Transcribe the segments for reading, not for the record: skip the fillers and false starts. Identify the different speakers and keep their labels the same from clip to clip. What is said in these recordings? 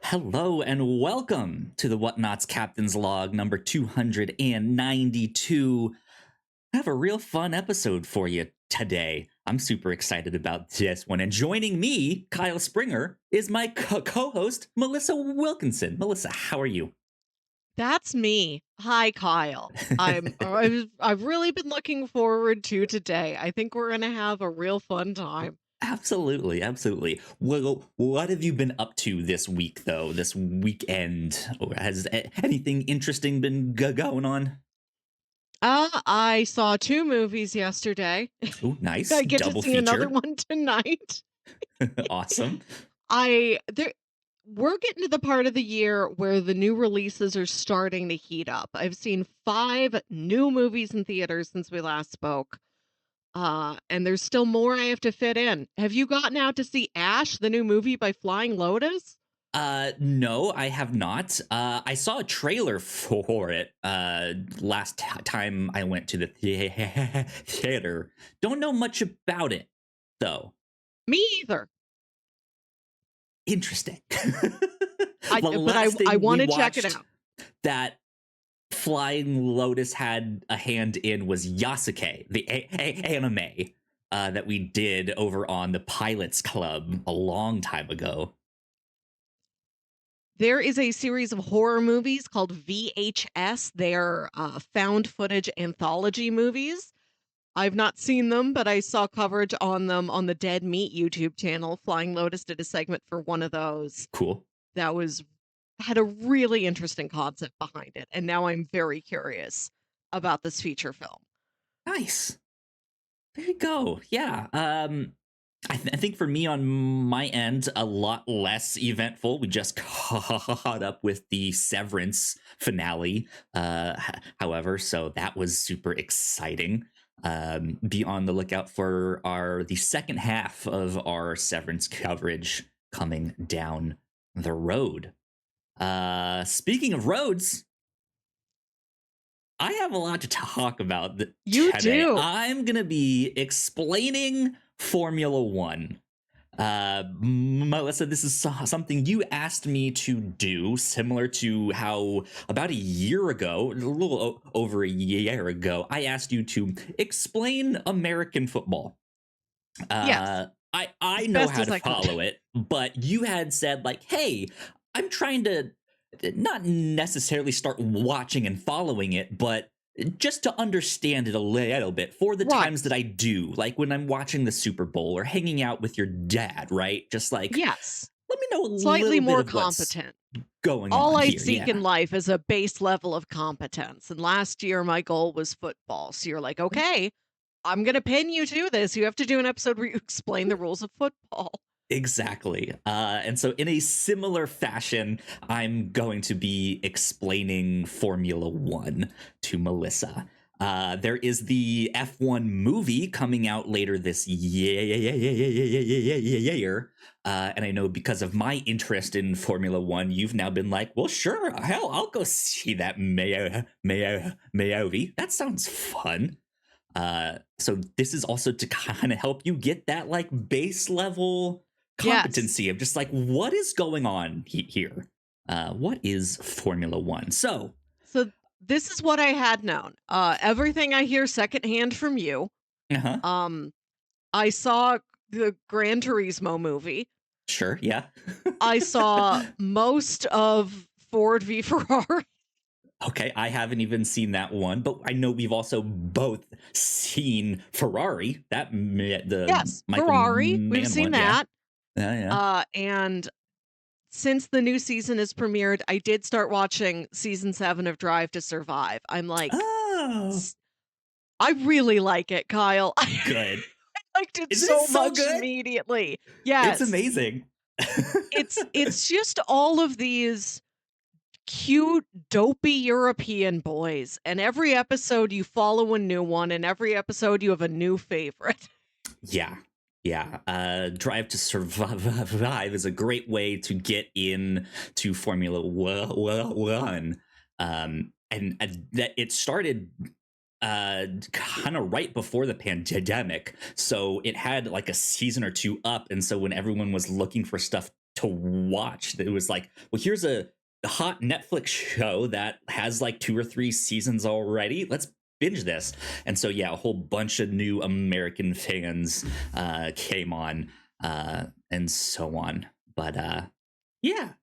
Speaker 1: Hello and welcome to the Whatnauts Captain's Log number 292. I have a real fun episode for you today. I'm super excited about this one. And joining me, Kyle Springer, is my co-host, Melissa Wilkinson. Melissa, how are you?
Speaker 2: That's me. Hi, Kyle. I've really been looking forward to today. I think we're gonna have a real fun time.
Speaker 1: Absolutely, absolutely. Well, what have you been up to this week, though? This weekend? Has anything interesting been going on?
Speaker 2: I saw 2 movies yesterday.
Speaker 1: Oh, nice.
Speaker 2: I get to
Speaker 1: Double
Speaker 2: see another
Speaker 1: feature.
Speaker 2: one tonight.
Speaker 1: Awesome.
Speaker 2: I there We're getting to the part of the year where the new releases are starting to heat up. I've seen 5 new movies in theaters since we last spoke. And there's still more I have to fit in. Have you gotten out to see Ash, the new movie by Flying Lotus?
Speaker 1: No, I have not. I saw a trailer for it last time I went to the theater. Don't know much about it, though.
Speaker 2: Me either.
Speaker 1: Interesting.
Speaker 2: I
Speaker 1: The
Speaker 2: but
Speaker 1: last
Speaker 2: I
Speaker 1: thing we
Speaker 2: wanna check it
Speaker 1: watched
Speaker 2: out.
Speaker 1: that Flying Lotus had a hand in was Yasuke, the anime that we did over on the Pilots Club a long time ago.
Speaker 2: There is a series of horror movies called VHS. They're, found footage anthology movies. I've not seen them, but I saw coverage on them on the Dead Meat YouTube channel. Flying Lotus did a segment for one of those
Speaker 1: Cool.
Speaker 2: that had a really interesting concept behind it, and now I'm very curious about this feature film.
Speaker 1: Nice. There you go. Yeah. I think for me on my end, a lot less eventful. We just caught up with the Severance finale. However, so that was super exciting. Be on the lookout for the second half of our Severance coverage coming down the road. Speaking of roads, I have a lot to talk about
Speaker 2: You
Speaker 1: today.
Speaker 2: do.
Speaker 1: I'm going to be explaining Formula One. Melissa, this is something you asked me to do, similar to how about a year ago, a little over a year ago, I asked you to explain American football.
Speaker 2: Yes,
Speaker 1: I
Speaker 2: as
Speaker 1: know
Speaker 2: best
Speaker 1: how
Speaker 2: as
Speaker 1: to
Speaker 2: I could.
Speaker 1: follow it, but you had said like, "Hey, I'm trying to not necessarily start watching and following it, but just to understand it a little bit for the
Speaker 2: Right.
Speaker 1: times that I do, like when I'm watching the Super Bowl or hanging out with your dad, right? Just like
Speaker 2: Yes.
Speaker 1: let me know a
Speaker 2: Slightly
Speaker 1: little bit
Speaker 2: more
Speaker 1: of what's
Speaker 2: competent.
Speaker 1: going
Speaker 2: All
Speaker 1: on
Speaker 2: I
Speaker 1: here."
Speaker 2: seek in
Speaker 1: Yeah.
Speaker 2: life is a base level of competence. And last year, my goal was football. So you're like, okay, I'm going to pin you to this. You have to do an episode where you explain the rules of football.
Speaker 1: Exactly. And so, in a similar fashion, I'm going to be explaining Formula One to Melissa. There is the F1 movie coming out later this year. And I know because of my interest in Formula One, you've now been like, well, sure, hell, I'll go see that movie. That sounds fun. So this is also to kind of help you get that like base level
Speaker 2: Yes.
Speaker 1: competency of just like what is going on here. What is Formula One? So
Speaker 2: So this is what I had known. Everything I hear secondhand from you.
Speaker 1: uh-huh.
Speaker 2: Um, I saw the Gran Turismo movie.
Speaker 1: Sure, yeah.
Speaker 2: I saw most of Ford v Ferrari.
Speaker 1: Okay, I haven't even seen that one, but I know we've also both seen Ferrari, the
Speaker 2: Yes,
Speaker 1: Michael
Speaker 2: Ferrari. We've
Speaker 1: Mann
Speaker 2: seen
Speaker 1: one, yeah.
Speaker 2: that.
Speaker 1: Yeah.
Speaker 2: And since the new season is premiered, I did start watching season 7 of Drive to Survive. I'm like,
Speaker 1: Oh,
Speaker 2: s- I really like it, Kyle. I
Speaker 1: good.
Speaker 2: liked it
Speaker 1: Isn't it
Speaker 2: so
Speaker 1: so
Speaker 2: much
Speaker 1: good?
Speaker 2: immediately.
Speaker 1: It's
Speaker 2: Yes.
Speaker 1: amazing.
Speaker 2: It's just all of these cute, dopey European boys. And every episode you follow a new one, and every episode you have a new favorite.
Speaker 1: Yeah. Yeah. Drive to Survive is a great way to get in to Formula One. And that it started kind of right before the pandemic. So it had like a season or two up. And so when everyone was looking for stuff to watch. It was like, well, here's a hot Netflix show that has like 2 or 3 seasons already. Let's binge this. And so yeah, a whole bunch of new American fans came on and so on. But yeah,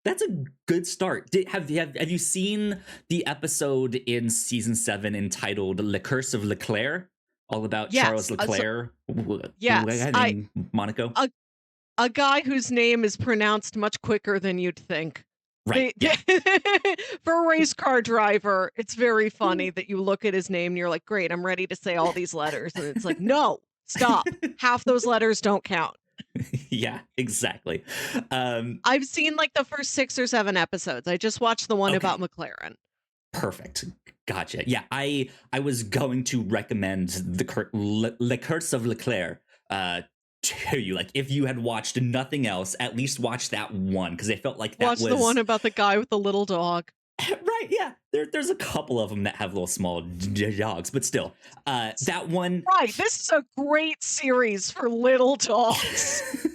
Speaker 1: that's a good start. Have you seen the episode in season 7 entitled "Le Curse of Leclerc"? All about Charles
Speaker 2: Yes,
Speaker 1: Leclerc,
Speaker 2: yes,
Speaker 1: in Monaco.
Speaker 2: a a guy whose name is pronounced much quicker than you'd think.
Speaker 1: Right. Yeah.
Speaker 2: For a race car driver, it's very funny that you look at his name and you're like, great, I'm ready to say all these letters. And it's like, no, stop. Half those letters don't count.
Speaker 1: Yeah, exactly.
Speaker 2: I've seen like the first 6 or 7 episodes. I just watched the one about McLaren.
Speaker 1: Perfect. Gotcha. Yeah, I was going to recommend Le Curse of Leclerc to you. Like, if you had watched nothing else, at least watch that one, because I felt like that
Speaker 2: Watch the one about the guy with the little dog.
Speaker 1: Right, yeah. There's a couple of them that have little small dogs, but still, that one.
Speaker 2: Right, this is a great series for little dogs.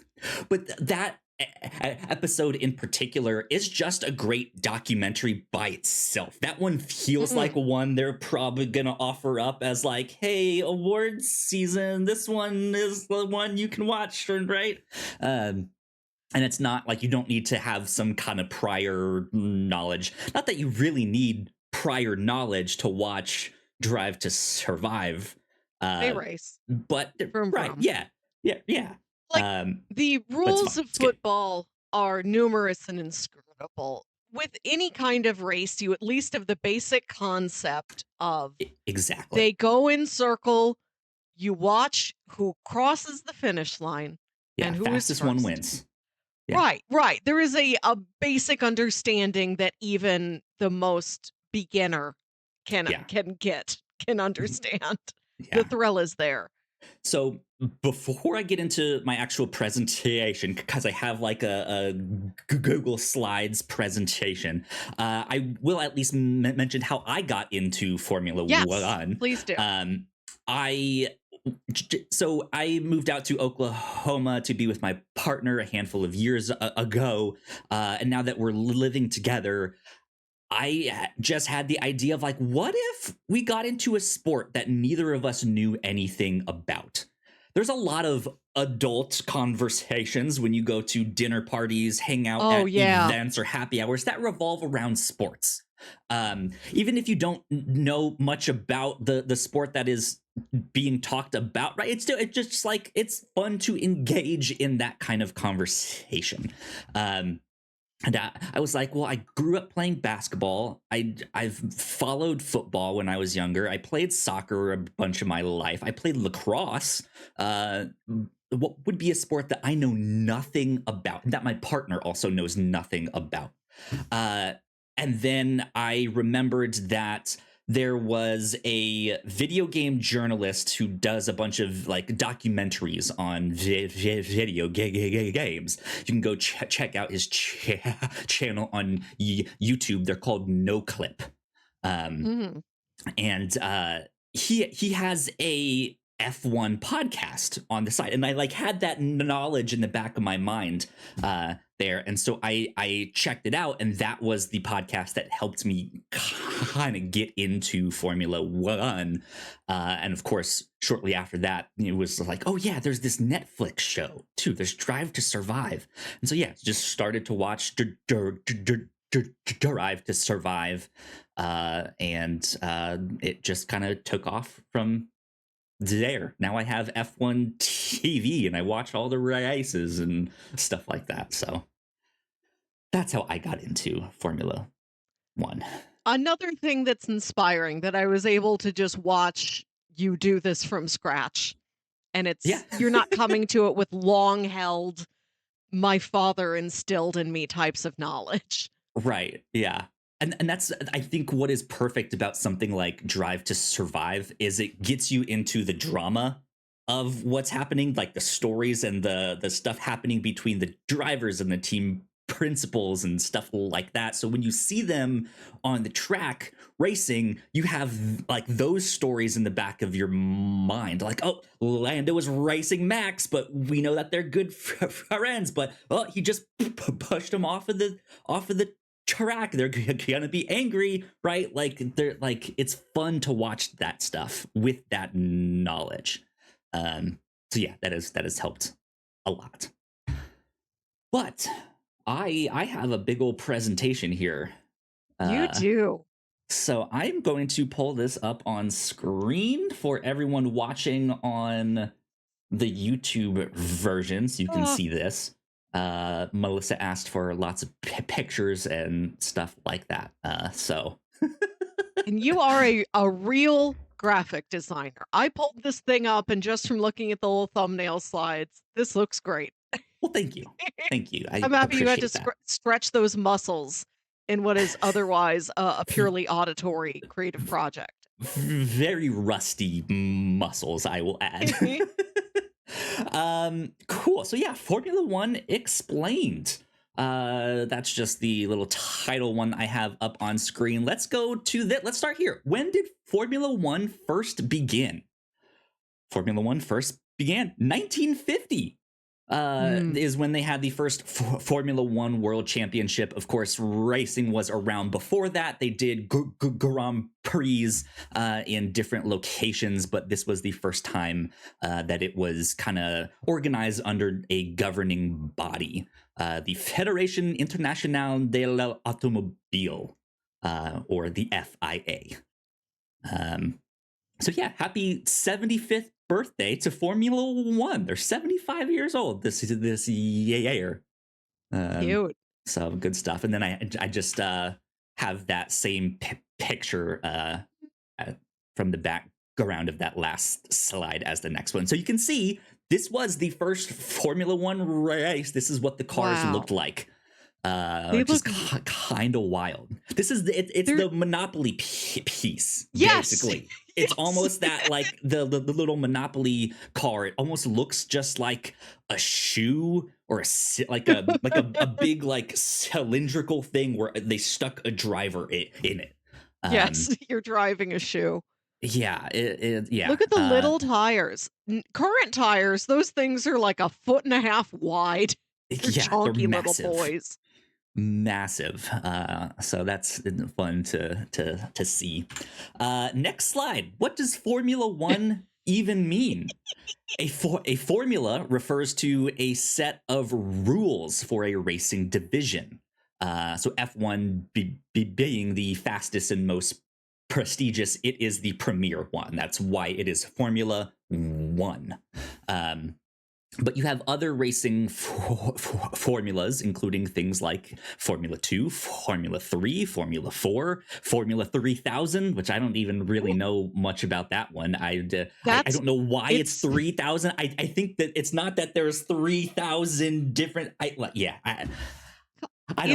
Speaker 1: But that episode in particular is just a great documentary by itself. That one feels like one they're probably gonna offer up as like, hey, awards season, this one is the one you can watch, right? And it's not like you don't need to have some kind of prior knowledge. Not that you really need prior knowledge to watch Drive to Survive.
Speaker 2: They race.
Speaker 1: But right, yeah.
Speaker 2: Like, the rules of football are numerous and inscrutable. With any kind of race, you at least have the basic concept of
Speaker 1: exactly.
Speaker 2: They go in circle, you watch who crosses the finish line, and who
Speaker 1: fastest
Speaker 2: is first.
Speaker 1: One wins. Yeah.
Speaker 2: Right. There is a basic understanding that even the most beginner can understand.
Speaker 1: Yeah.
Speaker 2: The thrill is there.
Speaker 1: So before I get into my actual presentation, because I have like a Google Slides presention, I will at least mention how I got into Formula One.
Speaker 2: Please do.
Speaker 1: So I moved out to Oklahoma to be with my partner a handful of years ago. And now that we're living together, I just had the idea of like, what if we got into a sport that neither of us knew anything about? There's a lot of adult conversations when you go to dinner parties, hang out at events or happy hours that revolve around sports. Even if you don't know much about the sport that is being talked about, right? It's just like, it's fun to engage in that kind of conversation. And I was like, well, I grew up playing basketball. I've followed football when I was younger. I played soccer a bunch of my life. I played lacrosse, what would be a sport that I know nothing about, and that my partner also knows nothing about. And then I remembered that there was a video game journalist who does a bunch of like documentaries on video games. You can go check out his channel on YouTube. They're called No Clip. And he has a F1 podcast on the side, and I like had that knowledge in the back of my mind there, and so I checked it out, and that was the podcast that helped me kind of get into Formula One. And of course, shortly after that, it was like, oh yeah, there's this Netflix show too. There's Drive to Survive, and so yeah, just started to watch Drive to Survive, and it just kind of took off from there. Now I have F1 TV and I watch all the races and stuff like that. So that's how I got into Formula One.
Speaker 2: Another thing that's inspiring that I was able to just watch you do this from scratch. And it's you're not coming to it with long held, my father instilled in me types of knowledge.
Speaker 1: Right. Yeah. And that's, I think, what is perfect about something like Drive to Survive is it gets you into the drama of what's happening, like the stories and the stuff happening between the drivers and the team principles and stuff like that. So when you see them on the track racing, you have like those stories in the back of your mind, like, oh, Lando is racing Max, but we know that they're good friends, but oh, he just pushed him off of the track. They're gonna be angry, right? Like they're like, it's fun to watch that stuff with that knowledge. So yeah, that has helped a lot. But I have a big old presentation here.
Speaker 2: You do.
Speaker 1: So I'm going to pull this up on screen for everyone watching on the YouTube version, so you can see this. Melissa asked for lots of pictures and stuff like that. So
Speaker 2: And you are a real graphic designer. I pulled this thing up, and just from looking at the little thumbnail slides, this looks great.
Speaker 1: well, thank you. Thank you. I
Speaker 2: I'm happy you had to
Speaker 1: appreciate that.
Speaker 2: stretch those muscles in what is otherwise a purely auditory creative project.
Speaker 1: Very rusty muscles, I will add. Cool. So yeah, Formula One Explained. That's just the little title one I have up on screen. Let's go to that. Let's start here. When did Formula One first begin? Formula One first began 1950. Is when they had the first Formula One World Championship. Of course, racing was around before that. They did Grand Prix in different locations, but this was the first time that it was kind of organized under a governing body, the Fédération Internationale de l'Automobile, or the FIA. So yeah, happy 75th birthday to Formula One. They're 75 years old this year.
Speaker 2: Cute.
Speaker 1: So good stuff. And then I just have that same picture from the background of that last slide as the next one. So you can see this was the first Formula One race. This is what the cars looked like. Which is kind of wild. This is it's the Monopoly piece.
Speaker 2: Yes.
Speaker 1: Basically. It's almost that, like the little Monopoly car. It almost looks just like a shoe or like a big like cylindrical thing where they stuck a driver in it.
Speaker 2: Yes, you're driving a shoe.
Speaker 1: Yeah, yeah.
Speaker 2: Look at the little tires. Current tires, those things are like 1.5 feet wide. They're chunky little boys.
Speaker 1: Massive. So that's fun to see. Next slide. What does Formula One even mean? A formula refers to a set of rules for a racing division. So F1 being the fastest and most prestigious, it is the premier one. That's why it is Formula One. But you have other racing formulas, including things like Formula 2, Formula 3, Formula 4, Formula 3000, which I don't even really know much about that one. I don't know why it's 3000. I think that it's not that there's 3000 different. I don't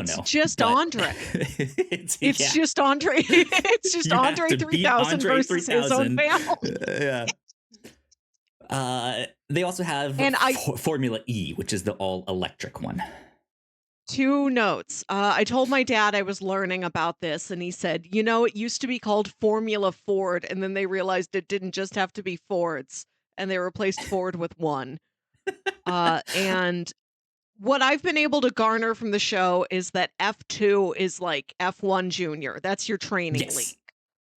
Speaker 1: know.
Speaker 2: It's just Andre. It's just Andre. It's just Andre 3000 versus 3000. His own family.
Speaker 1: Yeah. They also have Formula E, which is the all-electric one.
Speaker 2: 2 notes. I told my dad I was learning about this, and he said, it used to be called Formula Ford, and then they realized it didn't just have to be Fords, and they replaced Ford with 1. And what I've been able to garner from the show is that F2 is like F1 Junior. That's your training league.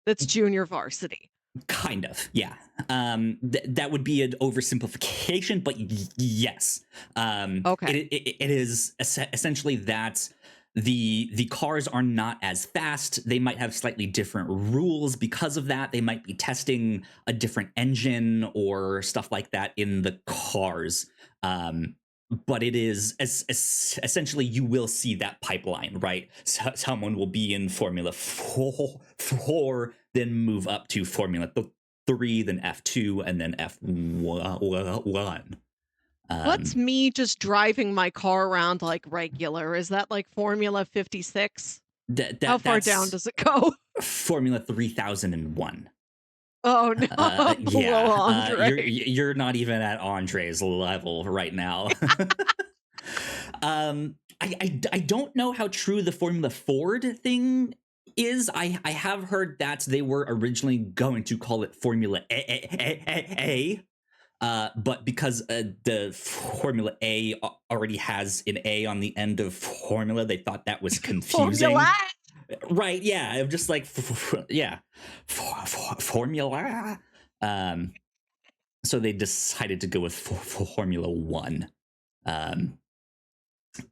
Speaker 2: That's junior varsity.
Speaker 1: Kind of, yeah. That would be an oversimplification, but yes. Okay. It is essentially that the cars are not as fast. They might have slightly different rules because of that. They might be testing a different engine or stuff like that in the cars. But it is essentially, you will see that pipeline, right? So someone will be in Formula 4, then move up to Formula 3, then F2, and then F1.
Speaker 2: What's me just driving my car around like regular? Is that like Formula 56? How far down does it go?
Speaker 1: Formula 3001.
Speaker 2: Oh no! Below Andre.
Speaker 1: You're not even at Andre's level right now. I I don't know how true the Formula Ford thing is. I have heard that they were originally going to call it Formula but because the Formula A already has an A on the end of formula, they thought that was confusing.
Speaker 2: Formula.
Speaker 1: Right? Yeah, I'm just like yeah, formula. So they decided to go with Formula One.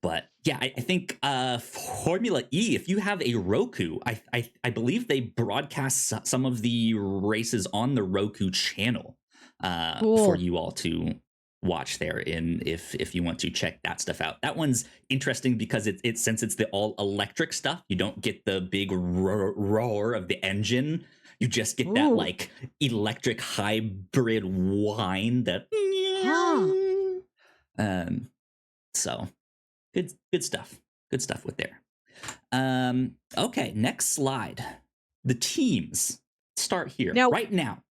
Speaker 1: But yeah, I think Formula E. If you have a Roku, I believe they broadcast some of the races on the Roku channel for
Speaker 2: Cool.
Speaker 1: you all to watch there. In if you want to check that stuff out, that one's interesting because it's since it's the all electric stuff, you don't get the big roar of the engine. You just get that
Speaker 2: Ooh.
Speaker 1: like electric hybrid whine that.
Speaker 2: Huh.
Speaker 1: So good stuff. Good stuff with there. Okay, next slide. The teams start here
Speaker 2: Now,
Speaker 1: right now.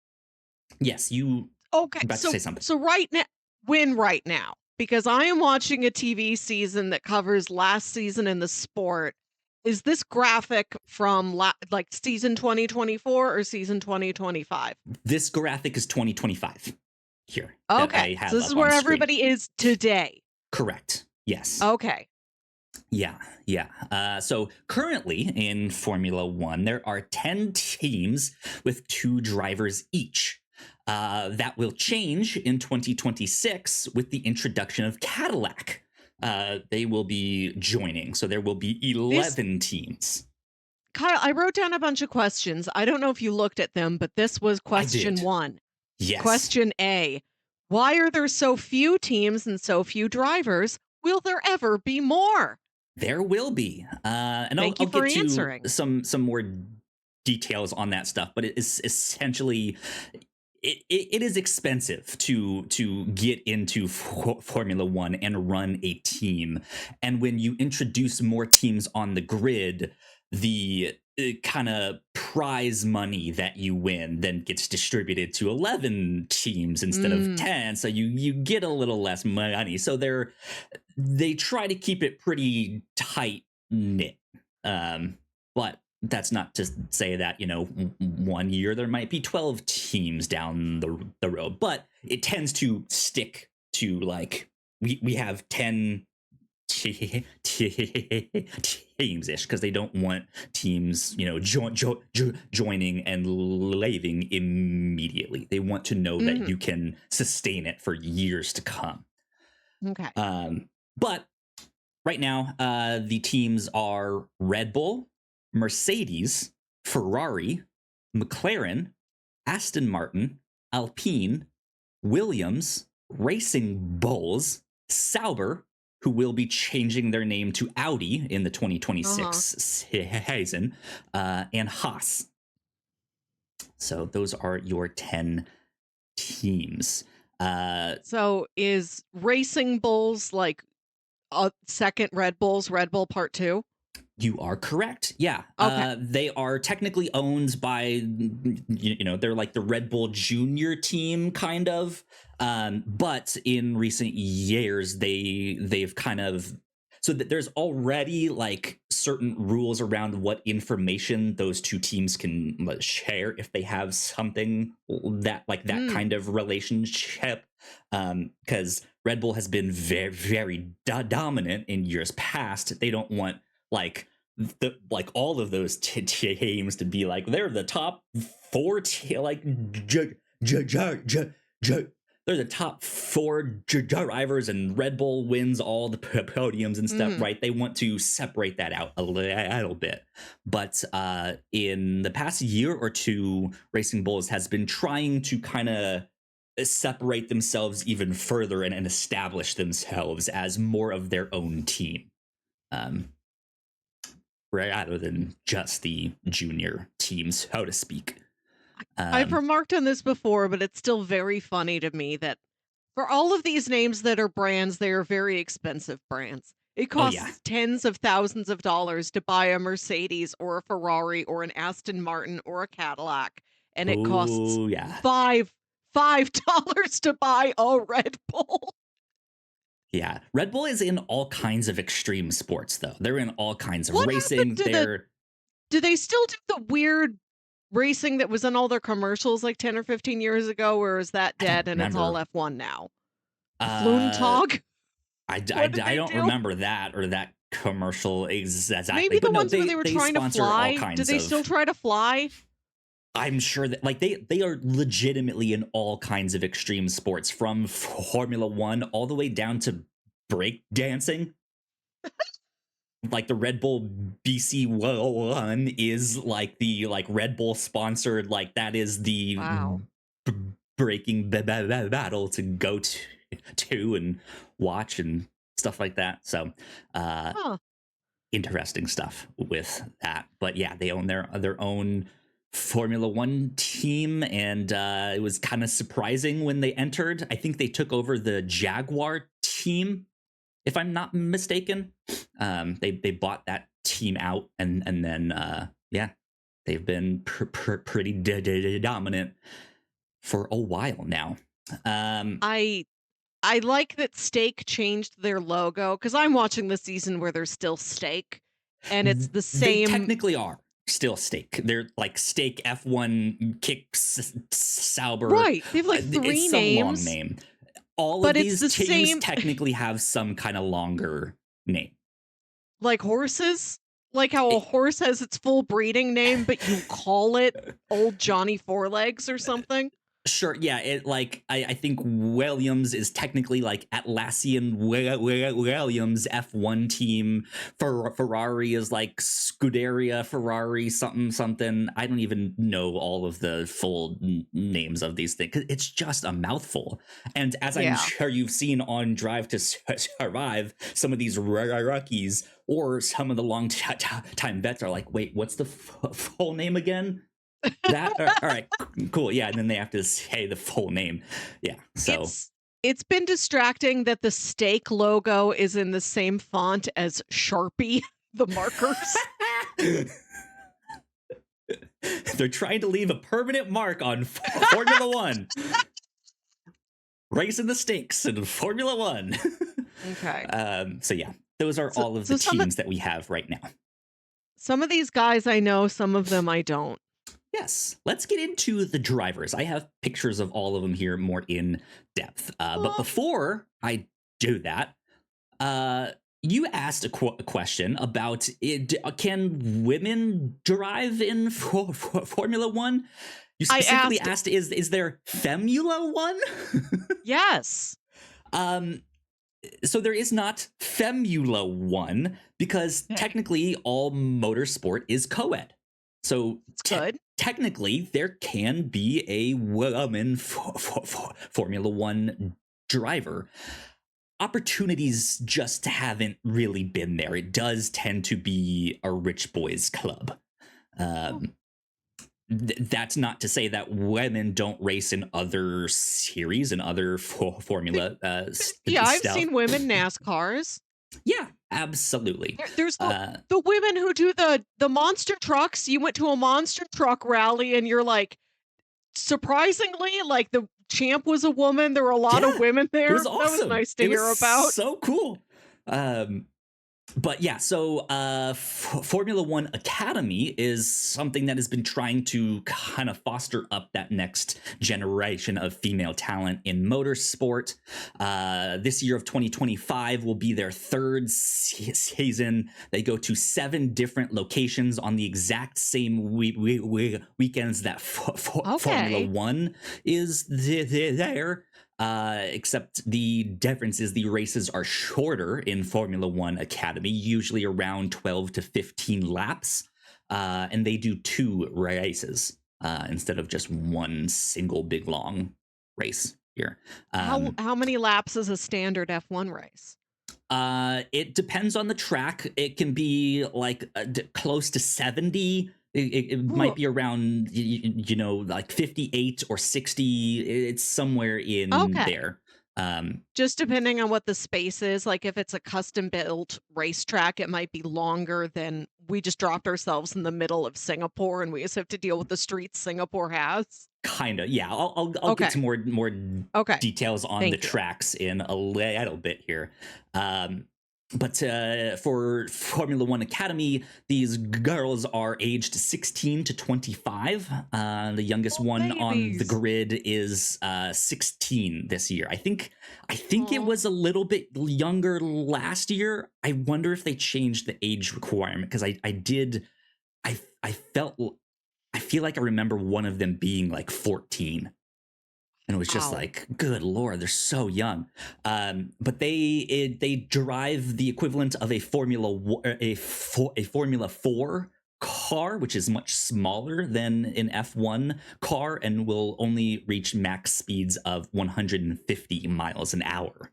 Speaker 1: Yes, you
Speaker 2: okay,
Speaker 1: about to say something.
Speaker 2: so right now, right now, because I am watching a TV season that covers last season in the sport. Is this graphic from like season 2024 or season 2025?
Speaker 1: This graphic is 2025 here that
Speaker 2: Okay,
Speaker 1: I
Speaker 2: so
Speaker 1: have
Speaker 2: this is
Speaker 1: up
Speaker 2: where
Speaker 1: on screen.
Speaker 2: everybody is today.
Speaker 1: Correct. Yes.
Speaker 2: Okay.
Speaker 1: Yeah. So currently in Formula One, there are 10 teams with 2 drivers each. That will change in 2026 with the introduction of Cadillac. They will be joining. So there will be 11 teams.
Speaker 2: Kyle, I wrote down a bunch of questions. I don't know if you looked at them, but this was question
Speaker 1: did.
Speaker 2: 1.
Speaker 1: Yes.
Speaker 2: Question A. Why are there so few teams and so few drivers? Will there ever be more?
Speaker 1: There will be. And
Speaker 2: Thank
Speaker 1: I'll
Speaker 2: you for
Speaker 1: get
Speaker 2: answering.
Speaker 1: to some more details on that stuff, but it is essentially it is expensive to get into Formula One and run a team. And when you introduce more teams on the grid, the kind of prize money that you win then gets distributed to 11 teams instead of 10. So you get a little less money. So they try to keep it pretty tight knit. But that's not to say that, one year there might be 12 teams down the road, but it tends to stick to like we have 10 teams ish because they don't want teams, joining and leaving immediately. They want to know that you can sustain it for years to come.
Speaker 2: Okay.
Speaker 1: But right now, the teams are Red Bull, Mercedes, Ferrari, McLaren, Aston Martin, Alpine, Williams, Racing Bulls, Sauber, who will be changing their name to Audi in the 2026 season, and Haas. So those are your 10 teams.
Speaker 2: So is Racing Bulls like a second Red Bull Part 2?
Speaker 1: You are correct. Yeah.
Speaker 2: Okay.
Speaker 1: They are technically owned by, they're like the Red Bull Junior team, kind of. But in recent years, they've kind of, so that there's already like certain rules around what information those two teams can share if they have something that kind of relationship. Because Red Bull has been very, very dominant in years past. They don't want all of those teams to be like they're the top 4 they're the top 4 drivers and Red Bull wins all the podiums and stuff, right? They want to separate that out a little bit. But in the past year or two, Racing Bulls has been trying to kind of separate themselves even further and establish themselves as more of their own team. Rather than just the junior teams, so to speak.
Speaker 2: I've remarked on this before, but it's still very funny to me that for all of these names that are brands, they are very expensive brands. It costs tens of thousands of dollars to buy a Mercedes or a Ferrari or an Aston Martin or a Cadillac. And it costs $5 to buy a Red Bull.
Speaker 1: Yeah, Red Bull is in all kinds of extreme sports, though. They're in all kinds of
Speaker 2: What happened
Speaker 1: racing.
Speaker 2: to do they still do the weird racing that was in all their commercials like 10 or 15 years ago, or is that
Speaker 1: I don't
Speaker 2: dead and it's all
Speaker 1: remember.
Speaker 2: F1 now? The
Speaker 1: Uh,
Speaker 2: Floontog? What did
Speaker 1: I
Speaker 2: they
Speaker 1: don't
Speaker 2: do?
Speaker 1: remember that or that commercial exactly,
Speaker 2: Maybe
Speaker 1: but
Speaker 2: the
Speaker 1: no,
Speaker 2: ones where they were
Speaker 1: they
Speaker 2: trying to
Speaker 1: sponsor all
Speaker 2: fly? Do
Speaker 1: kinds
Speaker 2: they still
Speaker 1: of.
Speaker 2: try to fly?
Speaker 1: I'm sure that like they are legitimately in all kinds of extreme sports, from Formula One all the way down to break dancing. Like the Red Bull BC one is like the like Red Bull sponsored, like that is the
Speaker 2: Wow.
Speaker 1: breaking battle to go to and watch and stuff like that. So
Speaker 2: Huh.
Speaker 1: interesting stuff with that. But yeah, they own their own Formula One team, and it was kind of surprising when they entered. I think they took over the Jaguar team, if I'm not mistaken. They bought that team out, and then yeah, they've been pretty dominant for a while now.
Speaker 2: I I like that Steak changed their logo because I'm watching the season where there's still Steak, and it's the
Speaker 1: They
Speaker 2: same.
Speaker 1: technically are still Stake. They're like Stake F1 Kick Sauber.
Speaker 2: Right. They have like
Speaker 1: It's
Speaker 2: three
Speaker 1: some long
Speaker 2: names,
Speaker 1: name. All of
Speaker 2: but it's
Speaker 1: these
Speaker 2: the
Speaker 1: teams
Speaker 2: same
Speaker 1: technically have some kind of longer name.
Speaker 2: like horses. Like how a horse has its full breeding name, but you call it Old Johnny Fourlegs or something.
Speaker 1: Sure, yeah. It like I think Williams is technically like Atlassian Williams F1 team. Ferrari is like Scuderia Ferrari something something. I don't even know all of the full names of these things. It's just a mouthful. And as I'm
Speaker 2: Yeah.
Speaker 1: sure you've seen on Drive to Survive, some of these rookies or some of the long time vets are like, wait, what's the full name again? That all right, cool, yeah, and then they have to say the full name. Yeah, so
Speaker 2: It's been distracting that the Steak logo is in the same font as Sharpie, the markers.
Speaker 1: they're trying to leave a permanent mark on Formula One, raising the stakes in Formula One.
Speaker 2: Okay.
Speaker 1: So yeah, those are all of the teams that we have right now.
Speaker 2: Some of these guys I know, some of them I don't.
Speaker 1: Yes, let's get into the drivers. I have pictures of all of them here more in depth. But before I do that, you asked a question about can women drive in Formula One? You specifically asked, is there Femula One?
Speaker 2: Yes.
Speaker 1: So there is not Femula One because technically all motorsport is co-ed. So
Speaker 2: good.
Speaker 1: Technically, there can be a woman Formula One driver. Opportunities just haven't really been there. It does tend to be a rich boys club. That's not to say that women don't race in other series and other formula
Speaker 2: I've
Speaker 1: stuff.
Speaker 2: seen women NASCARs.
Speaker 1: Yeah, absolutely.
Speaker 2: There's the women who do the monster trucks. You went to a monster truck rally and you're like, surprisingly, like the champ was a woman. There were a lot of women there.
Speaker 1: It was awesome.
Speaker 2: That was nice to hear about.
Speaker 1: So cool. But yeah, so Formula One Academy is something that has been trying to kind of foster up that next generation of female talent in motorsport. This year of 2025 will be their third season. They go to 7 different locations on the exact same weekends that Formula One is there. Except the difference is the races are shorter in Formula One Academy, usually around 12 to 15 laps, and they do 2 races instead of just one single big long race here.
Speaker 2: How many laps is a standard F1 race?
Speaker 1: It depends on the track. It can be like close to 70. It might be around, like 58 or 60. It's somewhere in there.
Speaker 2: Just depending on what the space is. Like if it's a custom built racetrack, it might be longer than we just dropped ourselves in the middle of Singapore and we just have to deal with the streets Singapore has.
Speaker 1: kind of, yeah. I'll get
Speaker 2: Okay.
Speaker 1: to more
Speaker 2: Okay.
Speaker 1: details on the
Speaker 2: Thank you.
Speaker 1: tracks in a little bit here. But for Formula One Academy, these girls are aged 16 to 25. The youngest one on the
Speaker 2: Babies.
Speaker 1: grid is 16 this year. I think it
Speaker 2: Aw.
Speaker 1: was a little bit younger last year. I wonder if they changed the age requirement, because I feel like I remember one of them being like 14. And it was just
Speaker 2: Wow.
Speaker 1: like, good lord, they're so young. But they drive the equivalent of a Formula 4 car, which is much smaller than an F1 car, and will only reach max speeds of 150 miles an hour.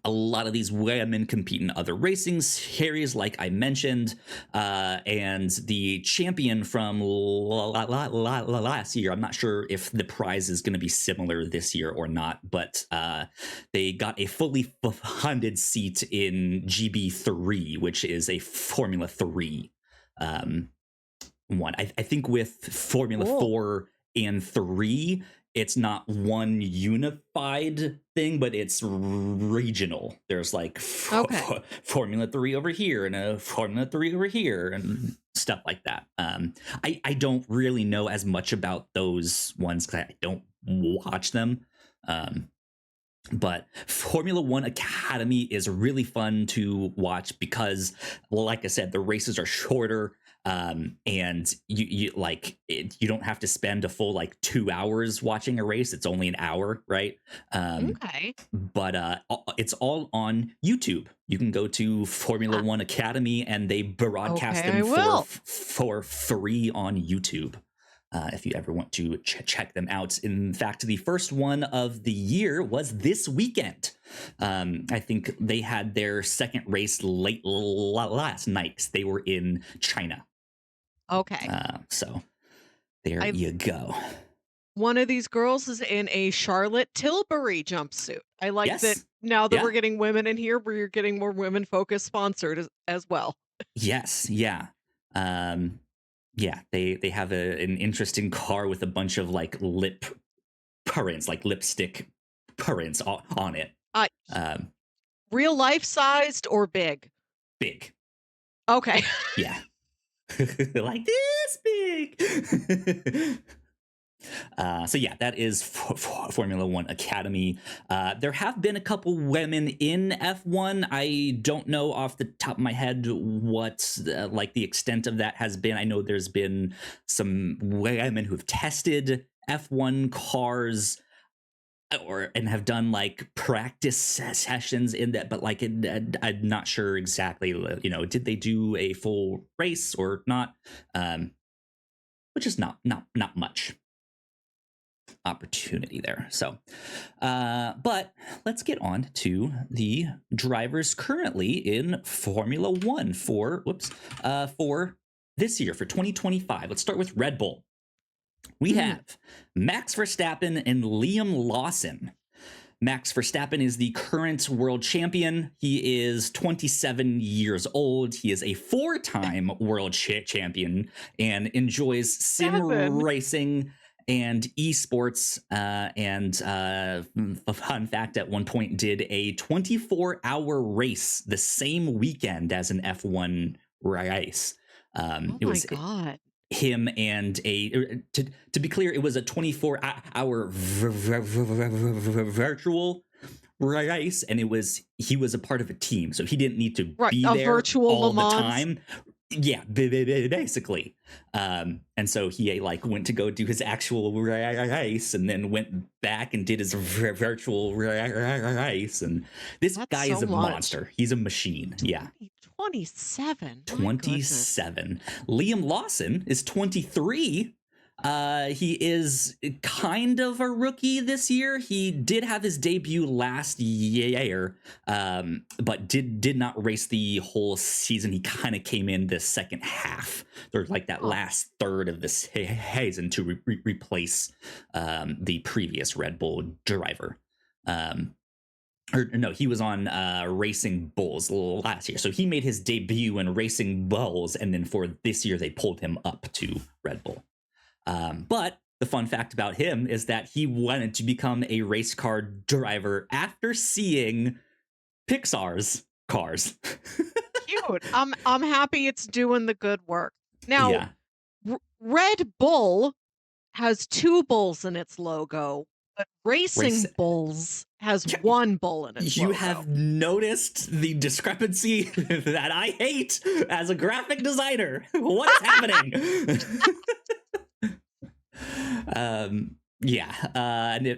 Speaker 1: A lot of these women compete in other racing series, like I mentioned, and the champion from last year, I'm not sure if the prize is going to be similar this year or not, but they got a fully funded seat in GB3, which is a Formula 3 one. I think with Formula
Speaker 2: Cool.
Speaker 1: 4 and 3, it's not one unified thing, but it's regional. There's like
Speaker 2: Okay.
Speaker 1: Formula 3 over here and a Formula 3 over here and stuff like that. I don't really know as much about those ones because I don't watch them. But Formula One Academy is really fun to watch because, like I said, the races are shorter. And you don't have to spend a full like 2 hours watching a race. It's only an hour, right?
Speaker 2: Okay.
Speaker 1: But it's all on YouTube. You can go to Formula One Academy, and they broadcast
Speaker 2: Okay, I
Speaker 1: them
Speaker 2: will.
Speaker 1: for free on YouTube. If you ever want to check them out. In fact, the first one of the year was this weekend. I think they had their second race late last night, 'cause they were in China.
Speaker 2: Okay.
Speaker 1: So there you go.
Speaker 2: One of these girls is in a Charlotte Tilbury jumpsuit. I like
Speaker 1: Yes.
Speaker 2: that now that
Speaker 1: Yeah.
Speaker 2: we're getting women in here, we're getting more women-focused sponsored as well.
Speaker 1: Yes. Yeah. Yeah. They have an interesting car with a bunch of like lip prints, like lipstick prints on it. Um,
Speaker 2: Real life-sized or big?
Speaker 1: Big.
Speaker 2: Okay.
Speaker 1: Yeah. Like this big. So yeah, that is Formula One Academy. There have been a couple women in F1. I don't know off the top of my head what like the extent of that has been. I know there's been some women who've tested F1 cars and have done like practice sessions in that, but like I'm not sure exactly, did they do a full race or not, which is not much opportunity there. So but let's get on to the drivers currently in Formula One for this year, for 2025. Let's start with Red Bull. We have Max Verstappen and Liam Lawson. Max Verstappen is the current world champion. He is 27 years old. He is a 4-time world champion and enjoys sim racing and esports. And a fun fact, at one point did a 24-hour race the same weekend as an F1 race.
Speaker 2: Oh
Speaker 1: it
Speaker 2: my
Speaker 1: was
Speaker 2: God.
Speaker 1: him and to be clear, it was a 24-hour virtual race, and he was a part of a team, so he didn't need to be there
Speaker 2: virtual
Speaker 1: all
Speaker 2: Le Mans.
Speaker 1: the time. Yeah, basically. And so he like went to go do his actual race, and then went back and did his virtual race. And this guy is a monster. He's a machine. Yeah.
Speaker 2: 27.
Speaker 1: 27. Liam Lawson is 23. He is kind of a rookie this year. He did have his debut last year, but did not race the whole season. He kind of came in the second half, or like that last third of the season to replace the previous Red Bull driver. Or no, he was on Racing Bulls last year. So he made his debut in Racing Bulls, and then for this year, they pulled him up to Red Bull. But the fun fact about him is that he wanted to become a race car driver after seeing Pixar's Cars.
Speaker 2: Cute. I'm happy it's doing the good work. Now,
Speaker 1: Yeah.
Speaker 2: Red Bull has 2 bulls in its logo, but
Speaker 1: Race.
Speaker 2: Racing Bulls has 1 bull in its
Speaker 1: You
Speaker 2: logo.
Speaker 1: have noticed the discrepancy that I hate as a graphic designer. What is happening?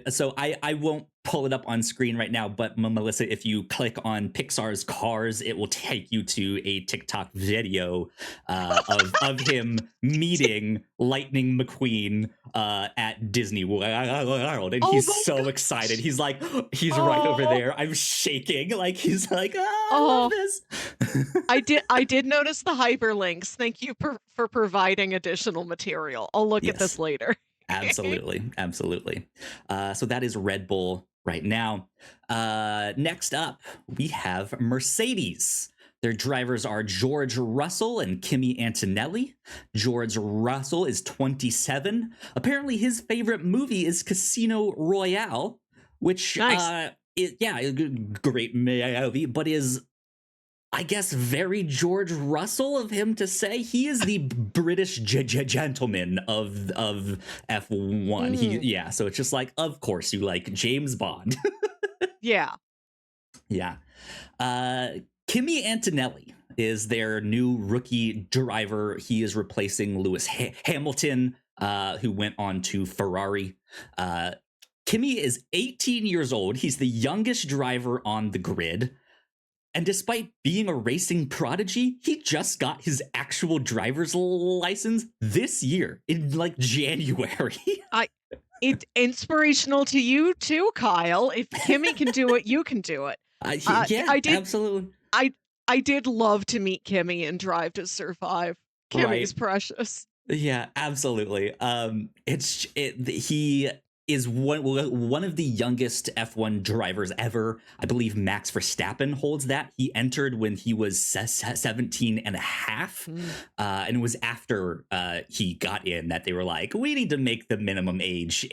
Speaker 1: So I won't pull it up on screen right now, but Melissa, if you click on Pixar's Cars, it will take you to a TikTok video of him meeting Lightning McQueen at Disney World, and he's so excited. He's like, he's right over there. I'm shaking, like he's like, I love this.
Speaker 2: I did notice the hyperlinks. Thank you for providing additional material. I'll look at this later.
Speaker 1: Absolutely. So that is Red Bull right now. Next up, we have Mercedes. Their drivers are George Russell and Kimi Antonelli. George Russell is 27. Apparently, his favorite movie is Casino Royale, which
Speaker 2: nice.
Speaker 1: Great movie, but is, I guess, very George Russell of him to say. He is the British gentleman of F1. So it's just like, of course you like James Bond.
Speaker 2: Yeah.
Speaker 1: Kimi Antonelli is their new rookie driver. He is replacing Lewis Hamilton, who went on to Ferrari. Kimi is 18 years old. He's the youngest driver on the grid. And despite being a racing prodigy, he just got his actual driver's license this year in like January.
Speaker 2: It's inspirational to you too, Kyle. If Kimi can do it, you can do it.
Speaker 1: I did. Absolutely.
Speaker 2: I did love to meet Kimi and Drive to Survive. Kimi's precious.
Speaker 1: Yeah, absolutely. He is one of the youngest F1 drivers ever. I believe Max Verstappen holds that. He entered when he was 17 and a half. And it was after he got in that they were like, we need to make the minimum age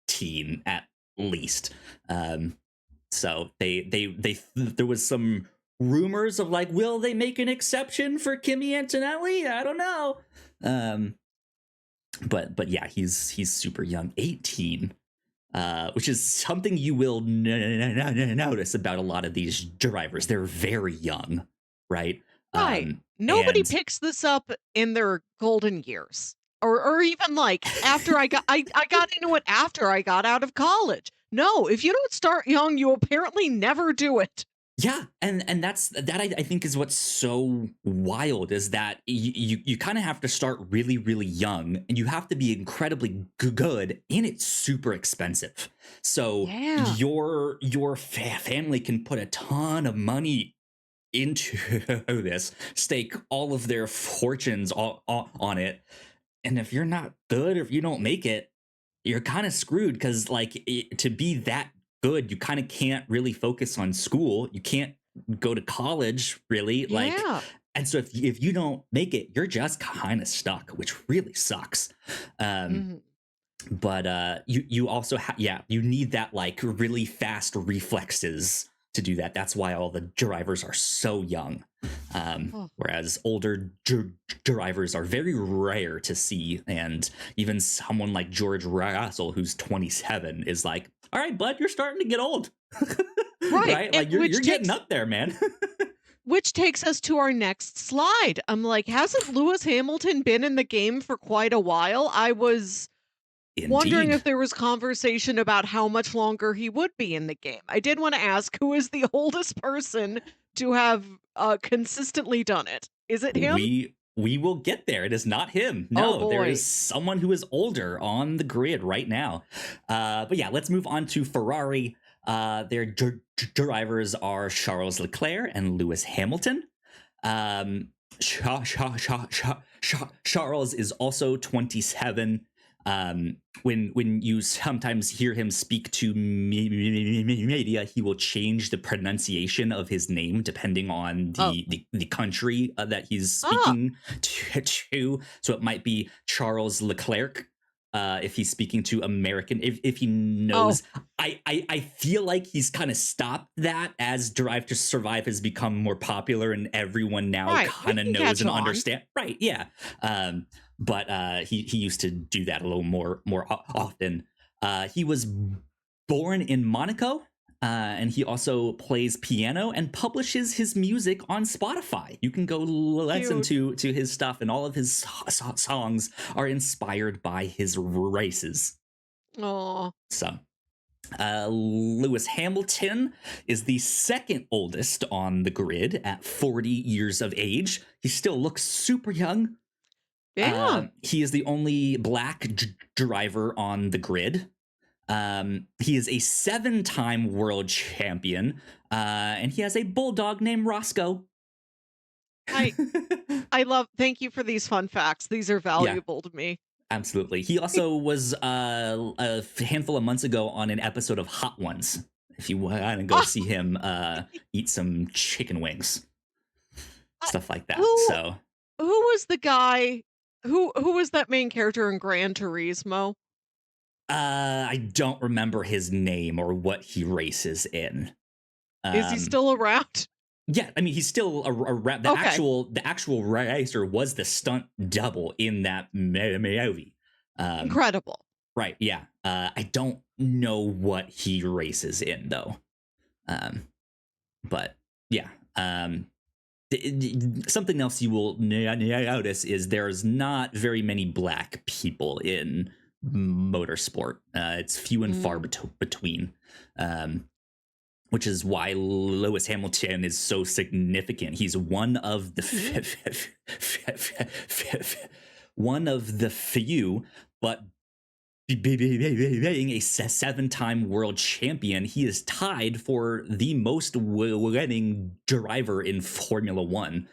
Speaker 1: 18 at least. So there was some rumors of like, will they make an exception for Kimi Antonelli? I don't know. But yeah, he's super young, 18, which is something you will notice about a lot of these drivers. They're very young, right?
Speaker 2: Right. Nobody picks this up in their golden years, or even like after I got into it after I got out of college. No, if you don't start young, you apparently never do it.
Speaker 1: Yeah, and I think is what's so wild is that you kind of have to start really, really young, and you have to be incredibly good, and it's super expensive. So your family can put a ton of money into this, stake all of their fortunes on it, and if you're not good, or if you don't make it, you're kind of screwed, because like to be that good, you kind of can't really focus on school. You can't go to college, really. And so if you don't make it, you're just kind of stuck, which really sucks. But you also you need that like really fast reflexes to do that. That's why all the drivers are so young. Whereas older drivers are very rare to see, and even someone like George Russell, who's 27, is like, all right, bud, you're starting to get old. Right? Like you're getting up there, man.
Speaker 2: Which takes us to our next slide. I'm like, hasn't Lewis Hamilton been in the game for quite a while? I was wondering if there was conversation about how much longer he would be in the game. I did want to ask, who is the oldest person to have consistently done it? Is it him?
Speaker 1: We will get there. It is not him. No, there is someone who is older on the grid right now. But yeah, let's move on to Ferrari. Their drivers are Charles Leclerc and Lewis Hamilton. Charles is also 27. When you sometimes hear him speak to media, he will change the pronunciation of his name depending on the country that he's speaking to. So it might be Charles Leclerc, if he's speaking to American, if he
Speaker 2: Oh,
Speaker 1: knows. I feel like he's kind of stopped that as Drive to Survive has become more popular and everyone now
Speaker 2: right. We
Speaker 1: kind of
Speaker 2: can
Speaker 1: knows
Speaker 2: catch
Speaker 1: and
Speaker 2: on.
Speaker 1: understand. Right, yeah. But he used to do that a little more often. He was born in Monaco, and he also plays piano and publishes his music on Spotify. You can go listen
Speaker 2: Cute.
Speaker 1: to his stuff, and all of his songs are inspired by his races.
Speaker 2: Oh,
Speaker 1: So, Lewis Hamilton is the second oldest on the grid at 40 years of age. He still looks super young.
Speaker 2: yeah.
Speaker 1: He is the only black driver on the grid. He is a 7-time world champion, and he has a bulldog named Roscoe.
Speaker 2: I I love. Thank you for these fun facts. These are
Speaker 1: Yeah,
Speaker 2: valuable to me.
Speaker 1: absolutely. He also was a handful of months ago on an episode of Hot Ones. If you want to go
Speaker 2: Ah,
Speaker 1: see him eat some chicken wings,
Speaker 2: I-
Speaker 1: stuff like that.
Speaker 2: who
Speaker 1: So
Speaker 2: who was the guy? Who was that main character in Gran Turismo?
Speaker 1: I don't remember his name or what he races in.
Speaker 2: Is he
Speaker 1: Um,
Speaker 2: still around?
Speaker 1: Yeah, I mean he's still a
Speaker 2: Okay,
Speaker 1: the actual racer was the stunt double in that movie. Um,
Speaker 2: incredible.
Speaker 1: right, yeah. I don't know what he races in though. Um, but yeah. Something else you will notice is there's not very many black people in motorsport. It's few and far
Speaker 2: Mm.
Speaker 1: between. Which is why Lewis Hamilton is so significant. He's one of the one of the few, but being a 7-time world champion, he is tied for the most winning driver in Formula One.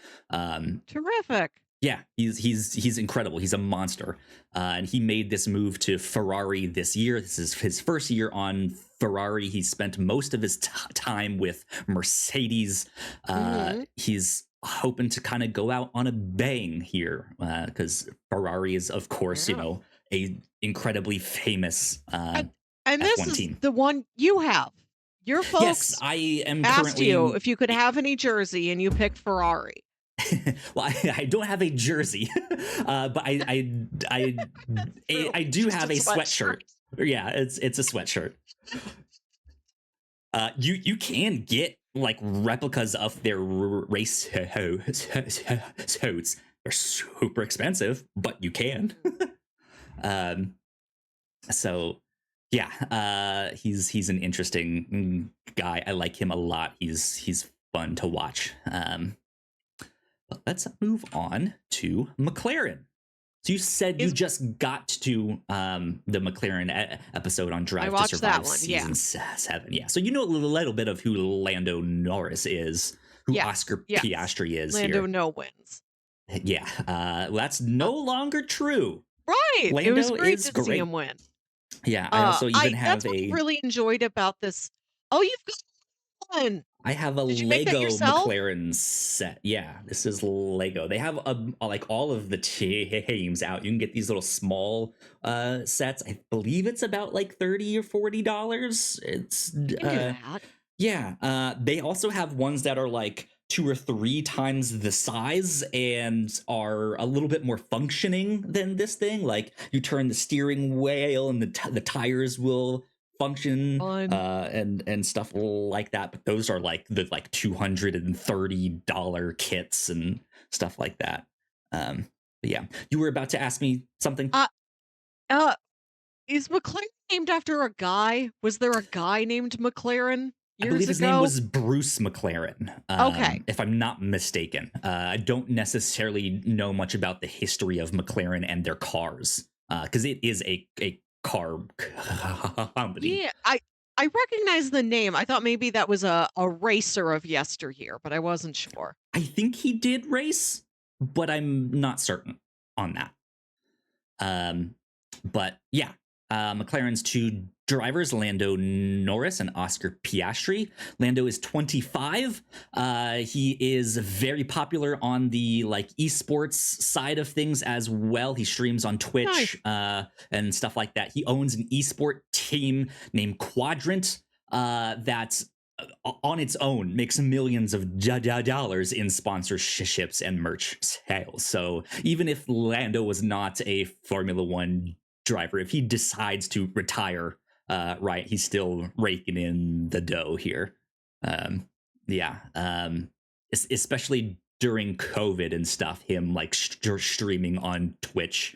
Speaker 2: Terrific.
Speaker 1: Yeah, he's incredible. He's a monster, and he made this move to Ferrari this year. This is his first year on Ferrari. He spent most of his time with Mercedes.
Speaker 2: Hmm.
Speaker 1: He's hoping to kind of go out on a bang here because Ferrari is, of course,
Speaker 2: Yeah.
Speaker 1: a incredibly famous
Speaker 2: And and this
Speaker 1: F1
Speaker 2: is
Speaker 1: team.
Speaker 2: the one you have. Your
Speaker 1: Yes,
Speaker 2: folks
Speaker 1: I am
Speaker 2: asked you
Speaker 1: currently.
Speaker 2: if you could have any jersey, and you picked Ferrari.
Speaker 1: Well, I don't have a jersey, but
Speaker 2: True.
Speaker 1: I do
Speaker 2: Just a
Speaker 1: have a
Speaker 2: sweatshirt.
Speaker 1: sweatshirt. Yeah, it's a sweatshirt. You can get like replicas of their race suits. They're super expensive, but you can. um, so yeah, he's an interesting guy. I like him a lot. He's fun to watch. But let's move on to McLaren. So you said you
Speaker 2: Is
Speaker 1: just got to the McLaren episode on
Speaker 2: I
Speaker 1: Drive to
Speaker 2: watched that
Speaker 1: Survive
Speaker 2: one, yeah.
Speaker 1: season 7. Yeah, so you know a little bit of who Lando Norris is, who
Speaker 2: Yes,
Speaker 1: Oscar
Speaker 2: yes.
Speaker 1: Piastri is
Speaker 2: Lando
Speaker 1: here.
Speaker 2: no wins.
Speaker 1: Yeah, that's
Speaker 2: Uh,
Speaker 1: no longer true.
Speaker 2: right. It was
Speaker 1: Lando
Speaker 2: great
Speaker 1: is
Speaker 2: to see him
Speaker 1: great.
Speaker 2: win.
Speaker 1: Yeah, I also even
Speaker 2: I
Speaker 1: have
Speaker 2: that's what I
Speaker 1: a
Speaker 2: really enjoyed about this. Oh, you've got one.
Speaker 1: I have a
Speaker 2: Did you make that
Speaker 1: Lego
Speaker 2: yourself?
Speaker 1: McLaren set. Yeah, this is Lego. They have like all of the teams out. You can get these little small sets. I believe it's about like $30 or $40. It's
Speaker 2: You can do that.
Speaker 1: yeah. They also have ones that are like 2 or 3 times the size and are a little bit more functioning than this thing. Like you turn the steering wheel and the tires will function
Speaker 2: Fun.
Speaker 1: and stuff like that. But those are like the like $230 kits and stuff like that. But yeah, you were about to ask me something.
Speaker 2: Uh, uh, is McLaren named after a guy? Was there a guy named McLaren
Speaker 1: I believe
Speaker 2: years
Speaker 1: his name
Speaker 2: ago?
Speaker 1: was Bruce McLaren,
Speaker 2: Okay,
Speaker 1: if I'm not mistaken. I don't necessarily know much about the history of McLaren and their cars, because it is a car company.
Speaker 2: yeah, I recognize the name. I thought maybe that was a racer of yesteryear, but I wasn't sure.
Speaker 1: I think he did race, but I'm not certain on that. Um, but yeah, McLaren's 2 drivers, Lando Norris and Oscar Piastri. Lando is 25. He is very popular on the like esports side of things as well. He streams on Twitch and stuff like that. He owns an esport team named Quadrant that on its own makes millions of dollars in sponsorships and merch sales. So even if Lando was not a Formula One driver, if he decides to retire, right, he's still raking in the dough here. Especially during COVID and stuff, him like streaming on Twitch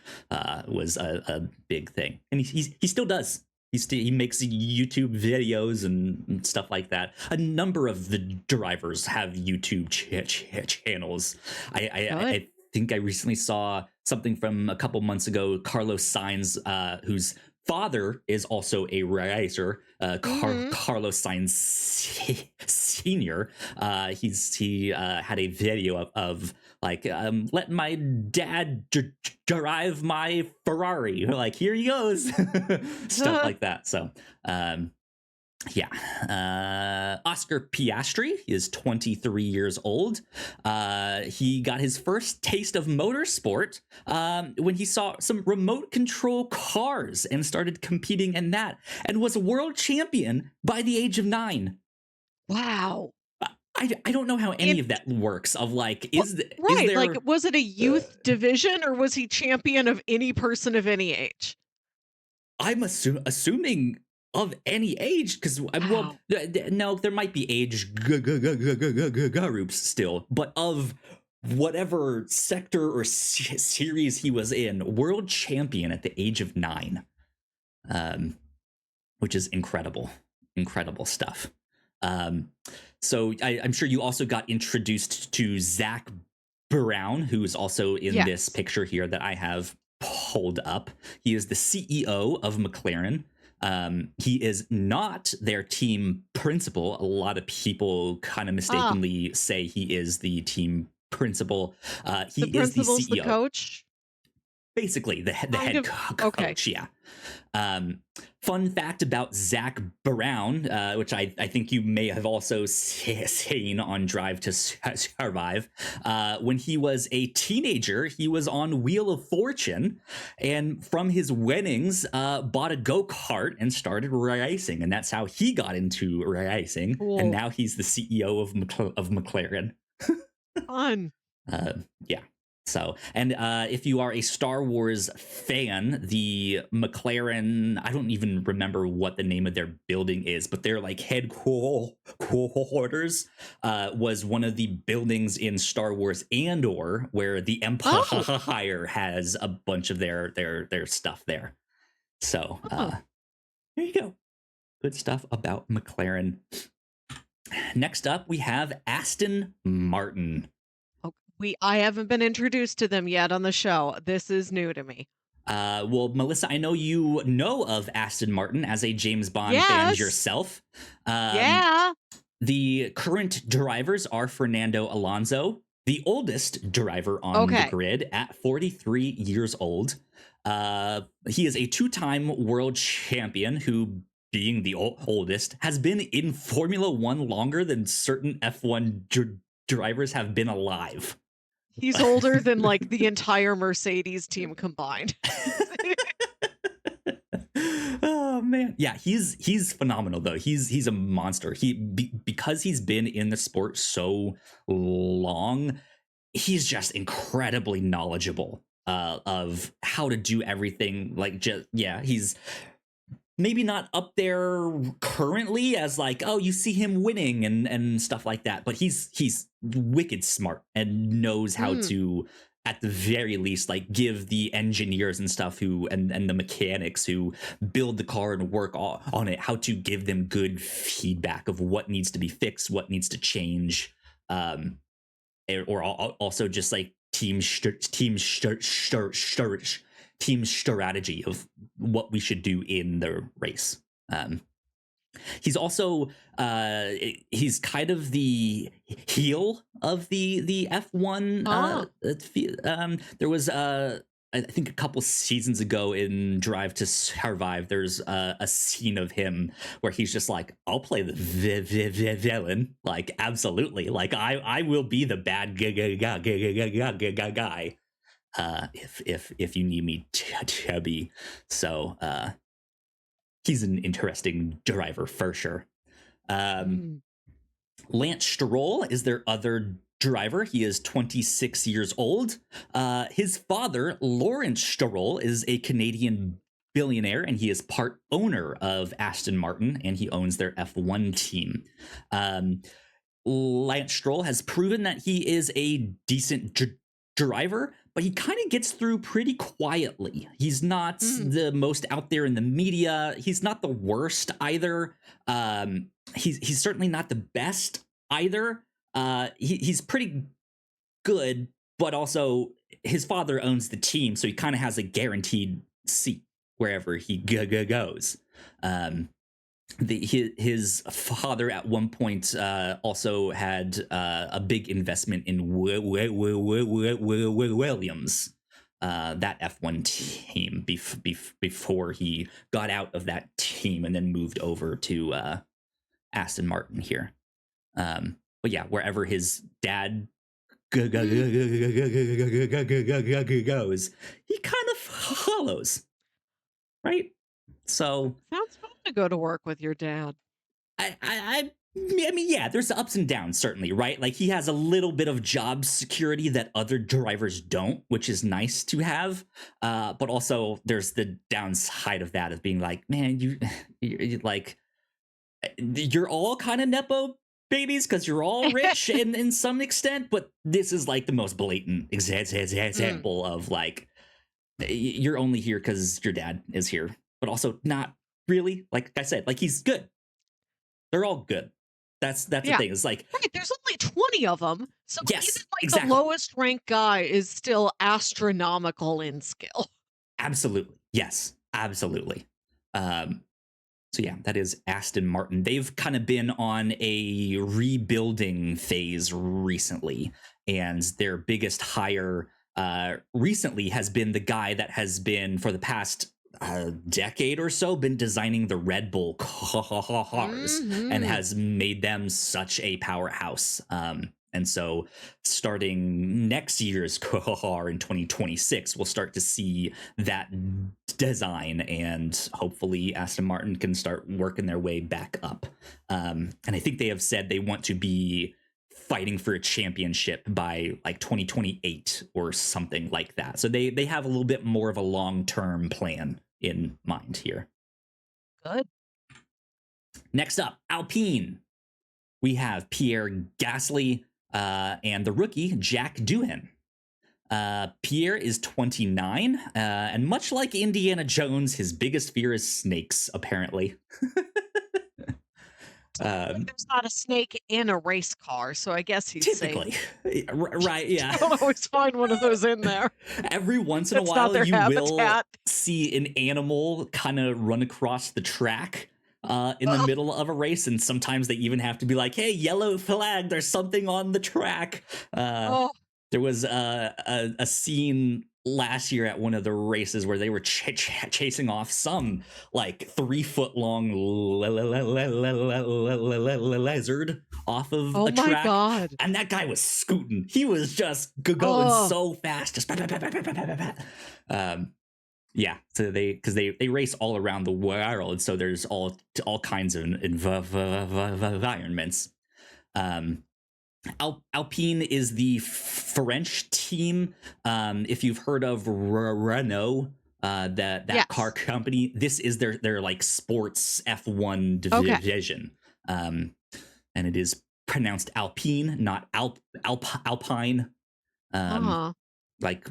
Speaker 1: was a big thing, and he still does. He makes YouTube videos and stuff like that. A number of the drivers have YouTube channels. I think I recently saw something from a couple months ago. Carlos Sainz, whose father is also a racer, Carlos Sainz Senior. He had a video of like, let my dad drive my Ferrari. Like, here he goes, stuff like that. So, Oscar Piastri is 23 years old. He got his first taste of motorsport when he saw some remote control cars and started competing in that, and was a world champion by the age of 9.
Speaker 2: Wow.
Speaker 1: I don't know how any of that works. Of like, is there
Speaker 2: like, was it a youth division, or was he champion of any person of any age?
Speaker 1: I'm assuming of any age, because well, no, there might be age groups still, but of whatever sector or series he was in, world champion at the age of 9, which is incredible stuff. So I'm sure you also got introduced to Zach Brown, who is also in this picture here that I have pulled up. He is the CEO of McLaren. He is not their team principal. A lot of people kind of mistakenly say he is the team principal. He is the CEO.
Speaker 2: The coach?
Speaker 1: Basically, the head coach, yeah. Fun fact about Zach Brown, which I think you may have also seen on Drive to Survive. When he was a teenager, he was on Wheel of Fortune, and from his winnings, bought a go-kart and started racing, and that's how he got into racing. Cool. And now he's the CEO of McLaren.
Speaker 2: Fun.
Speaker 1: Yeah. So, and if you are a Star Wars fan, the McLaren, I don't even remember what the name of their building is, but their like headquarters was one of the buildings in Star Wars Andor, where the Empire has a bunch of their stuff there. So there you go. Good stuff about McLaren. Next up, we have Aston Martin.
Speaker 2: I haven't been introduced to them yet on the show. This is new to me.
Speaker 1: Well, Melissa, I know you know of Aston Martin as a James Bond fan yourself. The current drivers are Fernando Alonso, the oldest driver on the grid at 43 years old. He is a 2-time world champion who, being the oldest, has been in Formula One longer than certain F1 drivers have been alive.
Speaker 2: He's older than like the entire Mercedes team combined.
Speaker 1: Oh man, yeah, he's phenomenal though. He's a monster. Because he's been in the sport so long, he's just incredibly knowledgeable of how to do everything. Like, he's maybe not up there currently as like, oh, you see him winning and stuff like that, but he's wicked smart and knows how to, at the very least, like give the engineers and stuff and the mechanics who build the car and work on it, how to give them good feedback of what needs to be fixed, what needs to change, or also just like team strategy of what we should do in the race. He's also he's kind of the heel of the F1. There was a I think a couple seasons ago in Drive to Survive, there's a scene of him where he's just like, "I'll play the villain, like absolutely, like I will be the bad guy, if you need me to be." So he's an interesting driver for sure.
Speaker 2: Mm.
Speaker 1: Lance Stroll is their other driver. He is 26 years old. His father, Lawrence Stroll, is a Canadian billionaire, and he is part owner of Aston Martin, and he owns their F1 team. Lance Stroll has proven that he is a decent driver, but he kind of gets through pretty quietly. He's not the most out there in the media. He's not the worst either. He's certainly not the best either. He's pretty good, but also his father owns the team, so he kind of has a guaranteed seat wherever he goes. His father at one point also had a big investment in Williams, that F1 team, before he got out of that team and then moved over to Aston Martin here. But yeah, wherever his dad goes, he kind of follows, right? So
Speaker 2: sounds fun to go to work with your dad.
Speaker 1: I mean, yeah, there's ups and downs, certainly, right? Like he has a little bit of job security that other drivers don't, which is nice to have. But also there's the downside of that, of being like, man, you're like, you're all kind of Nepo babies because you're all rich in some extent, but this is like the most blatant example of like, you're only here because your dad is here, but also not really. Like I said, like he's good. They're all good. That's the thing. It's like,
Speaker 2: right, there's only 20 of them, so
Speaker 1: yes,
Speaker 2: even like
Speaker 1: exactly.
Speaker 2: the lowest ranked guy is still astronomical in skill.
Speaker 1: Absolutely, yes, absolutely. So yeah, that is Aston Martin. They've kind of been on a rebuilding phase recently, and their biggest hire recently has been the guy that has been for the past decade or so been designing the Red Bull cars and has made them such a powerhouse. And so starting next year's car in 2026, we'll start to see that design, and hopefully Aston Martin can start working their way back up. And I think they have said they want to be fighting for a championship by like 2028 or something like that. So they have a little bit more of a long-term plan in mind here.
Speaker 2: Good.
Speaker 1: Next up, Alpine. We have Pierre Gasly and the rookie Jack Doohan. Pierre is 29, and much like Indiana Jones, his biggest fear is snakes, apparently.
Speaker 2: There's not a snake in a race car, so I guess he's
Speaker 1: typically
Speaker 2: safe.
Speaker 1: Right, yeah.
Speaker 2: I don't always find one of those in there.
Speaker 1: Every once in a while you will see an animal kind of run across the track in the middle of a race, and sometimes they even have to be like, hey, yellow flag, there's something on the track. There was a scene last year at one of the races where they were chasing off some like 3-foot long lizard off of a track.
Speaker 2: God.
Speaker 1: And that guy was scooting. He was just going so fast. Just yeah, so they race all around the world, so there's all kinds of environments. Alpine is the French team. If you've heard of Renault, that car company, this is their like sports F1 division. And it is pronounced Alpine, not Alpine. Like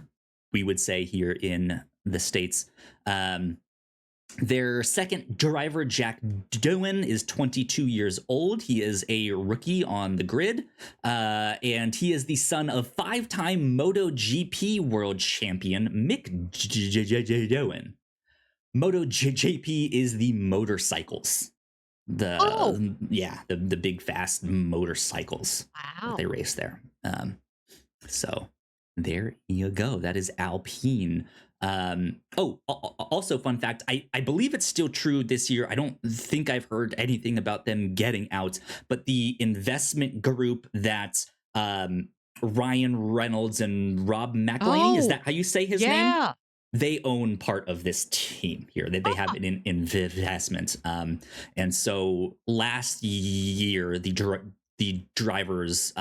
Speaker 1: we would say here in the States. Their second driver, Jack Doohan, is 22 years old. He is a rookie on the grid, and he is the son of 5-time MotoGP world champion Mick Doohan. MotoGP is the motorcycles. The big fast motorcycles that they race there. So There you go. That is Alpine. Also, fun fact, I believe it's still true this year. I don't think I've heard anything about them getting out, but the investment group that Ryan Reynolds and Rob McElhenney, is
Speaker 2: Oh,
Speaker 1: that how you say his name?
Speaker 2: yeah.
Speaker 1: They own part of this team here. They have an investment. And so last year, the drivers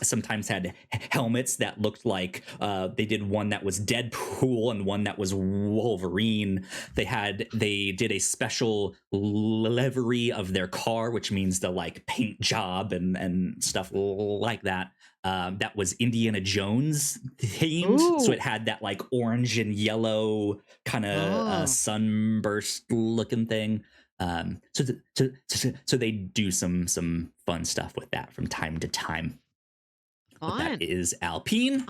Speaker 1: sometimes had helmets that looked like they did one that was Deadpool and one that was Wolverine. They did a special livery of their car, which means the like paint job and stuff like that. That was Indiana Jones themed, so
Speaker 2: Ooh.
Speaker 1: it had that like orange and yellow kind of
Speaker 2: Oh,
Speaker 1: sunburst looking thing. So they do some fun stuff with that from time to time. But that
Speaker 2: fun.
Speaker 1: is Alpine.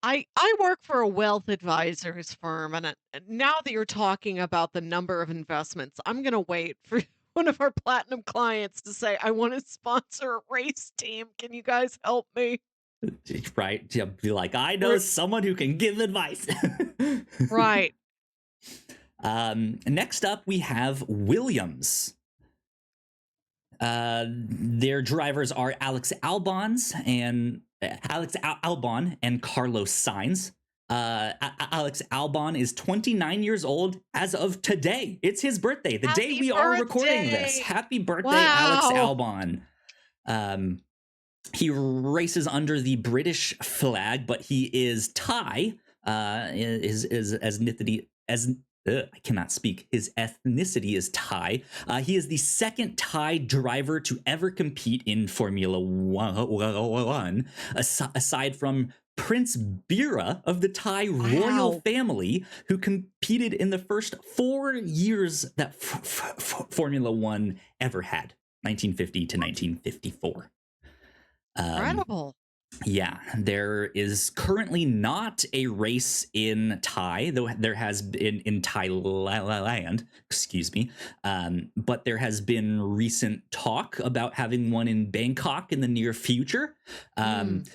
Speaker 2: I work for a wealth advisors firm, and now that you're talking about the number of investments, I'm gonna wait for one of our platinum clients to say, "I want to sponsor a race team. Can you guys help me?"
Speaker 1: Right? To be like, I know
Speaker 2: We're
Speaker 1: someone who can give advice.
Speaker 2: right.
Speaker 1: Next up, we have Williams. Their drivers are Alex Albon and Carlos Sainz. Alex Albon is 29 years old as of today. It's his birthday, the day
Speaker 2: Happy
Speaker 1: we are recording this.
Speaker 2: birthday!
Speaker 1: Happy birthday, Alex
Speaker 2: Wow.
Speaker 1: Albon. He races under the British flag, but he is Thai. His ethnicity as I cannot speak. His ethnicity is Thai. He is the second Thai driver to ever compete in Formula One, aside from Prince Bira of the Thai royal
Speaker 2: Wow.
Speaker 1: family, who competed in the first 4 years that Formula One ever had, 1950 to 1954.
Speaker 2: Incredible.
Speaker 1: Yeah, there is currently not a race in Thai, though there has been in Thailand, excuse me. But there has been recent talk about having one in Bangkok in the near future.
Speaker 2: Mm.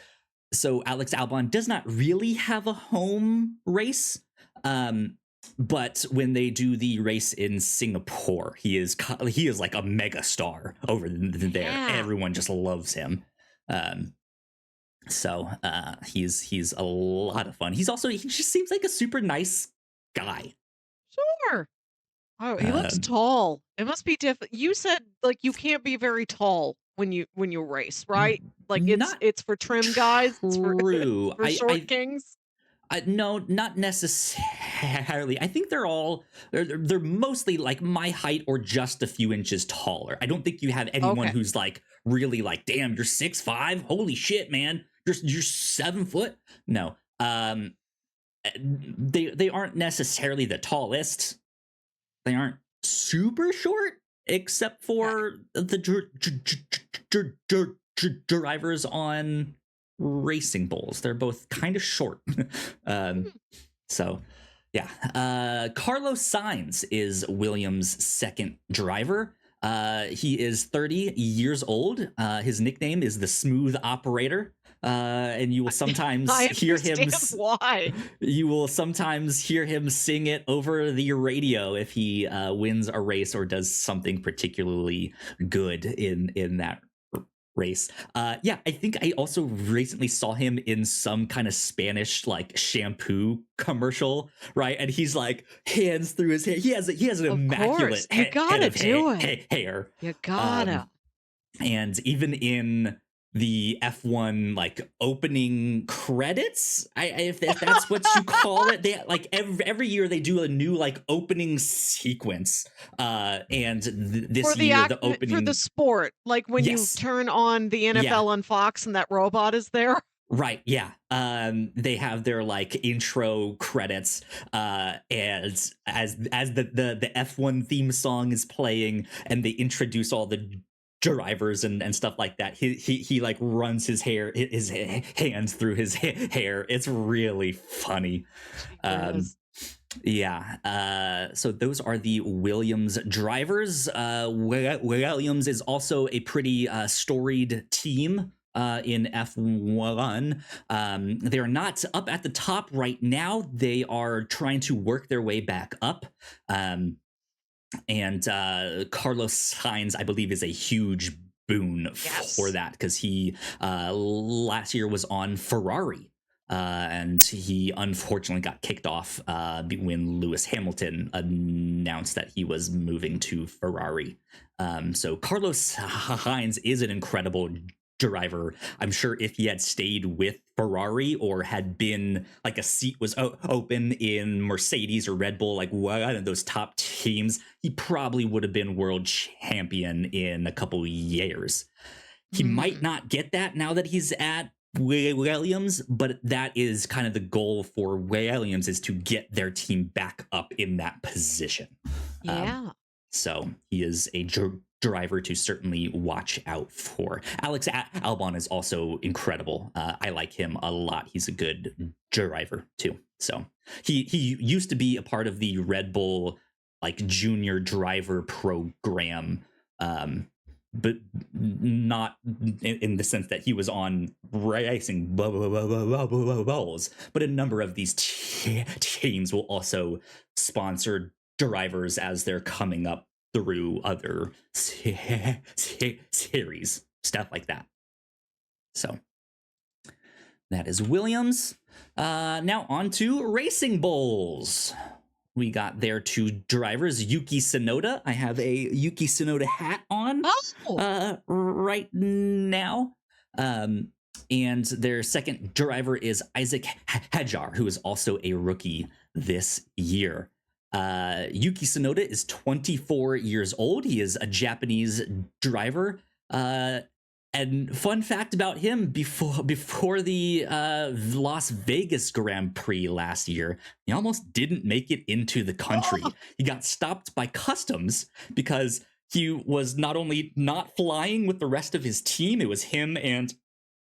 Speaker 1: So Alex Albon does not really have a home race. But when they do the race in Singapore, he is like a mega star over there.
Speaker 2: Yeah.
Speaker 1: Everyone just loves him. So he's a lot of fun. He just seems like a super nice guy.
Speaker 2: Sure. Oh, he looks
Speaker 1: Um,
Speaker 2: tall. It must be different. You said like you can't be very tall when you race, right? Like
Speaker 1: Not
Speaker 2: it's for trim guys. It's for it's
Speaker 1: true.
Speaker 2: for short kings.
Speaker 1: No, not necessarily. I think they're mostly like my height or just a few inches taller. I don't think you have anyone
Speaker 2: Okay.
Speaker 1: who's like really like, damn, you're 6'5". Holy shit, man. You're 7 foot. No. They aren't necessarily the tallest. They aren't super short, except
Speaker 2: Okay.
Speaker 1: for the drivers on racing bulls. They're both kind of short. um,
Speaker 2: Hmm.
Speaker 1: so, yeah. Carlos Sainz is Williams' second driver. He is 30 years old. His nickname is the Smooth Operator. And you will sometimes
Speaker 2: I
Speaker 1: hear him.
Speaker 2: understand why.
Speaker 1: You will sometimes hear him sing it over the radio if he wins a race or does something particularly good in that race. Yeah, I think I also recently saw him in some kind of Spanish like shampoo commercial, right? And he's like hands through his hair. He has an
Speaker 2: Of course.
Speaker 1: immaculate
Speaker 2: You
Speaker 1: head
Speaker 2: gotta
Speaker 1: of
Speaker 2: do it.
Speaker 1: hair.
Speaker 2: You
Speaker 1: Um,
Speaker 2: gotta.
Speaker 1: and even in the F1 like opening credits, if that's what you call it, they like every year they do a new like opening sequence. And
Speaker 2: For
Speaker 1: this
Speaker 2: the
Speaker 1: year
Speaker 2: act
Speaker 1: the
Speaker 2: for the
Speaker 1: opening,
Speaker 2: sport, like when you
Speaker 1: yes,
Speaker 2: turn on the
Speaker 1: yeah,
Speaker 2: NFL on Fox and that robot is there.
Speaker 1: right, yeah. They have their like intro credits, and as the F1 theme song is playing, and they introduce all the drivers and stuff like that. He like runs his hands through his hair. It's really funny. Um,
Speaker 2: Jesus.
Speaker 1: yeah. So those are the Williams drivers. Williams is also a pretty storied team. in F1. They're not up at the top right now. They are trying to work their way back up. And Carlos Sainz, I believe, is a huge boon for that, because he last year was on Ferrari. And he unfortunately got kicked off when Lewis Hamilton announced that he was moving to Ferrari. So Carlos Sainz is an incredible driver. I'm sure if he had stayed with Ferrari, or had been like a seat was open in Mercedes or Red Bull, like one of those top teams, he probably would have been world champion in a couple years. He might not get that now that he's at Williams, but that is kind of the goal for Williams, is to get their team back up in that position. So he is a driver to certainly watch out for. Alex Albon is also incredible. I like him a lot. He's a good driver too. So he used to be a part of the Red Bull like junior driver program, but not in the sense that he was on racing bulls, but a number of these teams will also sponsor drivers as they're coming up through other series, stuff like that. So that is Williams. Now on to Racing Bulls. We got their two drivers, Yuki Tsunoda. I have a Yuki Tsunoda hat on right now. And their second driver is Isaac Hadjar, who is also a rookie this year. Yuki Tsunoda is 24 years old. He is a Japanese driver. And fun fact about him, before the Las Vegas Grand Prix last year, he almost didn't make it into the country. He got stopped by customs because he was not only not flying with the rest of his team, it was him and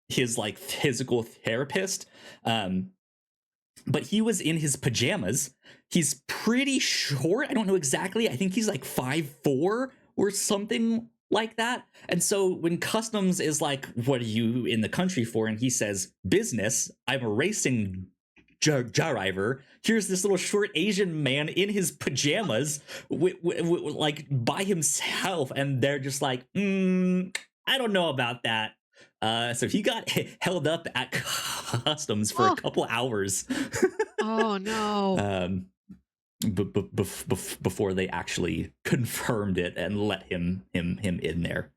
Speaker 1: his like physical therapist. But he was in his pajamas. He's pretty short. I don't know exactly. I think he's like 5'4" or something like that. And so when customs is like, what are you in the country for? And he says, business. I'm a racing driver. Here's this little short Asian man in his pajamas, like by himself. And they're just like, I don't know about that. So he got held up at customs for a couple hours.
Speaker 2: Oh no.
Speaker 1: Before they actually confirmed it and let him in there.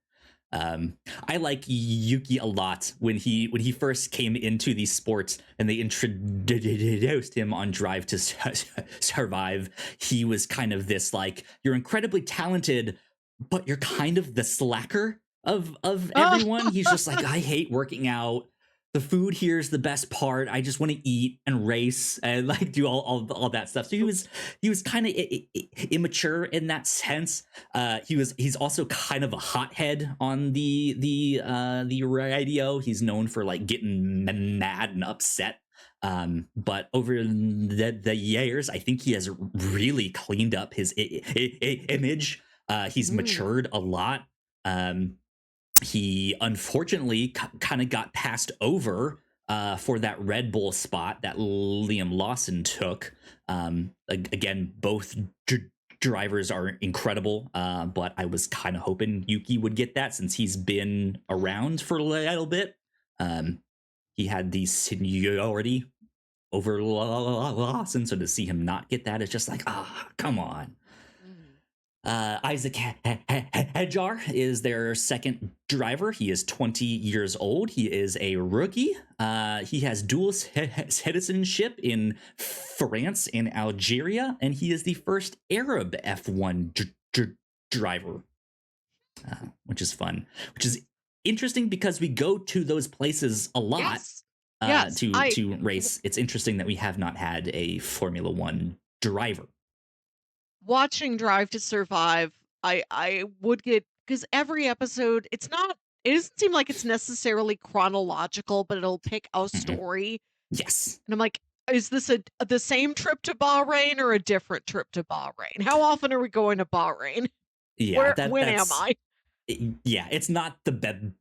Speaker 1: I like Yuki a lot. When he first came into these sports and they introduced him on Drive to Survive, he was kind of this like, you're incredibly talented, but you're kind of the slacker of everyone. He's just like, I hate working out. The food here is the best part. I just want to eat and race and like do all that stuff. So he was kind of immature in that sense. He's also kind of a hothead on the radio. He's known for like getting mad and upset. But over the years, I think he has really cleaned up his image. He's matured a lot. He unfortunately kind of got passed over for that Red Bull spot that Liam Lawson took. Again, both drivers are incredible, but I was kind of hoping Yuki would get that since he's been around for a little bit. He had the seniority over Lawson, so to see him not get that is just like, come on. Isaac Hadjar is their second driver. He is 20 years old. He is a rookie. He has dual citizenship in France and Algeria, and he is the first Arab F1 driver, which is fun, which is interesting because we go to those places a lot to race. It's interesting that we have not had a Formula One driver.
Speaker 2: Watching Drive to Survive, I would get, because every episode, it doesn't seem like it's necessarily chronological, but it'll pick a story.
Speaker 1: Yes.
Speaker 2: And I'm like, is this the same trip to Bahrain or a different trip to Bahrain? How often are we going to Bahrain?
Speaker 1: Yeah.
Speaker 2: When am I?
Speaker 1: Yeah, it's not the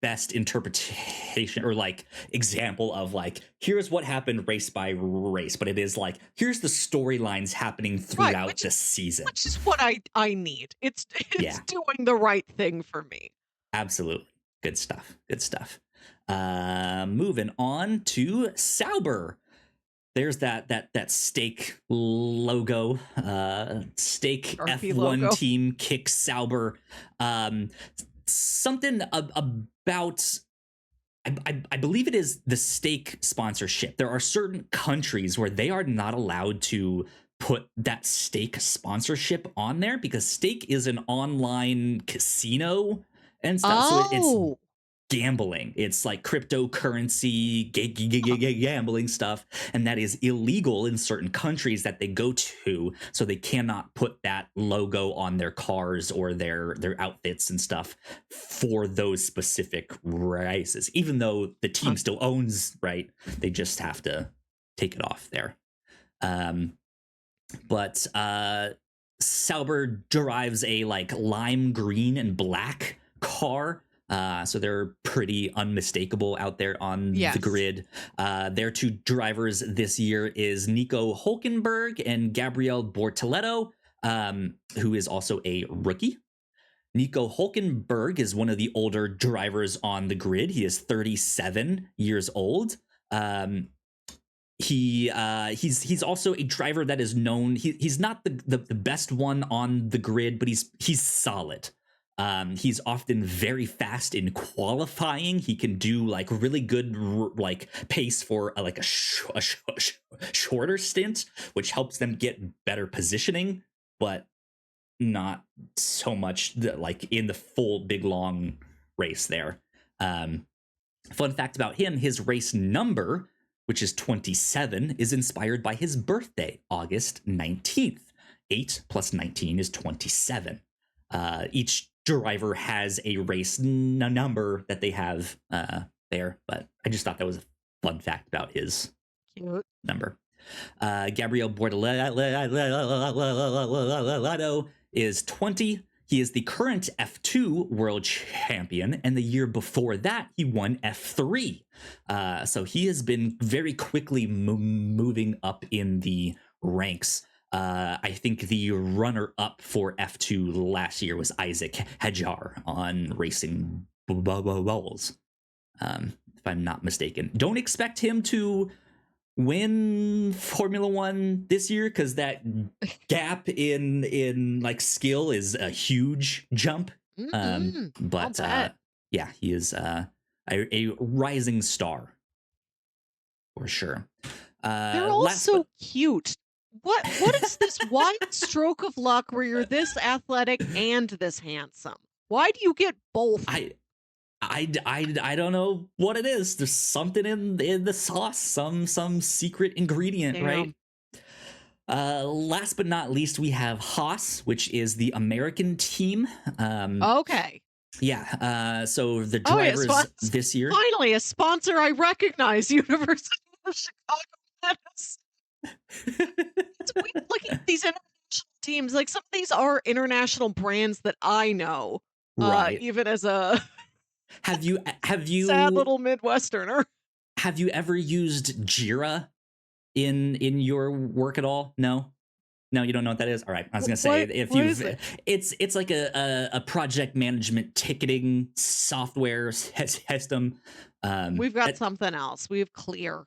Speaker 1: best interpretation or like example of like here's what happened race by race, but it is like here's the storylines happening throughout the season,
Speaker 2: which is what I need. It's
Speaker 1: Yeah.
Speaker 2: doing the right thing for me.
Speaker 1: Absolutely. Good stuff. Moving on to Sauber. There's that steak logo. Steak
Speaker 2: Sharpie
Speaker 1: F1
Speaker 2: logo.
Speaker 1: team kicks Sauber. Something about I believe it is the steak sponsorship. There are certain countries where they are not allowed to put that steak sponsorship on there because steak is an online casino and stuff.
Speaker 2: Oh.
Speaker 1: So it's gambling. It's like cryptocurrency gambling stuff, and that is illegal in certain countries that they go to, so they cannot put that logo on their cars or their outfits and stuff for those specific races, even though the team still owns, right? They just have to take it off there. But Sauber derives a like lime green and black car. So they're pretty unmistakable out there on the grid. Their two drivers this year is Nico Hulkenberg and Gabriel Bortoleto, who is also a rookie. Nico Hulkenberg is one of the older drivers on the grid. He is 37 years old. He's also a driver that is known. He's not the best one on the grid, but he's solid. He's often very fast in qualifying. He can do like really good like pace for like a shorter stint, which helps them get better positioning, but not so much like in the full big long race there. Fun fact about him, his race number, which is 27, is inspired by his birthday, August 19th. 8 plus 19 is 27. Each driver has a race number that they have there, but I just thought that was a fun fact about his number. Gabriel Bortoleto is 20. He is the current F2 world champion, and the year before that, he won F3. So he has been very quickly moving up in the ranks. I think the runner-up for F2 last year was Isaac Hajar on Racing Bulls, if I'm not mistaken. Don't expect him to win Formula One this year because that gap in like skill is a huge jump. But yeah, he is a rising star for sure.
Speaker 2: They're all so cute. What is this wide stroke of luck where you're this athletic and this handsome? Why do you get both?
Speaker 1: I don't know what it is. There's something in the sauce, some secret ingredient, right? Last but not least, we have Haas, which is the American team.
Speaker 2: Okay.
Speaker 1: Yeah. So the drivers this year.
Speaker 2: Finally, a sponsor I recognize, University of Chicago Menace. It's weird looking at these international teams. Like some of these are international brands that I know. Right. Even as a
Speaker 1: have you
Speaker 2: sad little Midwesterner.
Speaker 1: Have you ever used Jira in your work at all? No, you don't know what that is. All right, I was gonna say it's like a project management ticketing software system.
Speaker 2: We've got something else. We have Clear.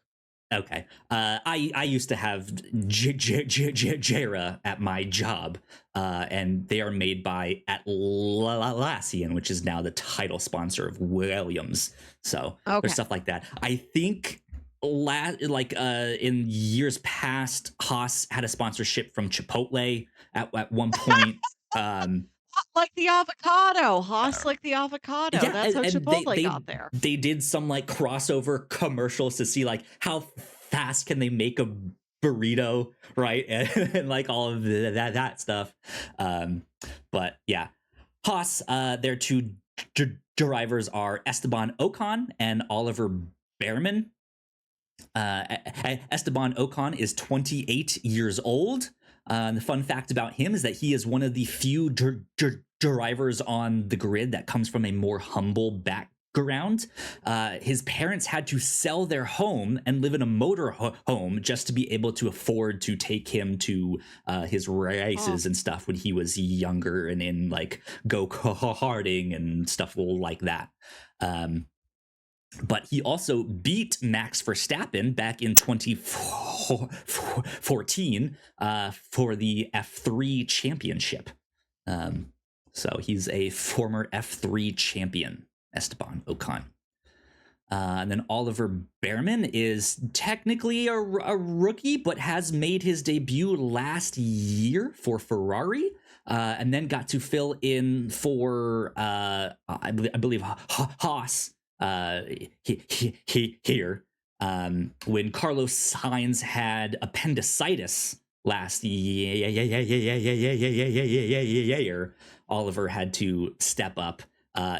Speaker 1: Okay. I used to have Jira at my job, and they are made by Atlassian, which is now the title sponsor of Williams. So there's stuff like that. I think in years past, Haas had a sponsorship from Chipotle at one point.
Speaker 2: Like the avocado, Haas, like the avocado. Yeah, that's how Chipotle got there.
Speaker 1: They did some like crossover commercials to see like how fast can they make a burrito, right? And like all of that stuff. But yeah, Haas, their two drivers are Esteban Ocon and Oliver Behrman. Esteban Ocon is 28 years old. The fun fact about him is that he is one of the few drivers on the grid that comes from a more humble background, his parents had to sell their home and live in a motor home just to be able to afford to take him to his races and stuff when he was younger and in like go-karting and stuff like that. But he also beat Max Verstappen back in 2014 for the F3 championship. So he's a former F3 champion, Esteban Ocon. And then Oliver Behrman is technically a rookie, but has made his debut last year for Ferrari, and then got to fill in for, I believe, Haas here when Carlos Sainz had appendicitis last year. Oliver had to step up.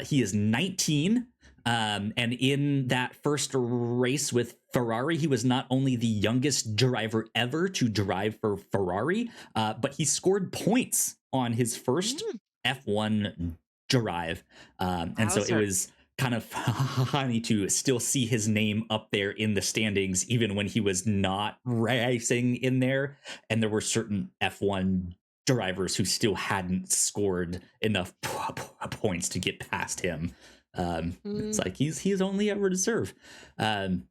Speaker 1: He is 19. And in that first race with Ferrari, he was not only the youngest driver ever to drive for Ferrari, but he scored points on his first F1 drive. And so it was kind of funny to still see his name up there in the standings, even when he was not racing in there. And there were certain F1 drivers who still hadn't scored enough points to get past him. It's like he's only ever deserve. But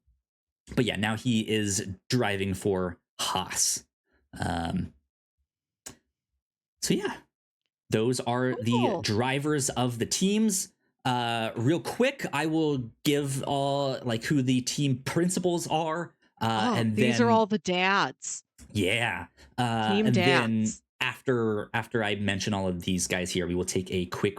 Speaker 1: yeah, now he is driving for Haas. So yeah, those are the drivers of the teams. Real quick, I will give all like who the team principals are. And
Speaker 2: these
Speaker 1: then,
Speaker 2: are all the dads.
Speaker 1: Yeah.
Speaker 2: Team
Speaker 1: and
Speaker 2: dads.
Speaker 1: Then after I mention all of these guys here, we will take a quick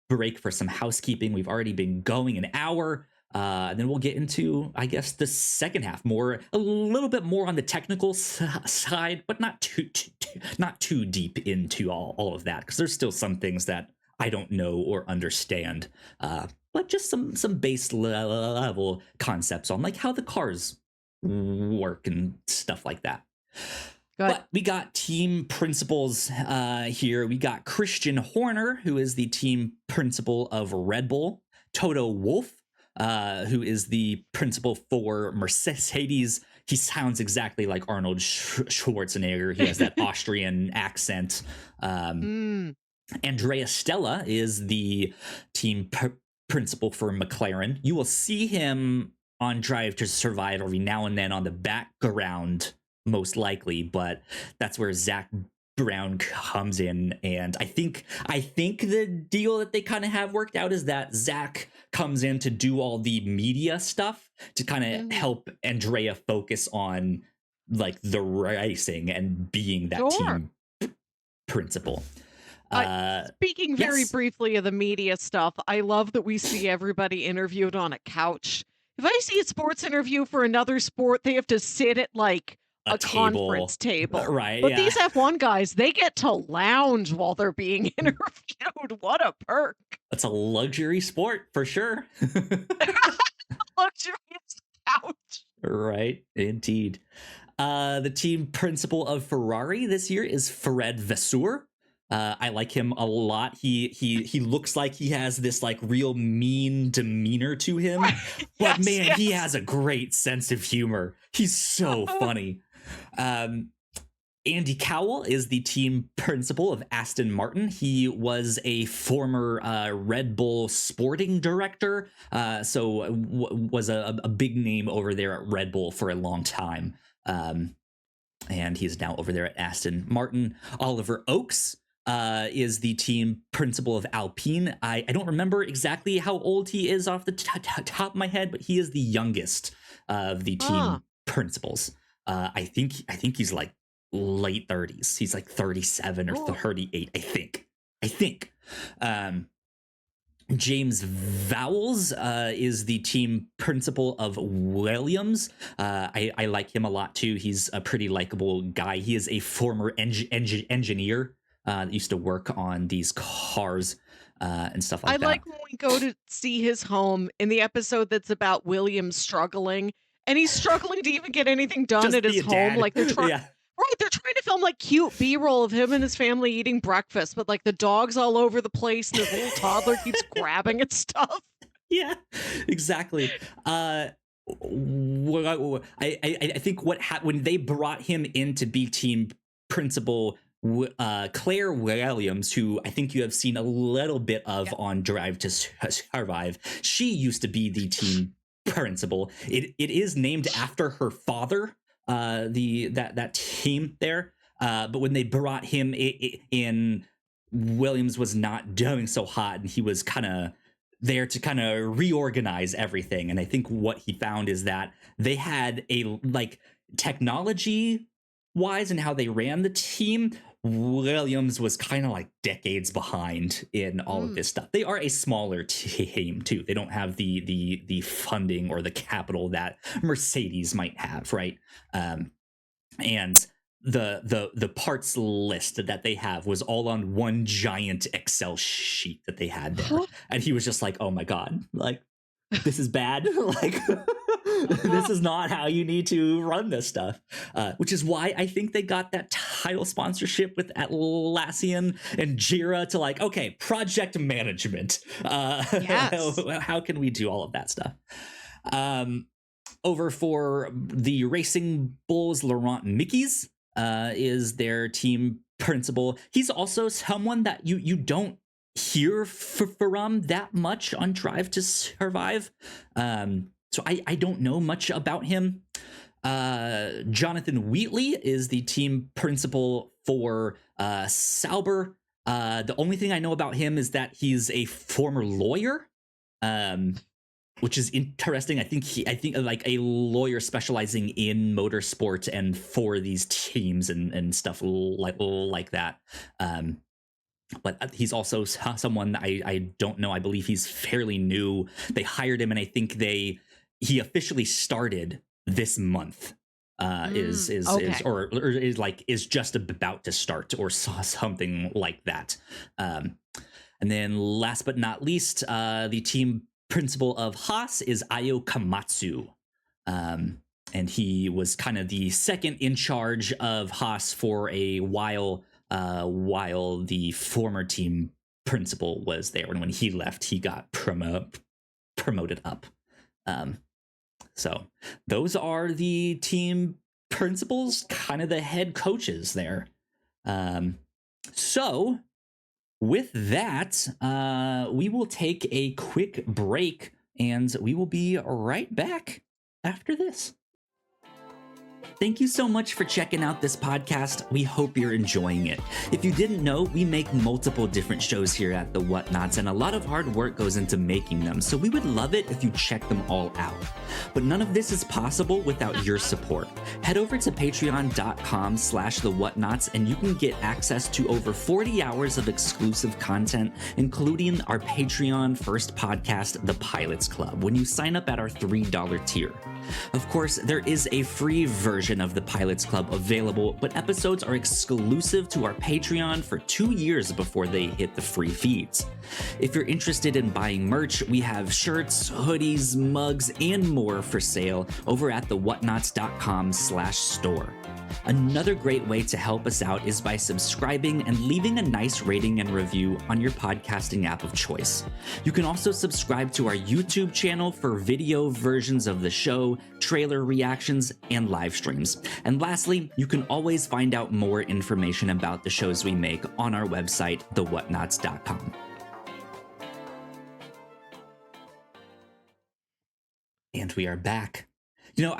Speaker 1: break for some housekeeping. We've already been going an hour. And then we'll get into, I guess, the second half, a little bit more on the technical side, but not too deep into all of that, because there's still some things that I don't know or understand, but just some base level concepts on like how the cars work and stuff like that.
Speaker 2: Good.
Speaker 1: But we got team principals here. We got Christian Horner, who is the team principal of Red Bull. Toto Wolff, who is the principal for Mercedes. He sounds exactly like Arnold Schwarzenegger. He has that Austrian accent. Andrea Stella is the team principal for McLaren. You will see him on Drive to Survive every now and then on the background, most likely, but that's where Zach Brown comes in. And I think the deal that they kind of have worked out is that Zach comes in to do all the media stuff to kind of help Andrea focus on like the racing and being that team principal.
Speaker 2: Speaking very briefly of the media stuff, I love that we see everybody interviewed on a couch. If I see a sports interview for another sport, they have to sit at like a conference table.
Speaker 1: Right.
Speaker 2: But these F1 guys, they get to lounge while they're being interviewed. What a perk.
Speaker 1: That's a luxury sport for sure.
Speaker 2: Luxurious couch.
Speaker 1: Right. Indeed. The team principal of Ferrari this year is Fred Vasseur. I like him a lot. He looks like he has this like real mean demeanor to him, but he has a great sense of humor. He's so funny. Andy Cowell is the team principal of Aston Martin. He was a former Red Bull sporting director, so was a big name over there at Red Bull for a long time. And he's now over there at Aston Martin. Oliver Oakes is the team principal of Alpine. I don't remember exactly how old he is off the top of my head, but he is the youngest of the team principals. I think he's like late 30s. He's like 37 or 38, I think. James Vowles is the team principal of Williams. I like him a lot too. He's a pretty likable guy. He is a former engineer that used to work on these cars and stuff like that.
Speaker 2: I like when we go to see his home in the episode that's about Williams struggling, and he's struggling to even get anything done at his home.
Speaker 1: Dad.
Speaker 2: Like they're trying. Right, they're trying to film like cute B-roll of him and his family eating breakfast, but like the dog's all over the place and his little toddler keeps grabbing at stuff.
Speaker 1: Yeah, exactly. I think what when they brought him in to be team principal, Claire Williams, who I think you have seen a little bit of on Drive to Survive, she used to be the team principal. It is named after her father. That team there. But when they brought him in, Williams was not doing so hot, and he was kind of there to kind of reorganize everything. And I think what he found is that they had a like technology wise and how they ran the team. Williams was kind of like decades behind in all of this stuff. They are a smaller team too. They don't have the funding or the capital that Mercedes might have, right? And the parts list that they have was all on one giant Excel sheet that they had there. And he was just like, oh my God, like, this is bad. Like, this is not how you need to run this stuff. Which is why I think they got that title sponsorship with Atlassian and Jira to like, okay, project management. Yes. How can we do all of that stuff? Over for the Racing Bulls, Laurent Mickey's is their team principal. He's also someone that you don't hear from that much on Drive to Survive. So I don't know much about him. Jonathan Wheatley is the team principal for Sauber. The only thing I know about him is that he's a former lawyer. Which is interesting. I think like a lawyer specializing in motorsport and for these teams and stuff like that. But he's also someone I don't know. I believe he's fairly new. They hired him, and I think he officially started this month. Is just about to start or something like that. And then last but not least, the team principal of Haas is Ayo Kamatsu. And he was kind of the second in charge of Haas for a while the former team principal was there. And when he left, he got promoted up. So those are the team principals, kind of the head coaches there. So with that, we will take a quick break, and we will be right back after this. Thank you so much for checking out this podcast. We hope you're enjoying it. If you didn't know, we make multiple different shows here at the Whatnauts, and a lot of hard work goes into making them, so we would love it if you check them all out. But none of this is possible without your support. Head over to patreon.com/thewhatnauts, and you can get access to over 40 hours of exclusive content, including our Patreon first podcast, The Pilots Club, when you sign up at our $3 tier. Of course, there is a free version of the Pilots Club available, but episodes are exclusive to our Patreon for 2 years before they hit the free feeds. If you're interested in buying merch, we have shirts, hoodies, mugs, and more for sale over at thewhatnauts.com/store. Another great way to help us out is by subscribing and leaving a nice rating and review on your podcasting app of choice. You can also subscribe to our YouTube channel for video versions of the show, trailer reactions, and live streams. And lastly, you can always find out more information about the shows we make on our website, thewhatnauts.com. And we are back. You know,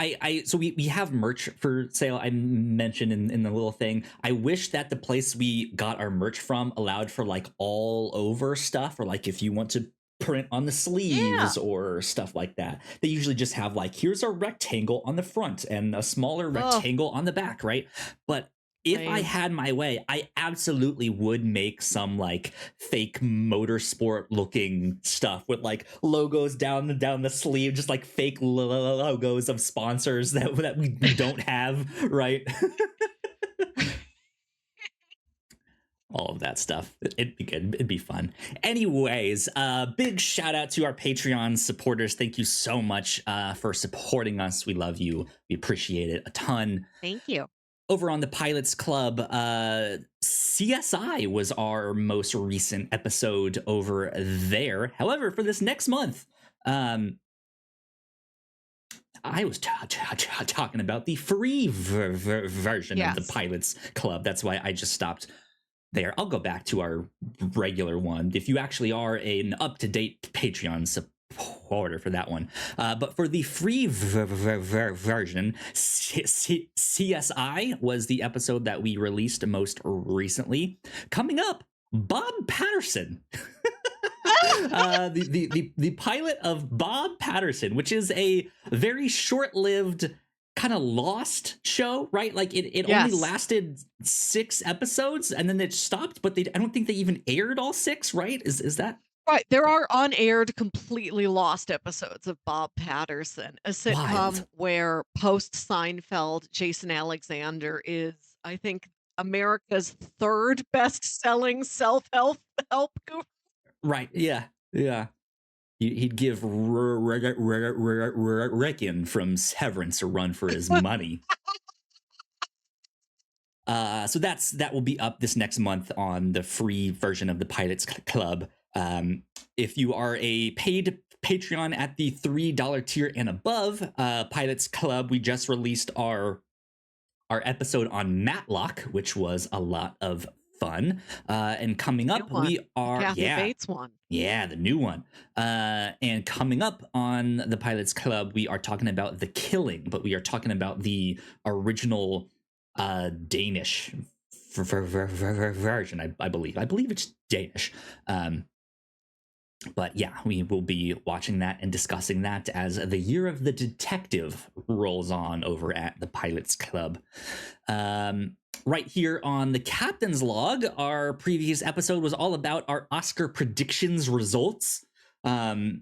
Speaker 1: so we have merch for sale. I mentioned in the little thing. I wish that the place we got our merch from allowed for like all over stuff, or like if you want to print on the sleeves or stuff like that. They usually just have like, here's a rectangle on the front and a smaller rectangle on the back, right? But if I had my way, I absolutely would make some like fake motorsport looking stuff with like logos down the sleeve, just like fake logos of sponsors that we don't have, right? All of that stuff. It'd be good. It'd be fun. Anyways, big shout out to our Patreon supporters. Thank you so much for supporting us. We love you. We appreciate it a ton.
Speaker 2: Thank you.
Speaker 1: Over on the Pilots Club, CSI was our most recent episode over there. However, for this next month, I was talking about the free version of the
Speaker 2: Yes.
Speaker 1: Pilots Club. That's why I just stopped there. I'll go back to our regular one. If you actually are an up-to-date Patreon supporter for that one. But for the free version, CSI was the episode that we released most recently. Coming up, Bob Patterson. The pilot of Bob Patterson, which is a very short-lived kind of lost show, right? Like it only
Speaker 2: Yes.
Speaker 1: lasted 6 episodes and then it stopped, but I don't think they even aired all 6, right? Is that
Speaker 2: Right, there are unaired, completely lost episodes of Bob Patterson, a
Speaker 1: wild?
Speaker 2: sitcom where post-Seinfeld, Jason Alexander is, I think, America's 3rd best-selling self-help guru.
Speaker 1: Right. Yeah. Yeah. He'd give Rickon from Severance a run for his money. So that will be up this next month on the free version of the Pilots Club. If you are a paid Patreon at the $3 tier and above, Pilots Club, we just released our episode on Matlock, which was a lot of fun. And coming up, we are
Speaker 2: Kathy Bates one.
Speaker 1: Yeah, the new one. And coming up on the Pilots Club, we are talking about The Killing, but we are talking about the original Danish version, I believe. I believe it's Danish. But yeah, we will be watching that and discussing that as the Year of the Detective rolls on over at the Pilots Club. Right here on the Captain's Log, our previous episode was all about our Oscar predictions results. I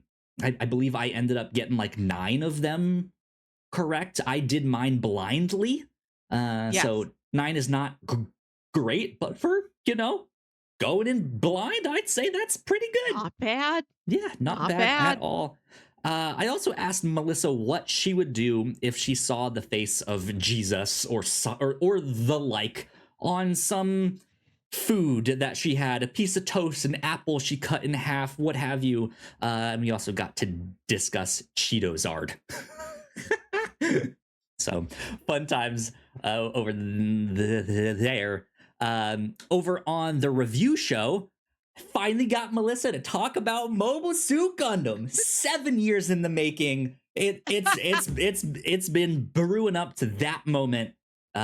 Speaker 1: believe I ended up getting like 9 of them correct. I did mine blindly.
Speaker 2: Yes.
Speaker 1: So 9 is not great, but for, going in blind, I'd say that's pretty good.
Speaker 2: Not bad.
Speaker 1: Yeah, not bad at all. I also asked Melissa what she would do if she saw the face of Jesus or the like on some food that she had, a piece of toast, an apple she cut in half, what have you. And we also got to discuss Cheetozard. So fun times over there. Over on the review show, finally got Melissa to talk about Mobile Suit Gundam. 7 years in the making. It's been brewing up to that moment. We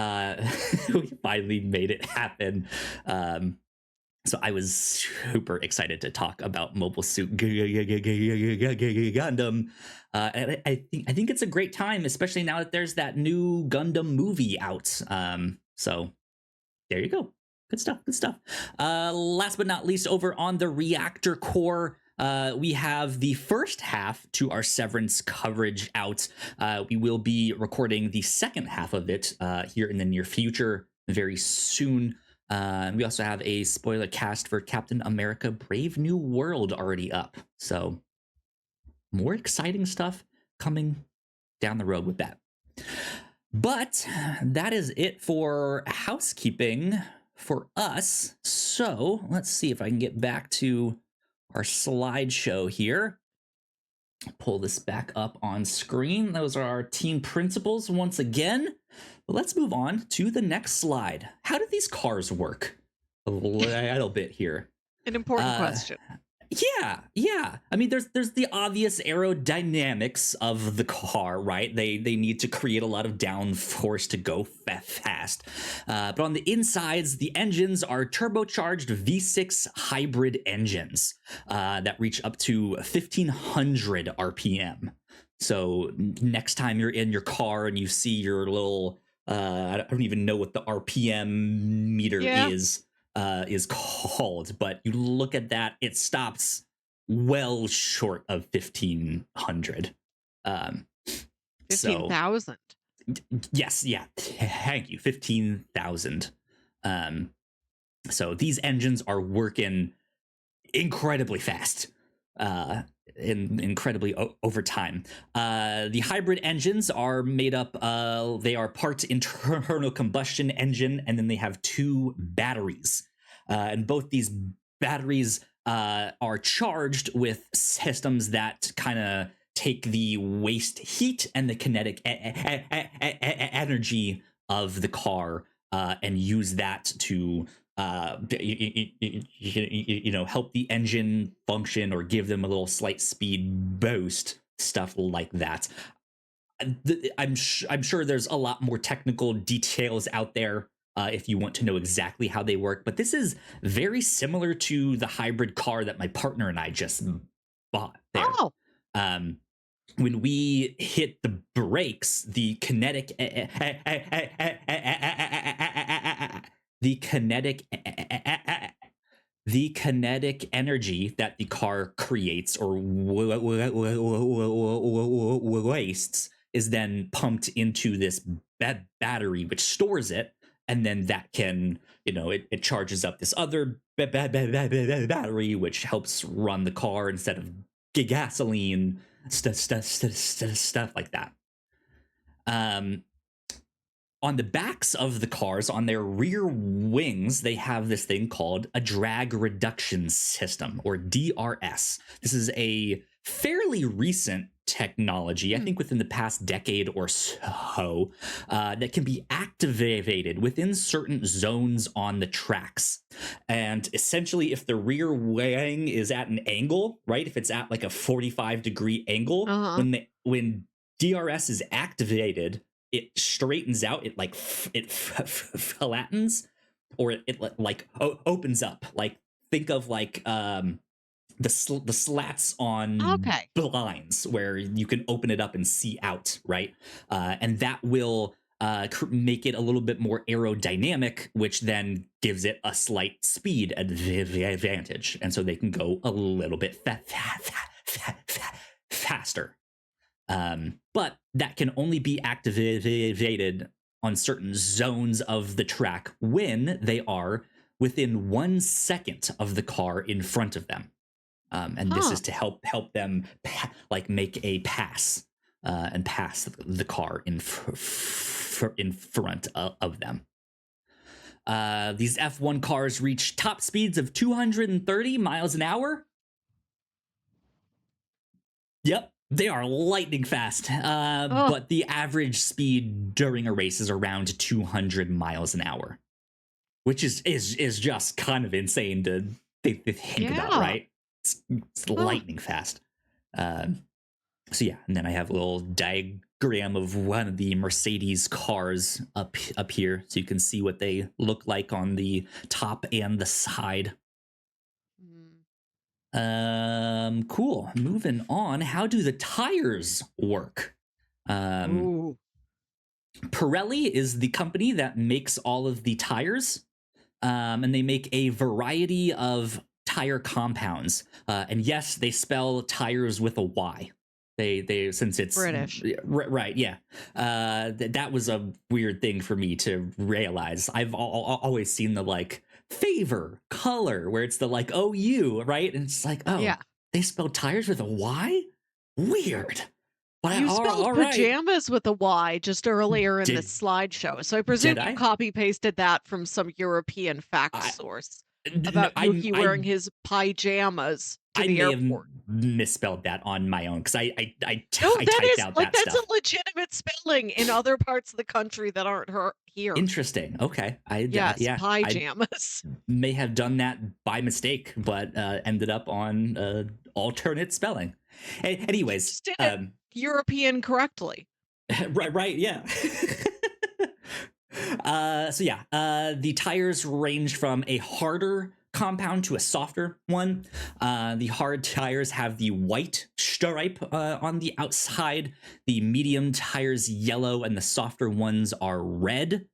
Speaker 1: finally made it happen. So I was super excited to talk about Mobile Suit Gundam. And I think it's a great time, especially now that there's that new Gundam movie out. So there you go. Good stuff. Last but not least, over on the Reactor Core, we have the first half to our Severance coverage out. We will be recording the second half of it here in the near future, very soon. We also have a spoiler cast for Captain America Brave New World already up. So more exciting stuff coming down the road with that. But that is it for housekeeping for us. So let's see if I can get back to our slideshow here. Pull this back up on screen. Those are our team principles once again. But let's move on to the next slide. How do these cars work? A little bit here.
Speaker 2: An important question.
Speaker 1: Yeah. I mean, there's the obvious aerodynamics of the car, right? They need to create a lot of downforce to go fast. But on the insides, the engines are turbocharged V6 hybrid engines that reach up to 1,500 RPM. So next time you're in your car and you see your little, I don't even know what the RPM meter is called, but you look at that, it stops well short of 1,500.
Speaker 2: 15,000.
Speaker 1: Yes, yeah. Thank you. 15,000. So these engines are working incredibly fast. Incredibly over time. The hybrid engines are made up, they are part internal combustion engine, and then they have 2 batteries. And both these batteries are charged with systems that kind of take the waste heat and the kinetic energy of the car and use that to help the engine function or give them a little slight speed boost, stuff like that. I'm sure there's a lot more technical details out there if you want to know exactly how they work, but this is very similar to the hybrid car that my partner and I just bought there.
Speaker 2: Oh,
Speaker 1: When we hit the brakes, the kinetic energy that the car creates or wastes is then pumped into this battery, which stores it, and then that can, it charges up this other battery, which helps run the car instead of gasoline, stuff like that. On the backs of the cars, on their rear wings, they have this thing called a drag reduction system, or DRS. This is a fairly recent technology, I think within the past decade or so, that can be activated within certain zones on the tracks. And essentially, if the rear wing is at an angle, right, if it's at like a 45-degree angle, when DRS is activated, it straightens out, it flattens, or it opens up. Like, think of like the slats on blinds where you can open it up and see out, right? And that will make it a little bit more aerodynamic, which then gives it a slight speed advantage, and so they can go a little bit faster. But that can only be activated on certain zones of the track when they are within 1 second of the car in front of them. And this is to help them make a pass and pass the car in front of them. These F1 cars reach top speeds of 230 miles an hour. Yep. They are lightning fast, but the average speed during a race is around 200 miles an hour, which is just kind of insane to think about, right? It's lightning fast. So yeah, and then I have a little diagram of one of the Mercedes cars up here, so you can see what they look like on the top and the side. Cool. Moving on. How do the tires work? Pirelli is the company that makes all of the tires, and they make a variety of tire compounds. And yes, they spell tires with a Y. They since it's
Speaker 2: British,
Speaker 1: right? Yeah. That was a weird thing for me to realize. I've always seen the favor color where it's the OU, right? And it's like, oh yeah, they spelled tires with a Y. Weird.
Speaker 2: But you spelled pajamas with a Y just earlier in the slideshow, so I presume you copy pasted that from some European fact source about Yuki wearing his pajamas to the airport.
Speaker 1: May have misspelled that on my own because I typed out that
Speaker 2: that's
Speaker 1: stuff.
Speaker 2: A legitimate spelling in other parts of the country that aren't here.
Speaker 1: Interesting. Okay.
Speaker 2: Pajamas.
Speaker 1: I may have done that by mistake, but ended up on alternate spelling. Anyways,
Speaker 2: just did it European correctly.
Speaker 1: right. Yeah. The tires range from a harder compound to a softer one. The hard tires have the white stripe on the outside. The medium tires yellow, and the softer ones are red.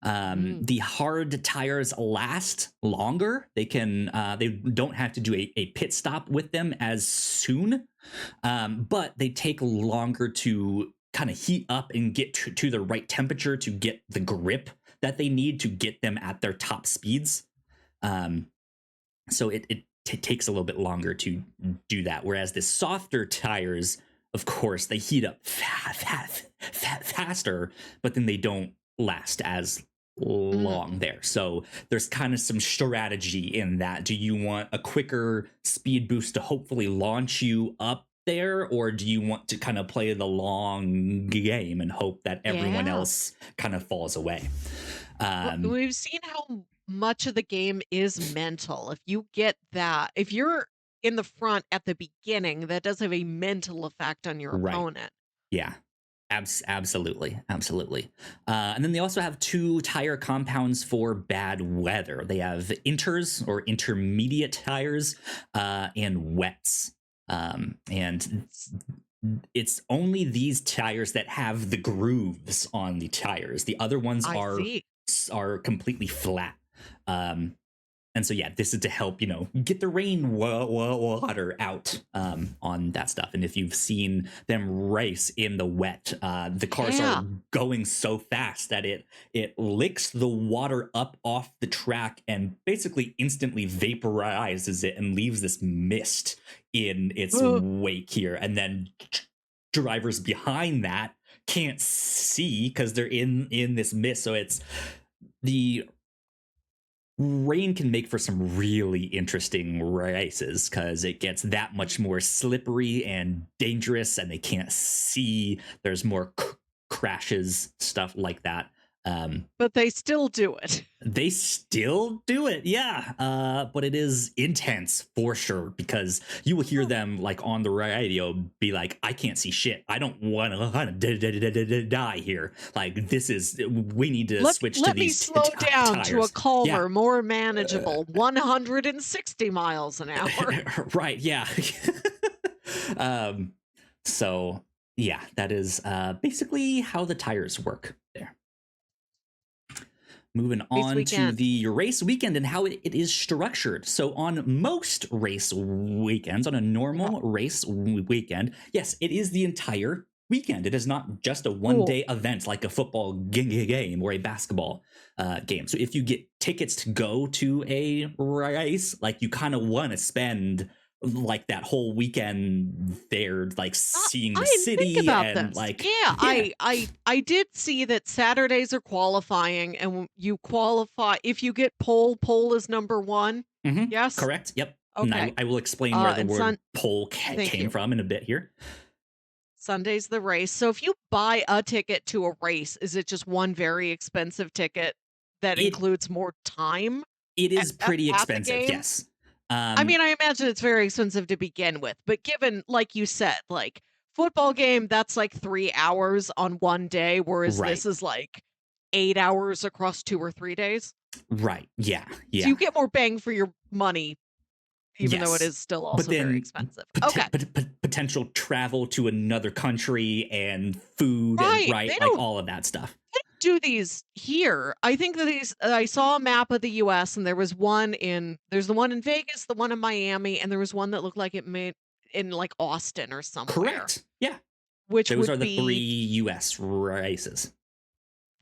Speaker 1: The hard tires last longer. They don't have to do a pit stop with them as soon, but they take longer to kind of heat up and get to the right temperature to get the grip that they need to get them at their top speeds. So it takes a little bit longer to do that. Whereas the softer tires, of course, they heat up faster, but then they don't last as
Speaker 2: Mm.
Speaker 1: long there. So there's kind of some strategy in that. Do you want a quicker speed boost to hopefully launch you up there, or do you want to kind of play the long game and hope that everyone
Speaker 2: Yeah.
Speaker 1: else kind of falls away?
Speaker 2: Well,
Speaker 1: Um,
Speaker 2: we've seen how much of the game is mental. If you get that, if you're in the front at the beginning, that does have a mental effect on your
Speaker 1: right.
Speaker 2: opponent.
Speaker 1: Yeah. Absolutely, absolutely. And then they also have two tire compounds for bad weather. They have inters or intermediate tires and wets. And it's only these tires that have the grooves on the tires. The other ones
Speaker 2: I see.
Speaker 1: are completely flat. Um, and so, yeah, this is to help, get the rain water out on that stuff. And if you've seen them race in the wet, the cars
Speaker 2: Yeah.
Speaker 1: are going so fast that it licks the water up off the track and basically instantly vaporizes it and leaves this mist in its
Speaker 2: Uh,
Speaker 1: wake here. And then drivers behind that can't see because they're in this mist. So it's the rain can make for some really interesting races because it gets that much more slippery and dangerous, and they can't see. There's more crashes, stuff like that.
Speaker 2: but they still do it.
Speaker 1: They still do it, yeah. But it is intense for sure because you will hear them like on the radio be like, "I can't see shit. I don't want to die here. Like this is we need to switch to
Speaker 2: Let me
Speaker 1: these
Speaker 2: slow down to a
Speaker 1: tires." Yeah,
Speaker 2: calmer, more manageable 160 miles an hour.
Speaker 1: right. Yeah. um. So yeah, that is basically how the tires work there. Moving
Speaker 2: Race
Speaker 1: on to
Speaker 2: weekend.
Speaker 1: the race weekend and how it is structured. So, on most race weekends, on a
Speaker 2: Yeah.
Speaker 1: normal race weekend, yes, it is the entire weekend. It is not just a one
Speaker 2: Cool.
Speaker 1: day event like a football game or a basketball game. So, if you get tickets to go to a race, like you kind of want to spend like that whole weekend there, like seeing
Speaker 2: I
Speaker 1: the
Speaker 2: didn't think
Speaker 1: city
Speaker 2: about
Speaker 1: and
Speaker 2: this.
Speaker 1: like,
Speaker 2: Yeah,
Speaker 1: yeah,
Speaker 2: I did see that Saturdays are qualifying, and you qualify if you get pole is number 1. Yes?
Speaker 1: correct. Yep. And
Speaker 2: Okay.
Speaker 1: I will explain where the
Speaker 2: And
Speaker 1: word pole
Speaker 2: thank
Speaker 1: came
Speaker 2: you.
Speaker 1: from in a bit here.
Speaker 2: Sunday's the race. So if you buy a ticket to a race, is it just one very expensive ticket that
Speaker 1: It
Speaker 2: includes more time
Speaker 1: it is pretty
Speaker 2: at the
Speaker 1: expensive,
Speaker 2: game?
Speaker 1: yes.
Speaker 2: I mean, I imagine it's very expensive to begin with, but given, like you said, like football game, that's like 3 hours on one day, whereas
Speaker 1: Right,
Speaker 2: this is like 8 hours across 2 or 3 days.
Speaker 1: right, yeah,
Speaker 2: So
Speaker 1: yeah,
Speaker 2: you get more bang for your money, even though it
Speaker 1: yes.
Speaker 2: is still
Speaker 1: But
Speaker 2: also very
Speaker 1: then
Speaker 2: expensive. Okay.
Speaker 1: potential travel to another country and food and
Speaker 2: Right.
Speaker 1: right,
Speaker 2: They
Speaker 1: like
Speaker 2: don't
Speaker 1: all of that stuff.
Speaker 2: do these here. I think that I saw a map of the US and there's the one in Vegas, the one in Miami, and there was one that looked like it made in like Austin or somewhere,
Speaker 1: Correct. Yeah,
Speaker 2: which
Speaker 1: those are
Speaker 2: would
Speaker 1: the three
Speaker 2: be
Speaker 1: U.S. races.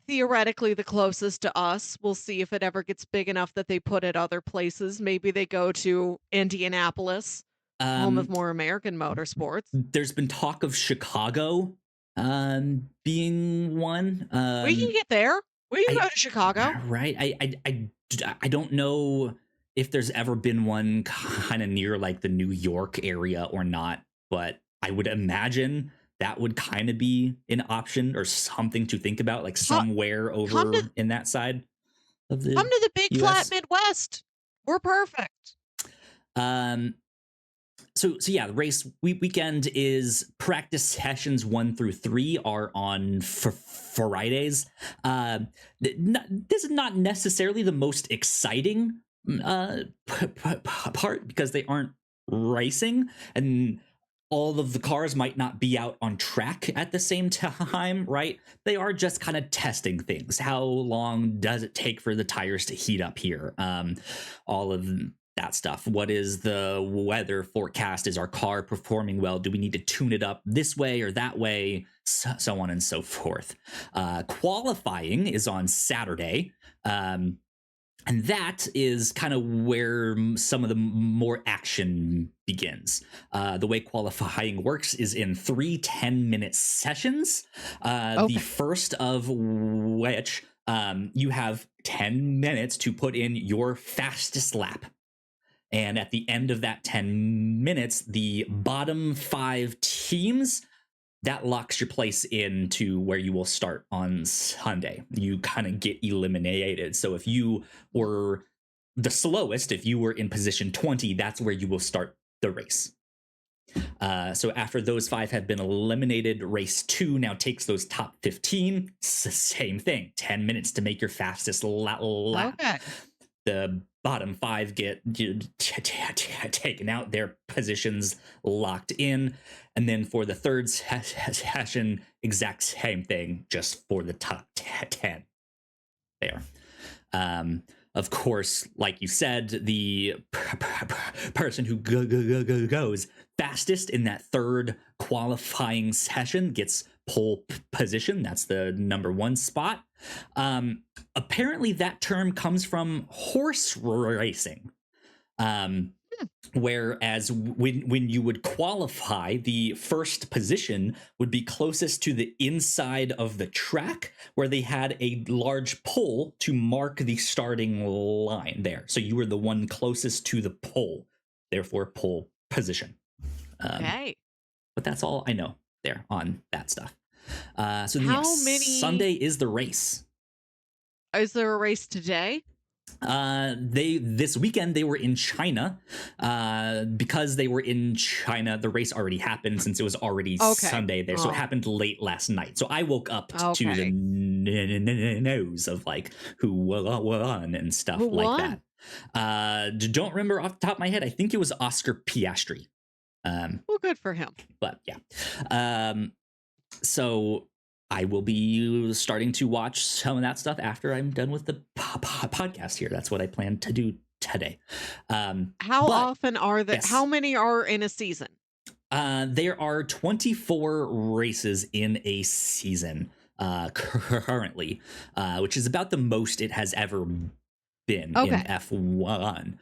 Speaker 2: theoretically the closest to us. We'll see if it ever gets big enough that they put it other places. Maybe they go to Indianapolis, home of
Speaker 1: Um,
Speaker 2: more American motorsports.
Speaker 1: there's been talk of Chicago being one.
Speaker 2: We can get there. We can
Speaker 1: I
Speaker 2: go to Chicago.
Speaker 1: right. I don't know if there's ever been one kind of near like the New York area or not, but I would imagine that would kind of be an option or something to think about, like
Speaker 2: Co-
Speaker 1: somewhere
Speaker 2: Come to
Speaker 1: over in that side of
Speaker 2: come
Speaker 1: the
Speaker 2: to the big flat
Speaker 1: U.S.
Speaker 2: Midwest. We're perfect.
Speaker 1: Um, so yeah, the race weekend is practice sessions 1 through 3 are on Fridays. This is not necessarily the most exciting part because they aren't racing and all of the cars might not be out on track at the same time, right? They are just kind of testing things. How long does it take for the tires to heat up here? All of that stuff. What is the weather forecast? Is our car performing well? Do we need to tune it up this way or that way? So on and so forth. Qualifying is on Saturday. And that is kind of where some of the more action begins. The way qualifying works is in 3 10-minute sessions. The first of which You have 10 minutes to put in your fastest lap. And at the end of that 10 minutes, the bottom 5 teams, that locks your place into where you will start on Sunday. You kind of get eliminated. So if you were the slowest, if you were in position 20, that's where you will start the race. So after those 5 have been eliminated, race 2 now takes those top 15. Same thing, 10 minutes to make your fastest lap.
Speaker 2: Okay.
Speaker 1: The bottom 5 get taken out, their positions locked in. And then for the third session, exact same thing, just for the top 10 there. Of course, like you said, the person who goes fastest in that third qualifying session gets pole position. That's the number 1 spot. Apparently, that term comes from horse racing. Whereas when you would qualify, the first position would be closest to the inside of the track, where they had a large pole to mark the starting line there. So you were the one closest to the pole, therefore pole position.
Speaker 2: Okay.
Speaker 1: But that's all I know there on that stuff. So
Speaker 2: How
Speaker 1: yes,
Speaker 2: many-
Speaker 1: Sunday is the race.
Speaker 2: Is there a race today?
Speaker 1: This weekend they were in China. Because they were in China, the race already happened since it was already Sunday there. So it happened late last night. So I woke up to the news of like who won and stuff like that. Don't remember off the top of my head. I think it was Oscar Piastri.
Speaker 2: Well, good for him.
Speaker 1: But yeah. So I will be starting to watch some of that stuff after I'm done with the podcast here. That's what I plan to do today.
Speaker 2: How often are there?
Speaker 1: Yes.
Speaker 2: How many are in a season?
Speaker 1: There are 24 races in a season currently, which is about the most it has ever been in F1.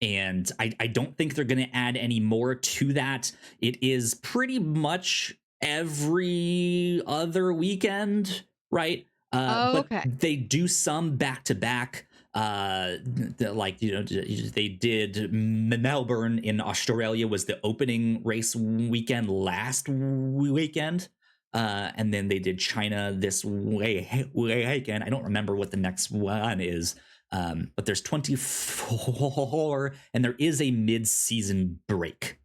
Speaker 1: And I don't think they're going to add any more to that. It is pretty much every other weekend, right? But they do some back to back. Like, you know, they did Melbourne in Australia was the opening race weekend last weekend. And then they did China this weekend. I don't remember what the next one is. But there's 24 and there is a mid-season break.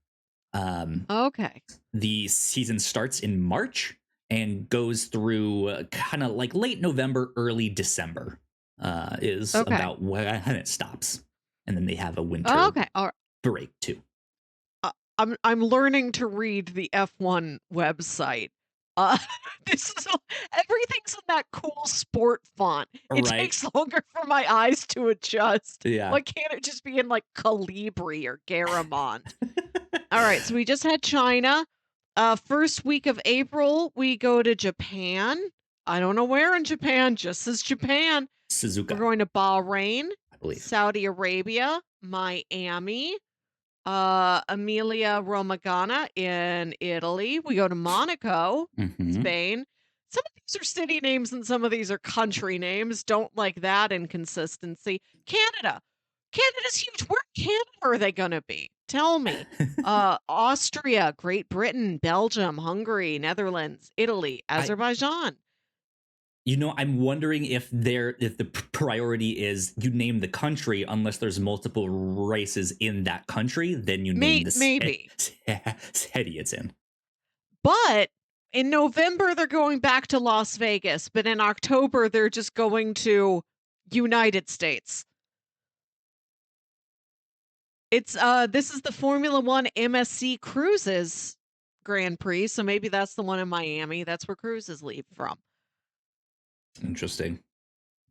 Speaker 1: The season starts in March and goes through kind of like late November, early December is about when it stops. And then they have a winter break too.
Speaker 2: I'm learning to read the F1 website. This is everything's in that cool sport font. It takes longer for my eyes to adjust.
Speaker 1: Yeah.
Speaker 2: Why can't it just be in like Calibri or Garamond? All right, so we just had China. First week of April, we go to Japan. I don't know where in Japan, just as Japan.
Speaker 1: Suzuka.
Speaker 2: We're going to Bahrain,
Speaker 1: I believe.
Speaker 2: Saudi Arabia, Miami, Emilia Romagna in Italy. We go to Monaco, Spain. Some of these are city names and some of these are country names. Don't like that inconsistency. Canada. Canada's huge. Where in Canada are they going to be? Tell me. Austria, Great Britain, Belgium, Hungary, Netherlands, Italy, Azerbaijan.
Speaker 1: You know, I'm wondering if the priority is you name the country, unless there's multiple races in that country, then you name the city it's in.
Speaker 2: But in November, they're going back to Las Vegas. But in October, they're just going to United States. It's this is the Formula One MSC Cruises Grand Prix. So maybe that's the one in Miami. That's where cruises leave from.
Speaker 1: Interesting.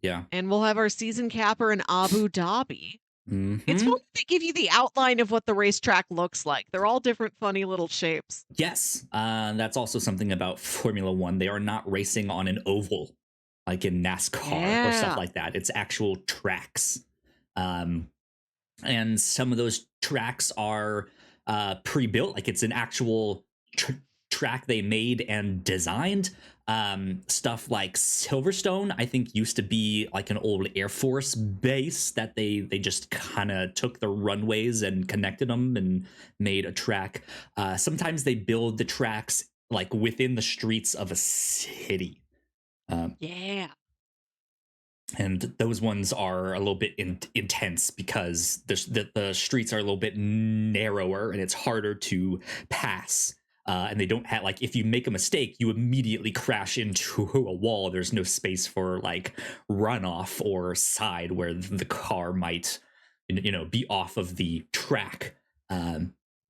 Speaker 1: Yeah.
Speaker 2: And we'll have our season capper in Abu Dhabi. It's fun to give you the outline of what the racetrack looks like. They're all different, funny little shapes.
Speaker 1: Yes. That's also something about Formula One. They are not racing on an oval like in NASCAR or stuff like that. It's actual tracks. And some of those tracks are pre-built. Like it's an actual track they made and designed. Stuff like Silverstone, I think, used to be like an old Air Force base that they just kind of took the runways and connected them and made a track. Sometimes they build the tracks like within the streets of a city.
Speaker 2: Yeah.
Speaker 1: And those ones are a little bit intense because the streets are a little bit narrower and it's harder to pass. And they don't have, like, if you make a mistake, you immediately crash into a wall. There's no space for like runoff or side where the car might, be off of the track.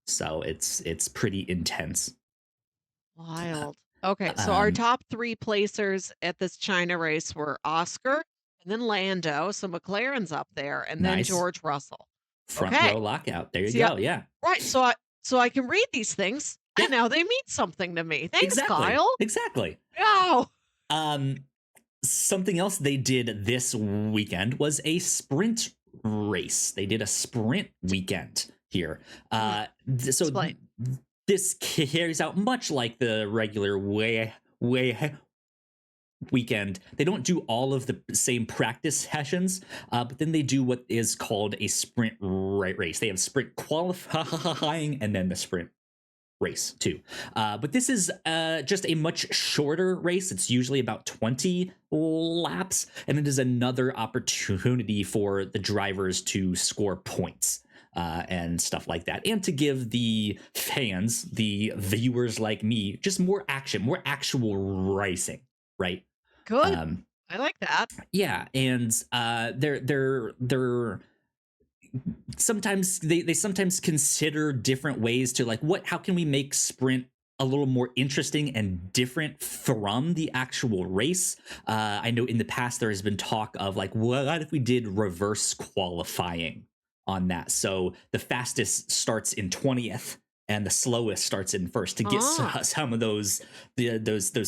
Speaker 1: So it's pretty intense.
Speaker 2: Wild. Okay, so our
Speaker 1: Um,
Speaker 2: top 3 placers at this China race were Oscar, and then Lando, so McLaren's up there, and then
Speaker 1: nice
Speaker 2: George Russell.
Speaker 1: front
Speaker 2: Okay.
Speaker 1: row lockout. There you
Speaker 2: See,
Speaker 1: go. Yeah.
Speaker 2: right, so I can read these things,
Speaker 1: Yeah.
Speaker 2: and now they mean something to me. Thanks,
Speaker 1: Exactly.
Speaker 2: Kyle.
Speaker 1: Exactly.
Speaker 2: Oh.
Speaker 1: Something else they did this weekend was a sprint race. They did a sprint weekend here. So
Speaker 2: Explain.
Speaker 1: this carries out much like the regular way weekend. They don't do all of the same practice sessions, but then they do what is called a sprint race. They have sprint qualifying and then the sprint race too. But this is just a much shorter race. It's usually about 20 laps, and it is another opportunity for the drivers to score points and stuff like that, and to give the fans, the viewers like me, just more action, more actual racing, right?
Speaker 2: Good. I like that.
Speaker 1: Yeah, and they're sometimes they sometimes consider different ways to, like, how can we make sprint a little more interesting and different from the actual race. I know in the past there has been talk of, like, what if we did reverse qualifying on that, so the fastest starts in 20th and the slowest starts in first, to get some of those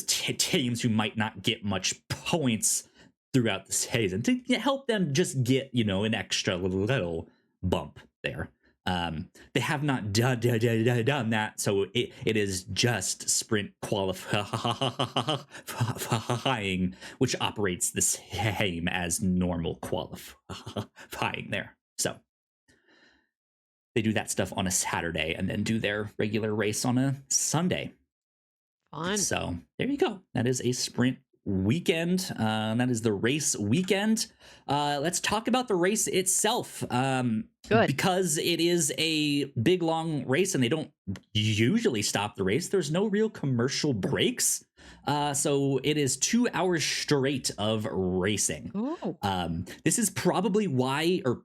Speaker 1: teams who might not get much points throughout the season, to help them just get, an extra little bump there. They have not done that, so it is just sprint qualifying, which operates the same as normal qualifying there. So they do that stuff on a Saturday and then do their regular race on a Sunday.
Speaker 2: Fun.
Speaker 1: So there you go. That is a sprint weekend. That is the race weekend. Let's talk about the race itself.
Speaker 2: Good.
Speaker 1: Because it is a big, long race and they don't usually stop the race. There's no real commercial breaks. So it is 2 hours straight of racing.
Speaker 2: Ooh.
Speaker 1: This is probably why, or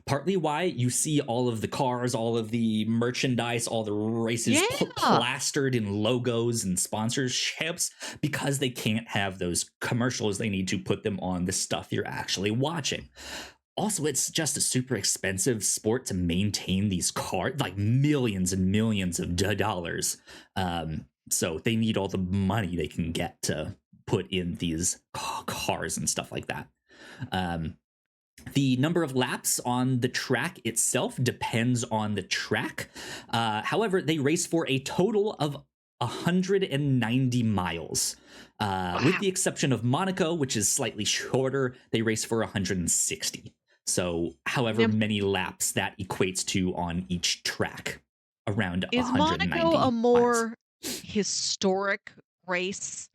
Speaker 1: partly why, you see all of the cars, all of the merchandise, all the races plastered in logos and sponsorships, because they can't have those commercials. They need to put them on the stuff you're actually watching. Also, it's just a super expensive sport to maintain these cars, like millions and millions of dollars. So they need all the money they can get to put in these cars and stuff like that. The number of laps on the track itself depends on the track. However, they race for a total of 190 miles. With the exception of Monaco, which is slightly shorter, they race for 160. So however many laps that equates to on each track, around 190
Speaker 2: Is Monaco a more
Speaker 1: miles.
Speaker 2: historic race?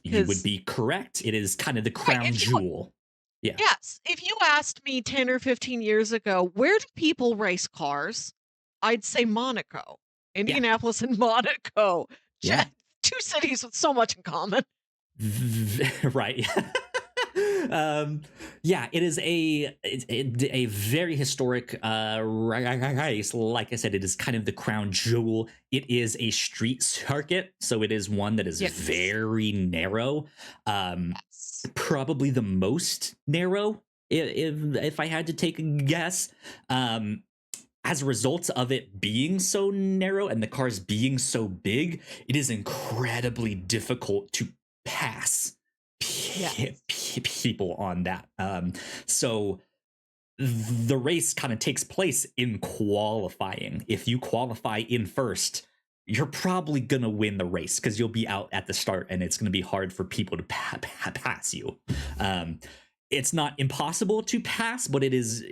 Speaker 1: You would be correct. It is kind of the crown jewel. Yeah.
Speaker 2: Yes. If you asked me 10 or 15 years ago, where do people race cars? I'd say Monaco. Indianapolis and Monaco.
Speaker 1: Yeah.
Speaker 2: Two cities with so much in common.
Speaker 1: Right. Yeah, it is a very historic race. Like I said, it is kind of the crown jewel. It is a street circuit, so it is one that is very narrow. Probably the most narrow, if I had to take a guess. As a result of it being so narrow and the cars being so big, it is incredibly difficult to pass people on that. So the race kind of takes place in qualifying. If you qualify in first, you're probably gonna win the race because you'll be out at the start and it's gonna be hard for people to pass you. Um, it's not impossible to pass, but it is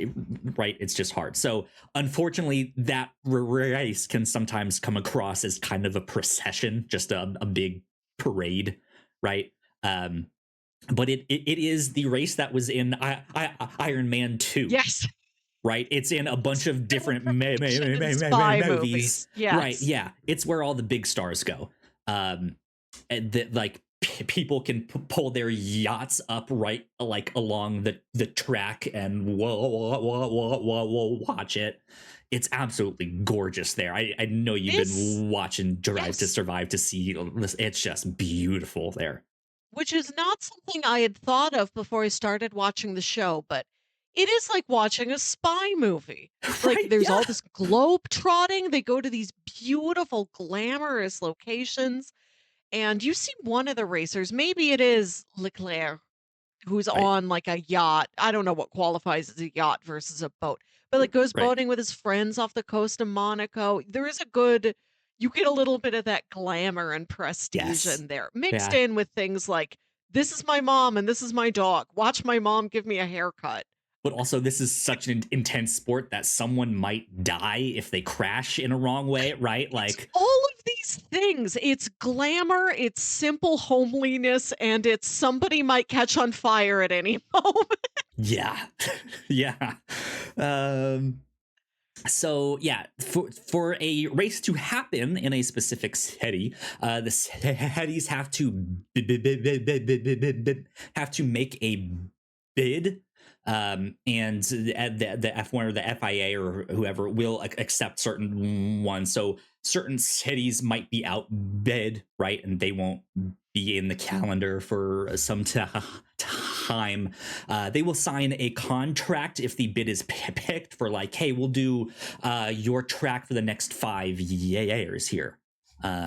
Speaker 1: right. It's just hard. So unfortunately, that race can sometimes come across as kind of a procession, just a big parade, right? Um, but it is the race that was in Iron Man 2,
Speaker 2: Yes.
Speaker 1: right? It's in a bunch of different
Speaker 2: Perfection in spy
Speaker 1: movies,
Speaker 2: movies.
Speaker 1: right?
Speaker 2: Yes.
Speaker 1: Yeah, it's where all the big stars go. And that like people can pull their yachts up right like along the track and watch it. It's absolutely gorgeous there. I know you've
Speaker 2: This,
Speaker 1: been watching Drive to
Speaker 2: yes,
Speaker 1: Survive to see this. It's just beautiful there.
Speaker 2: which is not something I had thought of before I started watching the show, but it is like watching a spy movie. Like
Speaker 1: Right?
Speaker 2: there's
Speaker 1: Yeah.
Speaker 2: all this globe trotting. They go to these beautiful, glamorous locations. And you see one of the racers, maybe it is Leclerc, who's
Speaker 1: Right.
Speaker 2: on like a yacht. I don't know what qualifies as a yacht versus a boat, but like goes
Speaker 1: Right.
Speaker 2: boating with his friends off the coast of Monaco. There is a good, you get a little bit of that glamour and prestige
Speaker 1: Yes.
Speaker 2: in there, mixed
Speaker 1: Yeah.
Speaker 2: in with things like, this is my mom and this is my dog. Watch my mom give me a haircut.
Speaker 1: But also, this is such an intense sport that someone might die if they crash in a wrong way, right?
Speaker 2: It's
Speaker 1: Like,
Speaker 2: all of these things. It's glamour, it's simple homeliness, and it's somebody might catch on fire at any moment.
Speaker 1: yeah, yeah. Um, so yeah, for a race to happen in a specific city, the cities have to make a bid, and the F1 or the FIA or whoever will accept certain ones. So certain cities might be outbid, right, and they won't be in the calendar for some time. They will sign a contract if the bid is picked for like, hey, we'll do your track for the next 5 years here.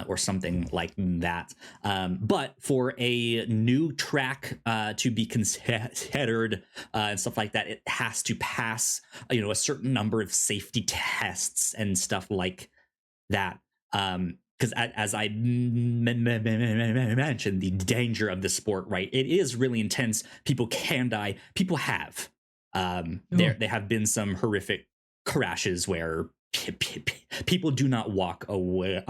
Speaker 1: Or something like that. But for a new track to be considered and stuff like that, it has to pass, a certain number of safety tests and stuff like that. Because as I mentioned, the danger of the sport, right? It is really intense. People can die. People have. There have been some horrific crashes where people do not walk away,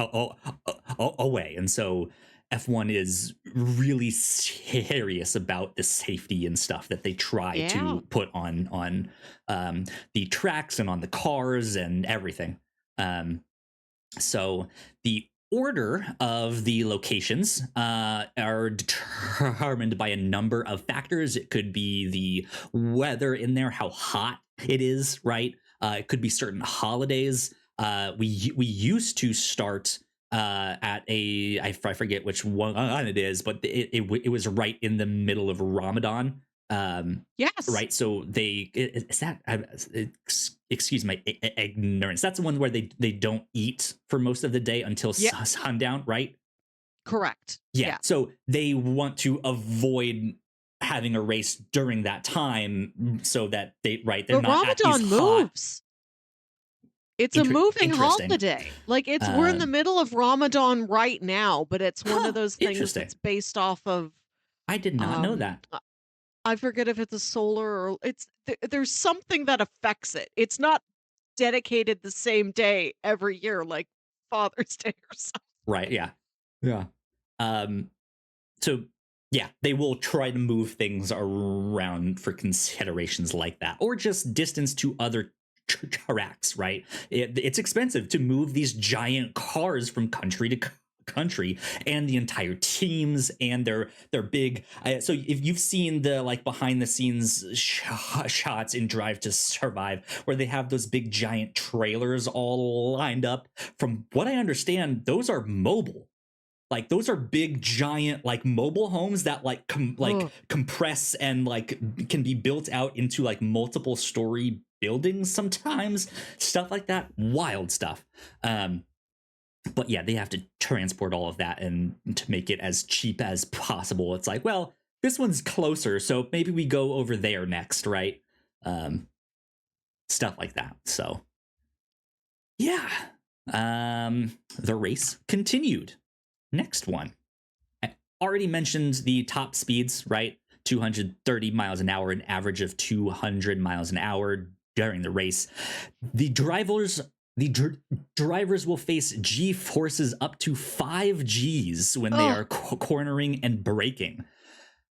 Speaker 1: and so F1 is really serious about the safety and stuff that they try
Speaker 2: Yeah.
Speaker 1: to put on the tracks and on the cars and everything. So the order of the locations are determined by a number of factors. It could be the weather in there, how hot it is, right? It could be certain holidays. We used to start at I forget which one it is, but it was right in the middle of Ramadan.
Speaker 2: Yes.
Speaker 1: Right, so they is that excuse my ignorance, that's the one where they don't eat for most of the day until
Speaker 2: Yeah.
Speaker 1: sundown, right?
Speaker 2: Correct.
Speaker 1: Yeah,
Speaker 2: Yeah.
Speaker 1: so they want to avoid having a race during that time so that they're
Speaker 2: But
Speaker 1: not at these
Speaker 2: Ramadan
Speaker 1: hot
Speaker 2: moves. It's a moving
Speaker 1: interesting.
Speaker 2: holiday. Like we're in the
Speaker 1: um
Speaker 2: middle of Ramadan right now, but it's one of
Speaker 1: huh,
Speaker 2: those things
Speaker 1: interesting.
Speaker 2: that's based off of
Speaker 1: I did not know that.
Speaker 2: I forget if it's a solar or there's something that affects it. It's not dedicated the same day every year like Father's Day or something.
Speaker 1: Right, yeah. Yeah. um so yeah, they will try to move things around for considerations like that, or just distance to other tracks, right? It's expensive to move these giant cars from country to country, and the entire teams and their big so if you've seen the like behind the scenes shots in Drive to Survive where they have those big giant trailers all lined up, from what I understand, those are mobile. Like those are big giant like mobile homes that like
Speaker 2: Oh,
Speaker 1: compress and like can be built out into like multiple story buildings sometimes, stuff like that, wild stuff. But yeah, they have to transport all of that and to make it as cheap as possible. It's like, well, this one's closer, so maybe we go over there next, right? um Stuff like that. So yeah. The race continued. Next one. I already mentioned the top speeds, right? 230 miles an hour, an average of 200 miles an hour during the race. The drivers will face G forces up to 5 Gs when they are cornering and braking.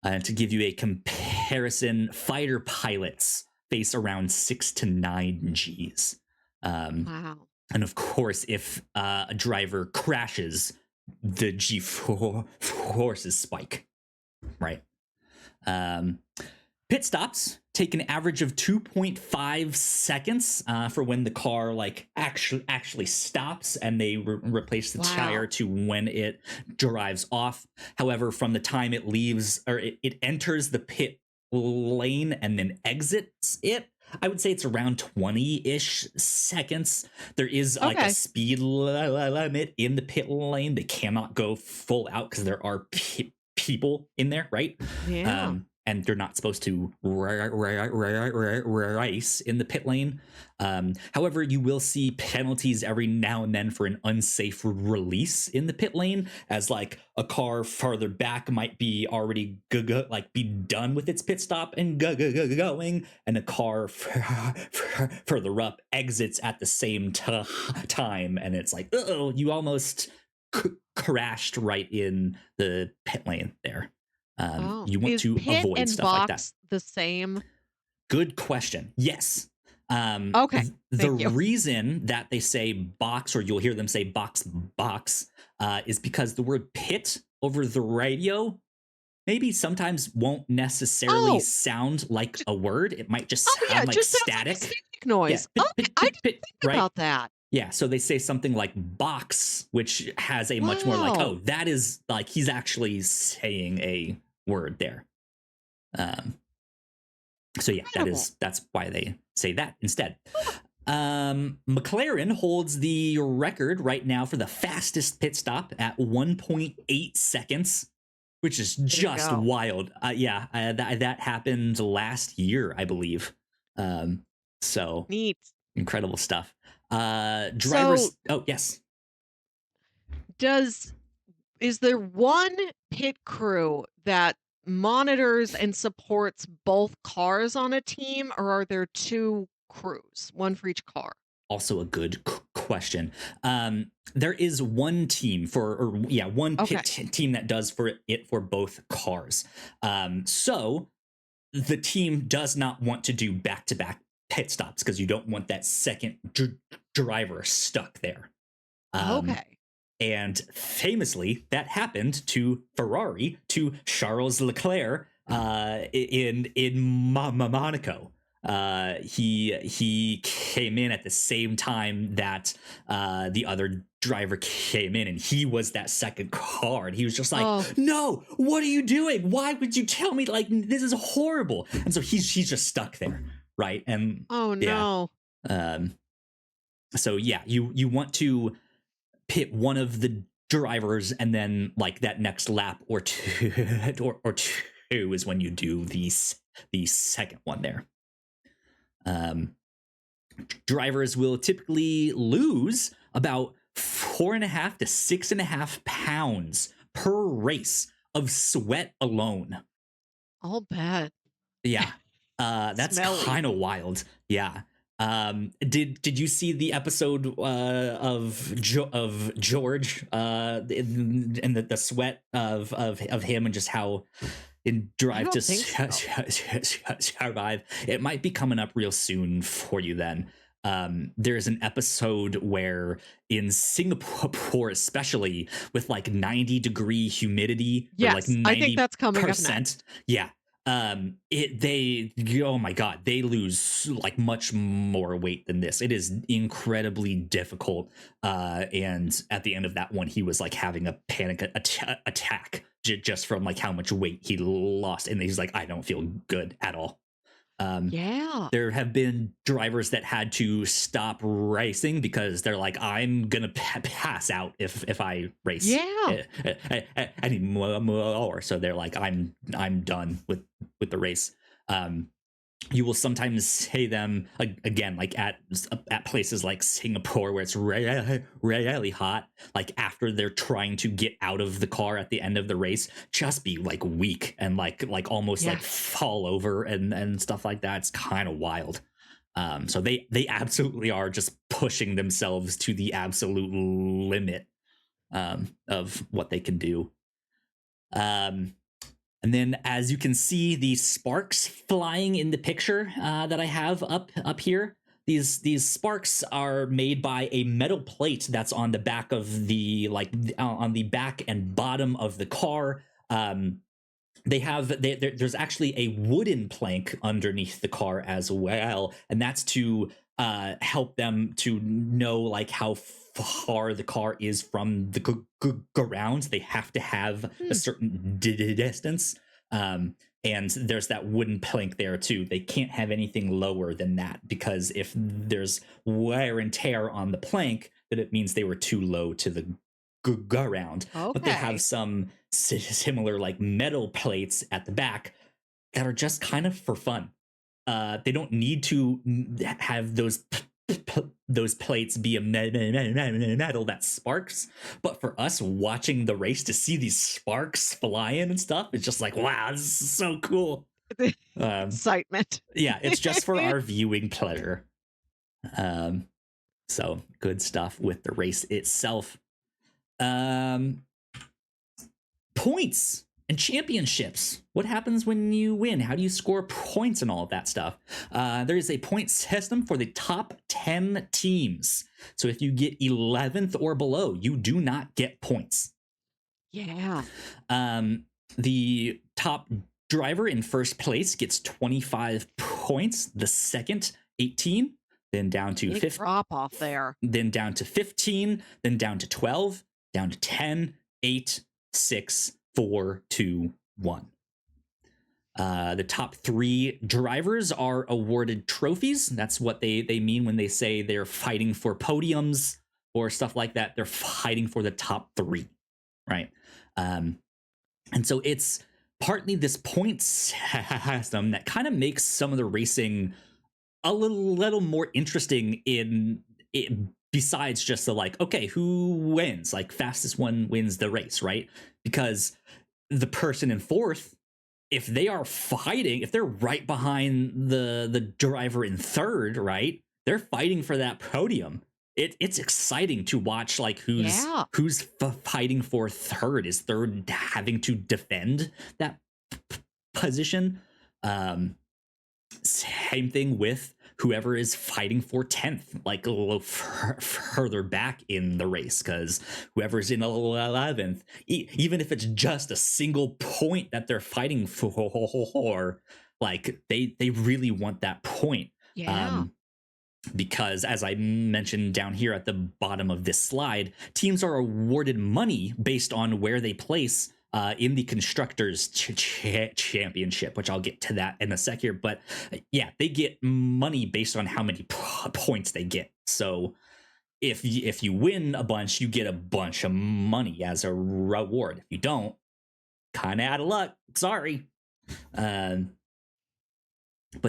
Speaker 1: To give you a comparison, fighter pilots face around 6 to 9 Gs.
Speaker 2: Wow.
Speaker 1: And of course, if a driver crashes, the G forces spike, right? Pit stops take an average of 2.5 seconds for when the car like actually stops and they replace the tire to when it drives off. However, from the time it leaves or it enters the pit lane and then exits it, I would say it's around 20-ish seconds. There is like a speed limit in the pit lane. They cannot go full out because there are people in there, right?
Speaker 2: Yeah.
Speaker 1: And they're not supposed to race in the pit lane. However, you will see penalties every now and then for an unsafe release in the pit lane, as like a car farther back might be already be done with its pit stop and going, and a car further up exits at the same time, and it's like, oh, you almost crashed right in the pit lane there. You want to avoid
Speaker 2: and
Speaker 1: stuff like that.
Speaker 2: The same?
Speaker 1: Good question. Yes.
Speaker 2: Okay.
Speaker 1: The reason that they say box, or you'll hear them say box, is because the word pit over the radio maybe sometimes won't necessarily sound like a word. It might just sound like static.
Speaker 2: Sounds like a static noise.
Speaker 1: Yeah,
Speaker 2: I didn't think about that.
Speaker 1: Yeah, so they say something like box, which has a much more like, oh, that is like he's actually saying a word there. So yeah, that's why they say that instead. McLaren holds the record right now for the fastest pit stop at 1.8 seconds, which is just wild. That happened last year, I believe. So
Speaker 2: neat,
Speaker 1: incredible stuff. Drivers. Yes.
Speaker 2: Is there one pit crew that monitors and supports both cars on a team, or are there two crews, one for each car?
Speaker 1: Also a good question. There is one team one pit team that does for both cars. So the team does not want to do back-to-back pit stops because you don't want that second driver stuck there. And famously, that happened to Ferrari, to Charles Leclerc in Monaco. He came in at the same time that the other driver came in, and he was that second car, and he was just like, no, what are you doing? Why would you tell me? Like, this is horrible. And so he's just stuck there, right? And so yeah, you want to pit one of the drivers, and then like that next lap or two or two is when you do the second one there. Drivers will typically lose about 4.5 to 6.5 pounds per race of sweat alone.
Speaker 2: I'll bet.
Speaker 1: Yeah. That's kind of wild. Yeah. Did you see the episode of George and the sweat of him, and just how in Drive to Survive? It might be coming up real soon for you then. There's an episode where in Singapore, especially with like 90-degree humidity,
Speaker 2: yes, like 90%, I think that's coming up next.
Speaker 1: Yeah. Oh my god, they lose like much more weight than this. It is incredibly difficult, and at the end of that one, he was like having a panic attack just from like how much weight he lost, and he's like, I don't feel good at all. There have been drivers that had to stop racing because they're like, I'm gonna pass out if I race anymore. So they're like, I'm done with the race. you will sometimes say them again, like at places like Singapore where it's really hot, like after they're trying to get out of the car at the end of the race, just be like weak and like almost like fall over and stuff like that. It's kind of wild. So they absolutely are just pushing themselves to the absolute limit of what they can do. And then, as you can see, the sparks flying in the picture that I have up here. These sparks are made by a metal plate that's on the back of the on the back and bottom of the car. There's actually a wooden plank underneath the car as well, and that's to help them to know like how far the car is from the ground. They have to have a certain distance, and there's that wooden plank there too. They can't have anything lower than that, because if there's wear and tear on the plank, then it means they were too low to the ground. But they have some similar like metal plates at the back that are just kind of for fun. They don't need to have those plates be a metal that sparks, but for us watching the race to see these sparks flying and stuff, it's just like, wow, this is so cool.
Speaker 2: Excitement.
Speaker 1: Yeah, it's just for our viewing pleasure. So good stuff with the race itself. Points and championships. What happens when you win? How do you score points and all of that stuff? There is a point system for the top 10 teams. So if you get 11th or below, you do not get points.
Speaker 2: Yeah.
Speaker 1: The top driver in first place gets 25 points. The second, 18. Then down to 15.
Speaker 2: Drop off there.
Speaker 1: Then down to 15. Then down to 12. Down to 10, 8, 6, 4, 2, 1. The top 3 drivers are awarded trophies. That's what they mean when they say they're fighting for podiums or stuff like that. They're fighting for the top 3, right? And so it's partly this point system that kind of makes some of the racing a little more interesting in it. Besides just the like, okay, who wins? Like fastest one wins the race, right? Because the person in fourth, if they are fighting, if they're right behind the driver in third, right? They're fighting for that podium. It's exciting to watch like who's fighting for third. Is third having to defend that position? Same thing with whoever is fighting for 10th, like a little further back in the race, because whoever's in 11th, even if it's just a single point that they're fighting for, like they really want that point.
Speaker 2: Yeah.
Speaker 1: Because as I mentioned down here at the bottom of this slide, teams are awarded money based on where they place in the Constructors Championship, which I'll get to that in a sec here. But yeah, they get money based on how many points they get. So if you win a bunch, you get a bunch of money as a reward. If you don't, kind of out of luck. Sorry. But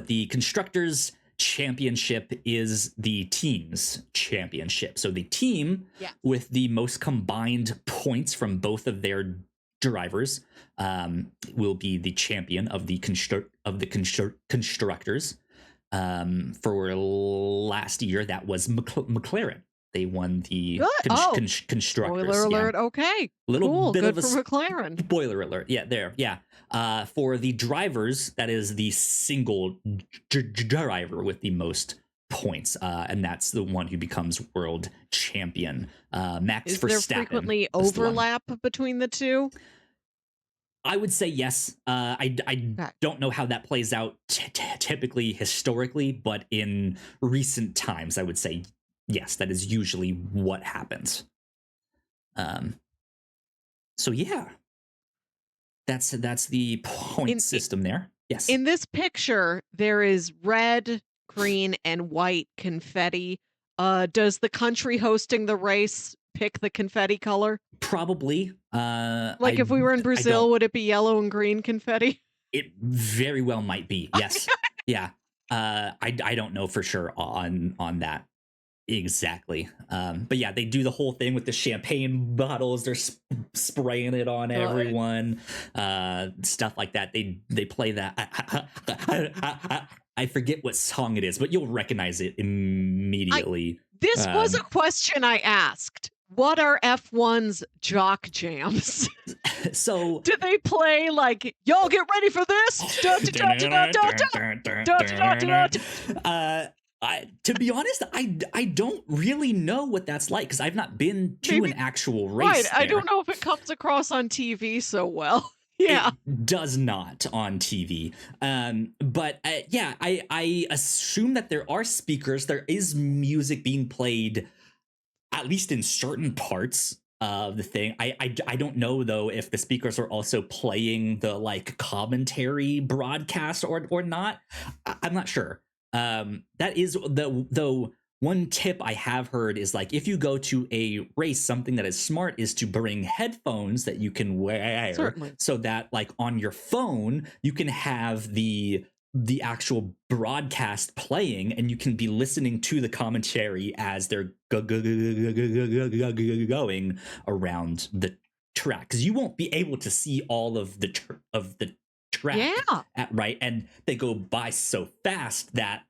Speaker 1: the Constructors Championship is the team's championship. So the team with the most combined points from both of their drivers will be the champion of the constructors. For last year, that was McLaren. They won the constructors.
Speaker 2: Spoiler alert. Okay,
Speaker 1: little bit
Speaker 2: good
Speaker 1: of a
Speaker 2: for McLaren.
Speaker 1: Spoiler alert. Yeah, there. Yeah. For the drivers, that is the single driver with the most points, and that's the one who becomes world champion. Max Verstappen.
Speaker 2: Is there frequently overlap between the two?
Speaker 1: I would say yes. I don't know how that plays out typically historically, but in recent times, I would say yes. That is usually what happens. So yeah, that's the point system there. Yes.
Speaker 2: In this picture, there is red, green, and white confetti. Does the country hosting the race pick the confetti color?
Speaker 1: Probably.
Speaker 2: Like if we were in Brazil, would it be yellow and green confetti?
Speaker 1: It very well might be. Yes. Yeah. I don't know for sure on that exactly. But yeah, they do the whole thing with the champagne bottles. They're spraying it on
Speaker 2: Right.
Speaker 1: everyone, stuff like that. They play that. I forget what song it is, but you'll recognize it
Speaker 2: I
Speaker 1: immediately.
Speaker 2: This was a
Speaker 1: Um,
Speaker 2: question I asked. What are F1's jock jams?
Speaker 1: so
Speaker 2: Do they play like, y'all get ready for this? Da, da, da, da, da, da, da, da, da, da, da.
Speaker 1: uh, to be honest, I don't really know what that's like because I've not been to an
Speaker 2: Maybe,
Speaker 1: actual
Speaker 2: right.
Speaker 1: race
Speaker 2: I don't
Speaker 1: there.
Speaker 2: know if it comes across on TV so well. Yeah.
Speaker 1: It does not on TV. But yeah, I assume that there are speakers. There is music being played, at least in certain parts of the thing. I don't know though if the speakers are also playing the like commentary broadcast or not. I'm not sure. That is the though one tip I have heard is like if you go to a race, something that is smart is to bring headphones that you can wear
Speaker 2: Certainly.
Speaker 1: so that like on your phone you can have the actual broadcast playing and you can be listening to the commentary as they're going around the track because you won't be able to see all of the track
Speaker 2: Yeah.
Speaker 1: right, and they go by so fast that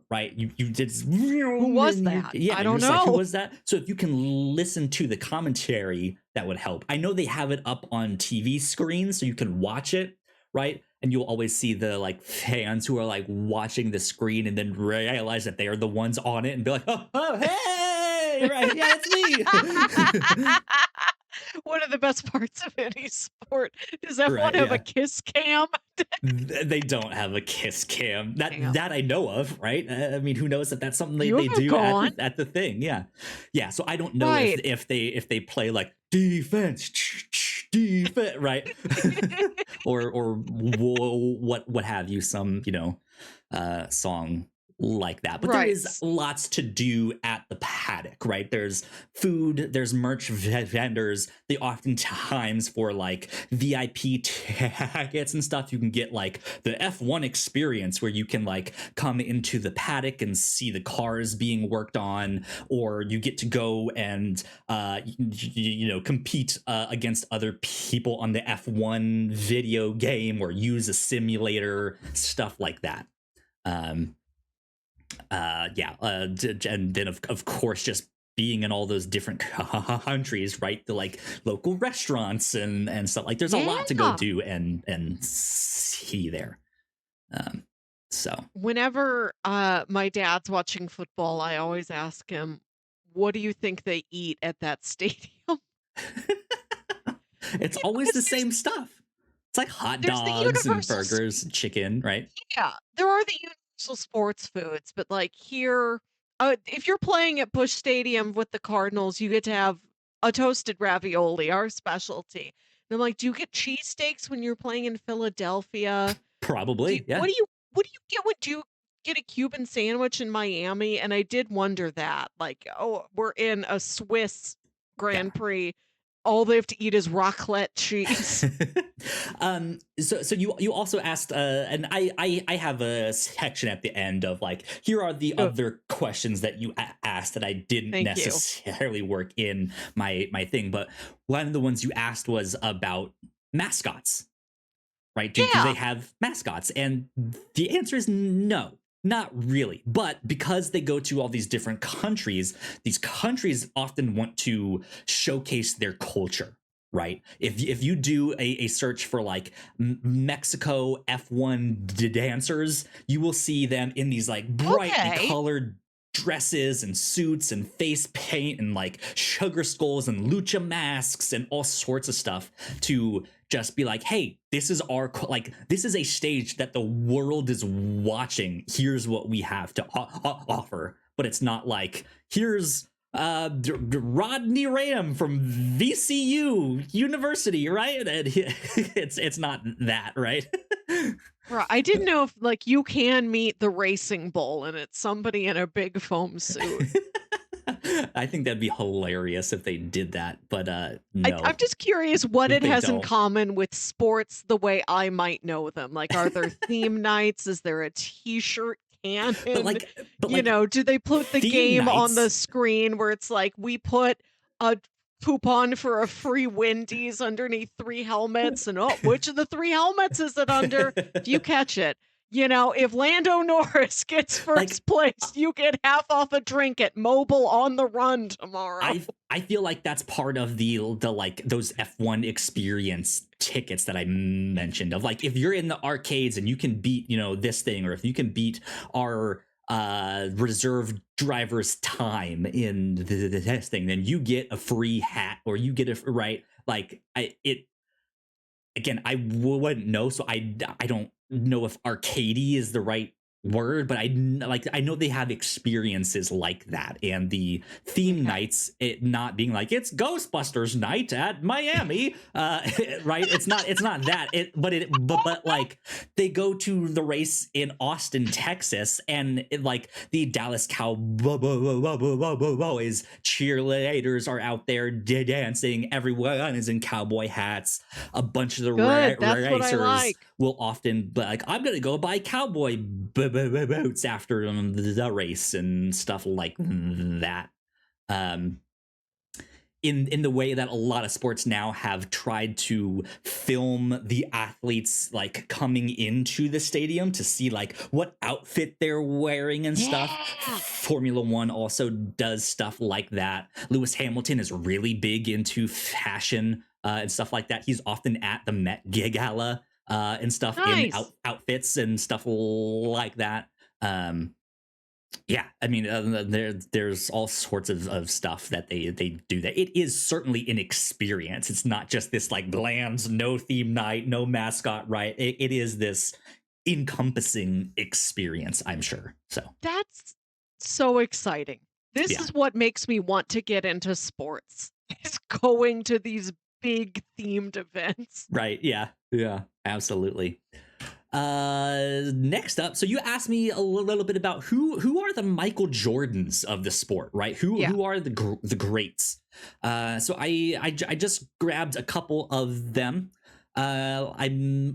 Speaker 1: right you did
Speaker 2: Who was that?
Speaker 1: yeah,
Speaker 2: I
Speaker 1: you're
Speaker 2: don't
Speaker 1: just like who
Speaker 2: know.
Speaker 1: was that. So if you can listen to the commentary that would help. I know they have it up on TV screens so you can watch it, right, and you'll always see the like fans who are like watching the screen and then realize that they are the ones on it and be like oh hey right yeah it's me.
Speaker 2: One of the best parts of any sport. Does F1
Speaker 1: Right,
Speaker 2: have a
Speaker 1: yeah.
Speaker 2: kiss cam?
Speaker 1: They don't have a kiss cam
Speaker 2: Damn.
Speaker 1: that I know of, right? I mean, who knows if that's something
Speaker 2: You
Speaker 1: they
Speaker 2: haven't
Speaker 1: do
Speaker 2: gone.
Speaker 1: at the thing? Yeah, yeah. So I don't know
Speaker 2: Right.
Speaker 1: if they play like defense, defense, right? or what have you? Some song like that. But there
Speaker 2: Right.
Speaker 1: is lots to do at the paddock, right? There's food, there's merch vendors. They oftentimes for like VIP tickets and stuff, you can get like the F1 experience where you can like come into the paddock and see the cars being worked on, or you get to go and compete against other people on the F1 video game or use a simulator, stuff like that. And then of course just being in all those different countries, right, the like local restaurants and stuff, like there's a lot to go
Speaker 2: Yeah.
Speaker 1: do and see there. So
Speaker 2: Whenever my dad's watching football, I always ask him, "What do you think they eat at that stadium?"
Speaker 1: it's always the
Speaker 2: Because
Speaker 1: same stuff. It's like hot
Speaker 2: there's the
Speaker 1: dogs and
Speaker 2: universal
Speaker 1: burgers, chicken, right?
Speaker 2: Yeah, there are the universal sports foods, but, like, here, if you're playing at Busch Stadium with the Cardinals, you get to have a toasted ravioli, our specialty. And I'm like, "Do you get cheesesteaks when you're playing in Philadelphia? Do you
Speaker 1: Probably, yeah.
Speaker 2: what do you get when do you get a Cuban sandwich in Miami?" And I did wonder that, like, "Oh, we're in a Swiss
Speaker 1: Yeah.
Speaker 2: Grand Prix. All they have to eat is raclette cheese."
Speaker 1: So you also asked and I have a section at the end of like here are the
Speaker 2: Oh,
Speaker 1: other questions that you asked that I didn't
Speaker 2: thank you.
Speaker 1: necessarily work in my thing, but one of the ones you asked was about mascots, right? Do they
Speaker 2: Yeah,
Speaker 1: have mascots? And the answer is no, not really. But because they go to all these countries often want to showcase their culture, right? If you do a search for like Mexico F1 dancers, you will see them in these like brightly
Speaker 2: okay.
Speaker 1: colored dresses and suits and face paint and like sugar skulls and lucha masks and all sorts of stuff to just be like, hey, this is like this is a stage that the world is watching. Here's what we have to offer. But it's not like here's Rodney Ram from VCU University, right? And it's not that, right?
Speaker 2: Right, I didn't know if, like, you can meet the racing bull and it's somebody in a big foam suit.
Speaker 1: I think that'd be hilarious if they did that, but
Speaker 2: I'm
Speaker 1: no,
Speaker 2: just curious what it
Speaker 1: they
Speaker 2: has in
Speaker 1: don't.
Speaker 2: common with sports the way I might know them. Like, are there theme nights? Is there a T-shirt can?
Speaker 1: but
Speaker 2: And,
Speaker 1: like, but like
Speaker 2: do they put the
Speaker 1: theme
Speaker 2: game on the
Speaker 1: nights.
Speaker 2: screen where it's like, we put a coupon for a free Wendy's underneath 3 helmets, and, oh, which of the 3 helmets is it under? If you catch it, if Lando Norris gets
Speaker 1: Like,
Speaker 2: first place, you get half off a drink at Mobile on the Run tomorrow.
Speaker 1: I feel like that's part of the like those F1 experience tickets that I mentioned, of like, if you're in the arcades and you can beat, this thing, or if you can beat our reserve driver's time in this thing, then you get a free hat, or you get a right. Like, I wouldn't know, so I don't know if arcadey is the right word, but I know they have experiences like that, and the theme nights, it not being like it's Ghostbusters night at Miami, right? It's not that but like, they go to the race in Austin, Texas, and like the Dallas Cowboys cheerleaders are out there dancing. Everyone is in cowboy hats. A bunch of the
Speaker 2: Good, that's what I
Speaker 1: racers
Speaker 2: like.
Speaker 1: will often be like, I'm gonna go buy cowboy boots after the race and stuff like that. In the way that a lot of sports now have tried to film the athletes like coming into the stadium to see like what outfit they're wearing and stuff.
Speaker 2: Yeah.
Speaker 1: Formula One also does stuff like that. Lewis Hamilton is really big into fashion and stuff like that. He's often at the Met Gala and stuff.
Speaker 2: Nice.
Speaker 1: In outfits and stuff like that. Yeah, I mean, there's all sorts of stuff that they do. That it is certainly an experience. It's not just this like bland, no theme night, no mascot, right? It is this encompassing experience, I'm sure. So
Speaker 2: That's so exciting. This
Speaker 1: yeah.
Speaker 2: is what makes me want to get into sports, is going to these big themed events.
Speaker 1: Right. Yeah. Yeah. Absolutely. Next up, so you asked me a little bit about who are the Michael Jordans of the sport, right? Who are the greats? So I just grabbed a couple of them. I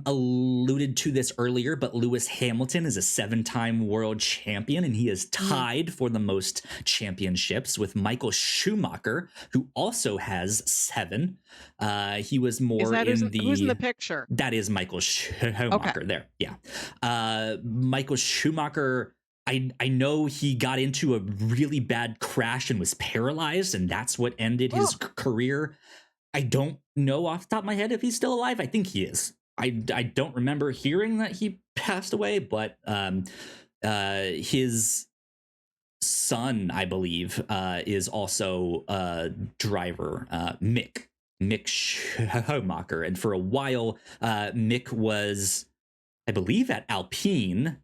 Speaker 1: alluded to this earlier, but Lewis Hamilton is a 7-time world champion, and he is tied for the most championships with Michael Schumacher, who also has 7. He was more
Speaker 2: who's in the picture?
Speaker 1: That is Michael Schumacher. Okay. There, yeah. Michael Schumacher. I know he got into a really bad crash and was paralyzed, and that's what ended his career. I don't know off the top of my head if he's still alive. I think he is. I don't remember hearing that he passed away, but his son, I believe, is also a driver, Mick Schumacher. And for a while, Mick was, I believe, at Alpine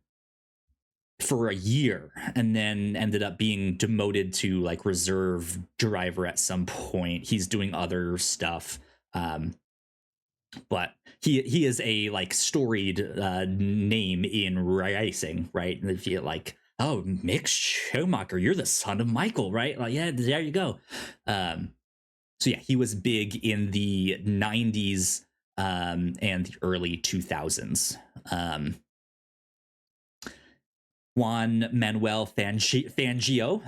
Speaker 1: for a year, and then ended up being demoted to like reserve driver at some point. He's doing other stuff, but he is a like storied name in racing, right? And if you like, oh, Mick Schumacher, you're the son of Michael, right? Like, yeah, there you go. So yeah, he was big in the 90s and the early 2000s. Juan Manuel Fangio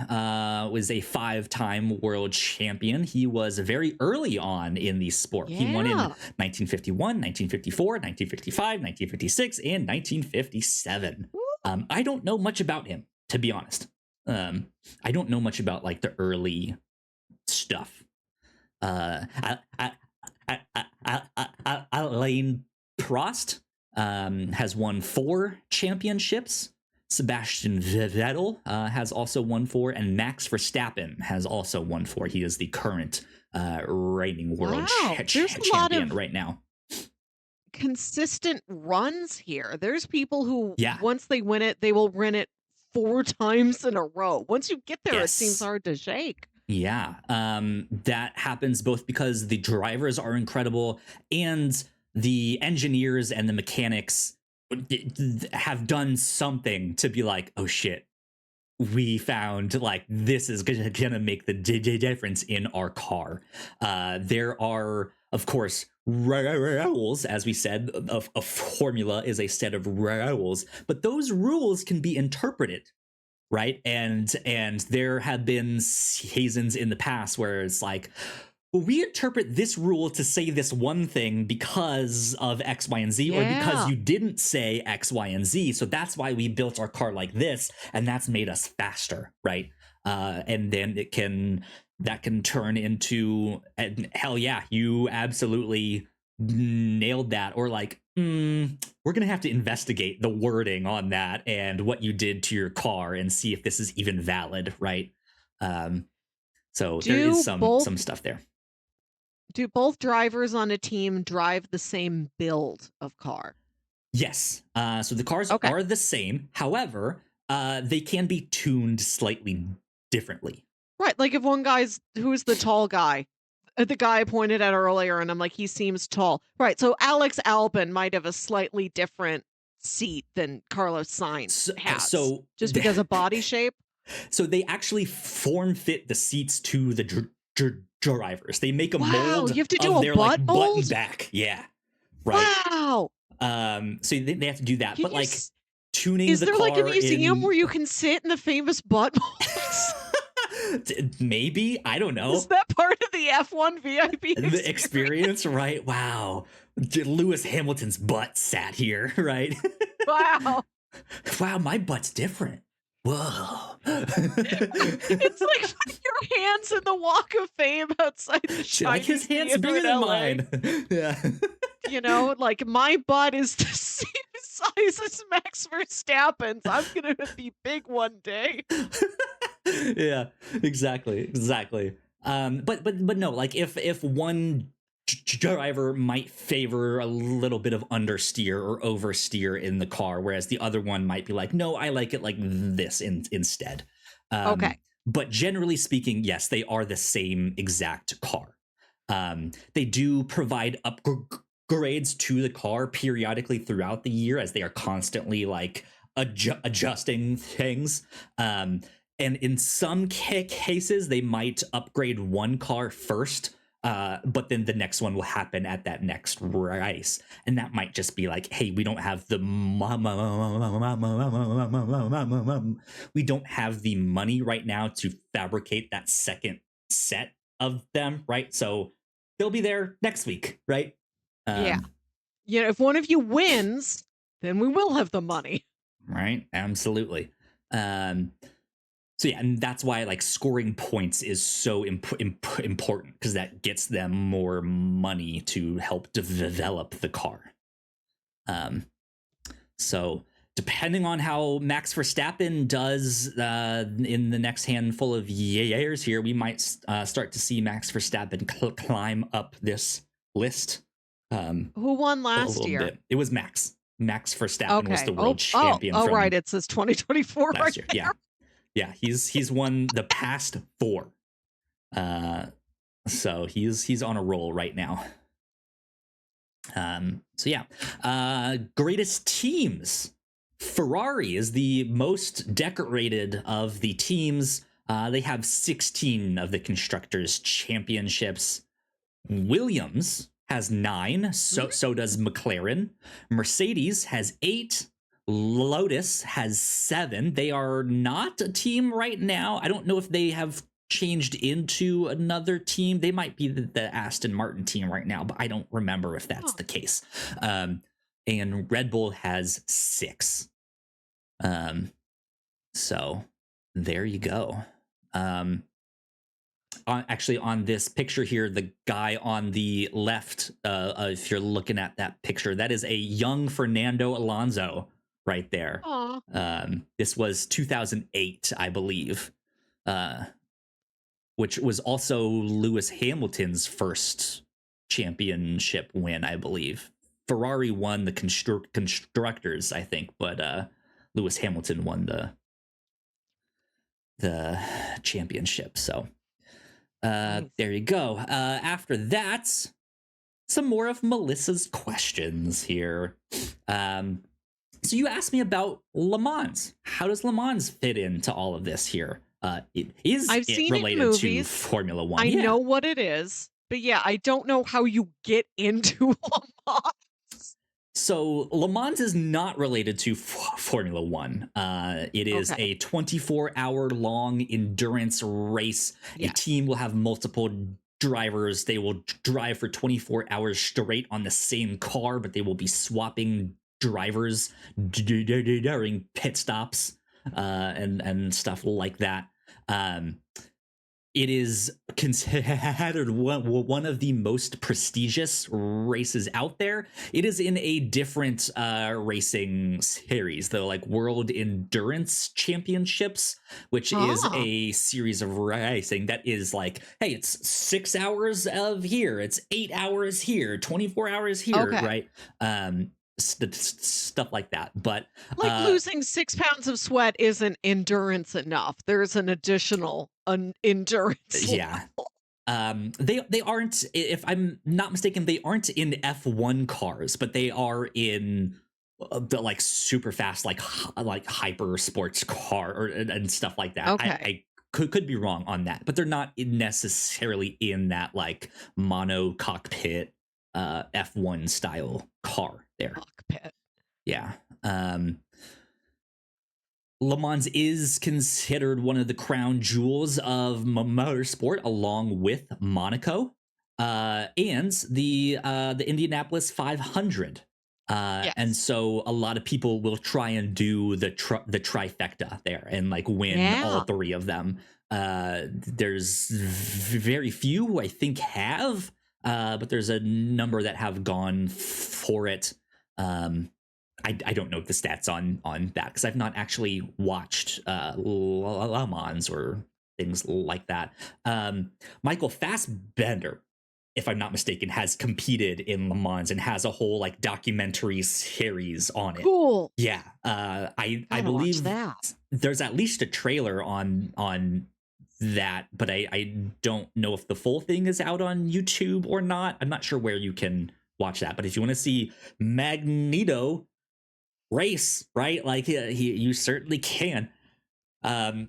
Speaker 1: was a 5-time world champion. He was very early on in the sport. Yeah. He won in 1951, 1954, 1955, 1956, and 1957. I don't know much about him, to be honest. I don't know much about like the early stuff. Alain Prost has won 4 championships. Sebastian Vettel has also won 4, and Max Verstappen has also won 4. He is the current reigning world champion right now.
Speaker 2: Consistent runs here. There's people who, once they win it, they will win it 4 times in a row. Once you get there, it seems hard to shake.
Speaker 1: Yeah, that happens both because the drivers are incredible and the engineers and the mechanics have done something to be like, oh shit, we found like this is gonna make the difference in our car. There are Of course, rules, as we said, a formula is a set of rules, but those rules can be interpreted, right? And there have been seasons in the past where it's like, well, we interpret this rule to say this one thing because of X, Y, and Z, or because you didn't say X, Y, and Z. So that's why we built our car like this, and that's made us faster, right? And then that can turn into, and hell yeah, you absolutely nailed that. Or like, we're gonna have to investigate the wording on that and what you did to your car and see if this is even valid, right? So there is some stuff there.
Speaker 2: Do both drivers on a team drive the same build of car?
Speaker 1: Yes. So the cars are the same. However, they can be tuned slightly differently.
Speaker 2: Right. Like if one who's the tall guy, the guy I pointed at earlier, and I'm like, he seems tall. Right. So Alex Albon might have a slightly different seat than Carlos Sainz has.
Speaker 1: So
Speaker 2: just because of body shape?
Speaker 1: So they actually form fit the seats to the drivers. They make a mold
Speaker 2: you have to do
Speaker 1: of
Speaker 2: a
Speaker 1: their
Speaker 2: butt mold?
Speaker 1: button back. Yeah. Right.
Speaker 2: Wow.
Speaker 1: So they have to do that. But like tuning
Speaker 2: is
Speaker 1: the
Speaker 2: there
Speaker 1: car
Speaker 2: like a museum where you can sit in the famous butt molds?
Speaker 1: Maybe. I don't know.
Speaker 2: Is that part of the F1 VIP experience?
Speaker 1: The experience, right? Wow. Lewis Hamilton's butt sat here, right?
Speaker 2: Wow.
Speaker 1: Wow, my butt's different. Whoa.
Speaker 2: It's like your hands in the Walk of Fame outside the Chinese
Speaker 1: like his hands bigger than mine. Yeah.
Speaker 2: You know, like my butt is the same size as Max Verstappen's. I'm gonna be big one day.
Speaker 1: Yeah, exactly. But no, like if one driver might favor a little bit of understeer or oversteer in the car, whereas the other one might be like, no, I like it like this instead.
Speaker 2: Okay.
Speaker 1: But generally speaking, yes, they are the same exact car. They do provide upgrades to the car periodically throughout the year as they are constantly like adjusting things. And in some cases, they might upgrade one car first, but then the next one will happen at that next race. And that might just be like, hey, we don't have the money right now to fabricate that second set of them, right? So they'll be there next week, right?
Speaker 2: Yeah. If one of you wins, then we will have the money.
Speaker 1: Right? Absolutely. So yeah, and that's why like scoring points is so important, because that gets them more money to help develop the car. So depending on how Max Verstappen does in the next handful of years here, we might start to see Max Verstappen climb up this list.
Speaker 2: Who won last year?
Speaker 1: Bit. It was Max. Max Verstappen was the world champion.
Speaker 2: Oh, right. It says 2024
Speaker 1: last year.
Speaker 2: There.
Speaker 1: Yeah, he's won the past 4. So he's on a roll right now. So yeah. Greatest teams. Ferrari is the most decorated of the teams. They have 16 of the constructors' championships. Williams has 9. So does McLaren. Mercedes has 8. Lotus has 7. They are not a team right now. I don't know if they have changed into another team. They might be the Aston Martin team right now, but I don't remember if that's the case. And Red Bull has 6. So there you go. Actually, on this picture here, the guy on the left, if you're looking at that picture, that is a young Fernando Alonso right there. This was 2008, I believe, which was also Lewis Hamilton's first championship win, I believe. Ferrari won the constructors, I think, but Lewis Hamilton won the championship. So there you go. After that, some more of Melissa's questions here. So you asked me about Le Mans. How does Le Mans fit into all of this here? I've seen related to Formula One?
Speaker 2: I know what it is. But yeah, I don't know how you get into Le Mans.
Speaker 1: So Le Mans is not related to Formula One. It is
Speaker 2: Okay.
Speaker 1: a 24-hour long endurance race. A
Speaker 2: Yes.
Speaker 1: team will have multiple drivers. They will drive for 24 hours straight on the same car, but they will be swapping drivers during pit stops and stuff like that. It is considered one of the most prestigious races out there. It is in a different racing series, the like World Endurance Championships, which is
Speaker 2: Ah,
Speaker 1: a series of racing that is like, hey, it's 6 hours of here, it's 8 hours here, 24 hours here,
Speaker 2: okay.
Speaker 1: right? Stuff like that. But
Speaker 2: Like losing 6 pounds of sweat isn't endurance enough. There's an additional endurance
Speaker 1: yeah,
Speaker 2: level.
Speaker 1: they aren't, if I'm not mistaken, they aren't in F1 cars, but they are in the like super fast like hyper sports car and stuff like that.
Speaker 2: Okay.
Speaker 1: I could be wrong on that, but they're not necessarily in that like mono cockpit F1 style car there.
Speaker 2: Cockpit.
Speaker 1: Yeah. Le Mans is considered one of the crown jewels of motorsport, along with Monaco and the Indianapolis 500. And
Speaker 2: Yes.
Speaker 1: so a lot of people will try and do the trifecta there and like win all
Speaker 2: Yeah.
Speaker 1: three of them. There's very few who I think have, but there's a number that have gone for it. I don't know the stats on that because I've not actually watched Le Mans or things like that. Michael Fassbender, if I'm not mistaken, has competed in Le Mans and has a whole like documentary series on it.
Speaker 2: Cool.
Speaker 1: Yeah, I
Speaker 2: Gotta watch
Speaker 1: believe
Speaker 2: that.
Speaker 1: there's at least a trailer on that, but I don't know if the full thing is out on YouTube or not. I'm not sure where you can watch that, but if you want to see Magneto race, right? Like you certainly can.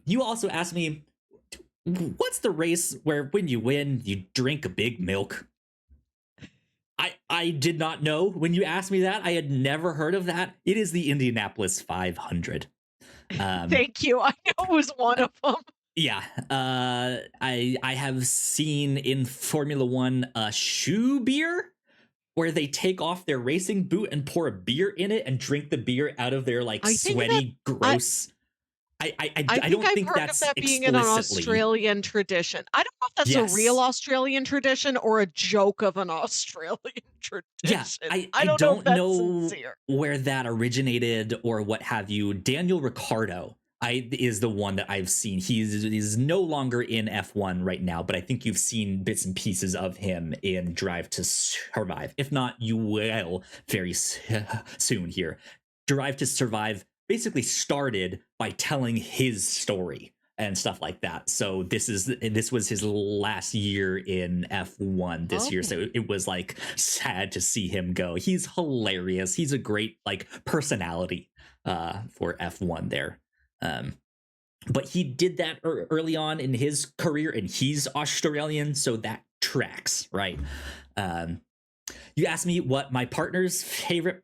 Speaker 1: You also asked me, what's the race where when you win, you drink a big milk? I did not know when you asked me that. I had never heard of that. It is the Indianapolis 500.
Speaker 2: Thank you. I know it was one of them.
Speaker 1: Yeah, I have seen in Formula One a shoe beer where they take off their racing boot and pour a beer in it and drink the beer out of their like
Speaker 2: I think that
Speaker 1: sweaty,
Speaker 2: I
Speaker 1: gross.
Speaker 2: I
Speaker 1: I
Speaker 2: think
Speaker 1: don't
Speaker 2: I've
Speaker 1: think
Speaker 2: heard of
Speaker 1: that's
Speaker 2: that being an
Speaker 1: explicitly.
Speaker 2: Australian tradition. I don't know if that's a real
Speaker 1: Yes.
Speaker 2: Australian tradition or a joke of an Australian
Speaker 1: Yeah,
Speaker 2: tradition.
Speaker 1: I
Speaker 2: I don't know if
Speaker 1: don't
Speaker 2: that's
Speaker 1: know
Speaker 2: sincere.
Speaker 1: where that originated or what have you. Daniel Ricciardo is the one that I've seen. He's no longer in F1 right now, but I think you've seen bits and pieces of him in Drive to Survive. If not, you will very soon here. Drive to Survive basically started by telling his story and stuff like that. So this was his last year in F1 this year. So
Speaker 2: Okay.
Speaker 1: it was like sad to see him go. He's hilarious. He's a great like personality for F1 there. Um, but he did that early on in his career, and he's Australian, so that tracks, right? Um, you asked me what my partner's favorite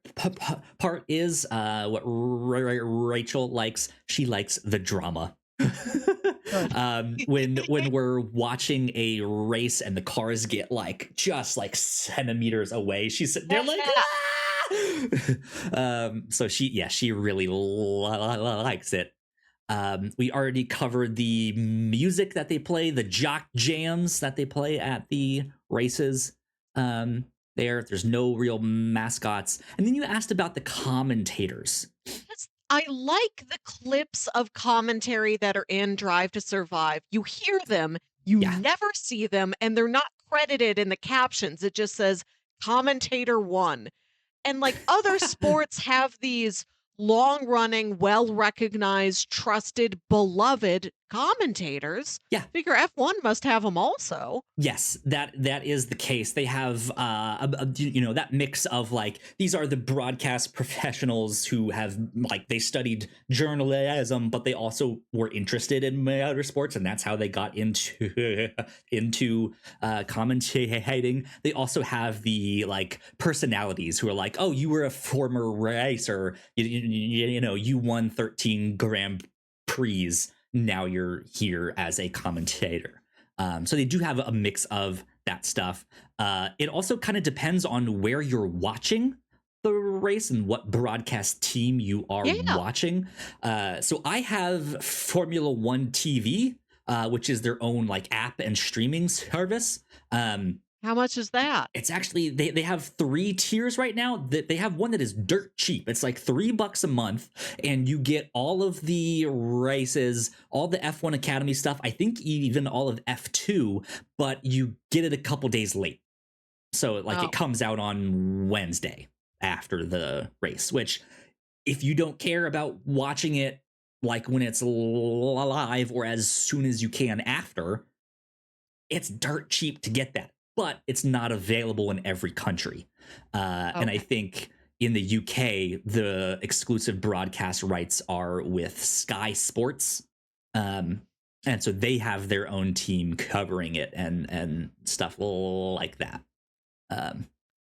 Speaker 1: part is. What Rachel likes. She likes the drama.
Speaker 2: Good.
Speaker 1: When we're watching a race and the cars get like just like centimeters away, she's sitting there like,
Speaker 2: Yeah.
Speaker 1: so she really likes it. We already covered the music that they play, the jock jams that they play at the races. There's no real mascots. And then you asked about the commentators.
Speaker 2: Yes, I like the clips of commentary that are in Drive to Survive. You hear them, you
Speaker 1: Yeah.
Speaker 2: never see them, and they're not credited in the captions. It just says commentator one. And like other sports have these long running, well recognized, trusted, beloved commentators.
Speaker 1: Yeah.
Speaker 2: Figure F1 must have them also.
Speaker 1: Yes, that is the case. They have that mix of like, these are the broadcast professionals who have, like, they studied journalism, but they also were interested in motorsports, and that's how they got into commentating. They also have the like personalities who are like, oh, you were a former racer, you won 13 Grand Prix, now you're here as a commentator. So they do have a mix of that stuff. It also kind of depends on where you're watching the race and what broadcast team you are watching. So I have Formula One TV, which is their own like app and streaming service.
Speaker 2: How much is that?
Speaker 1: It's actually, they have 3 tiers right now. That they have one that is dirt cheap. It's like $3 a month, and you get all of the races, all the F1 Academy stuff. I think even all of F2, but you get it a couple days late. So like it comes out on Wednesday after the race. Which, if you don't care about watching it like when it's live or as soon as you can after, it's dirt cheap to get that. But it's not available in every country. And I think in the UK, the exclusive broadcast rights are with Sky Sports. And so they have their own team covering it and stuff like that.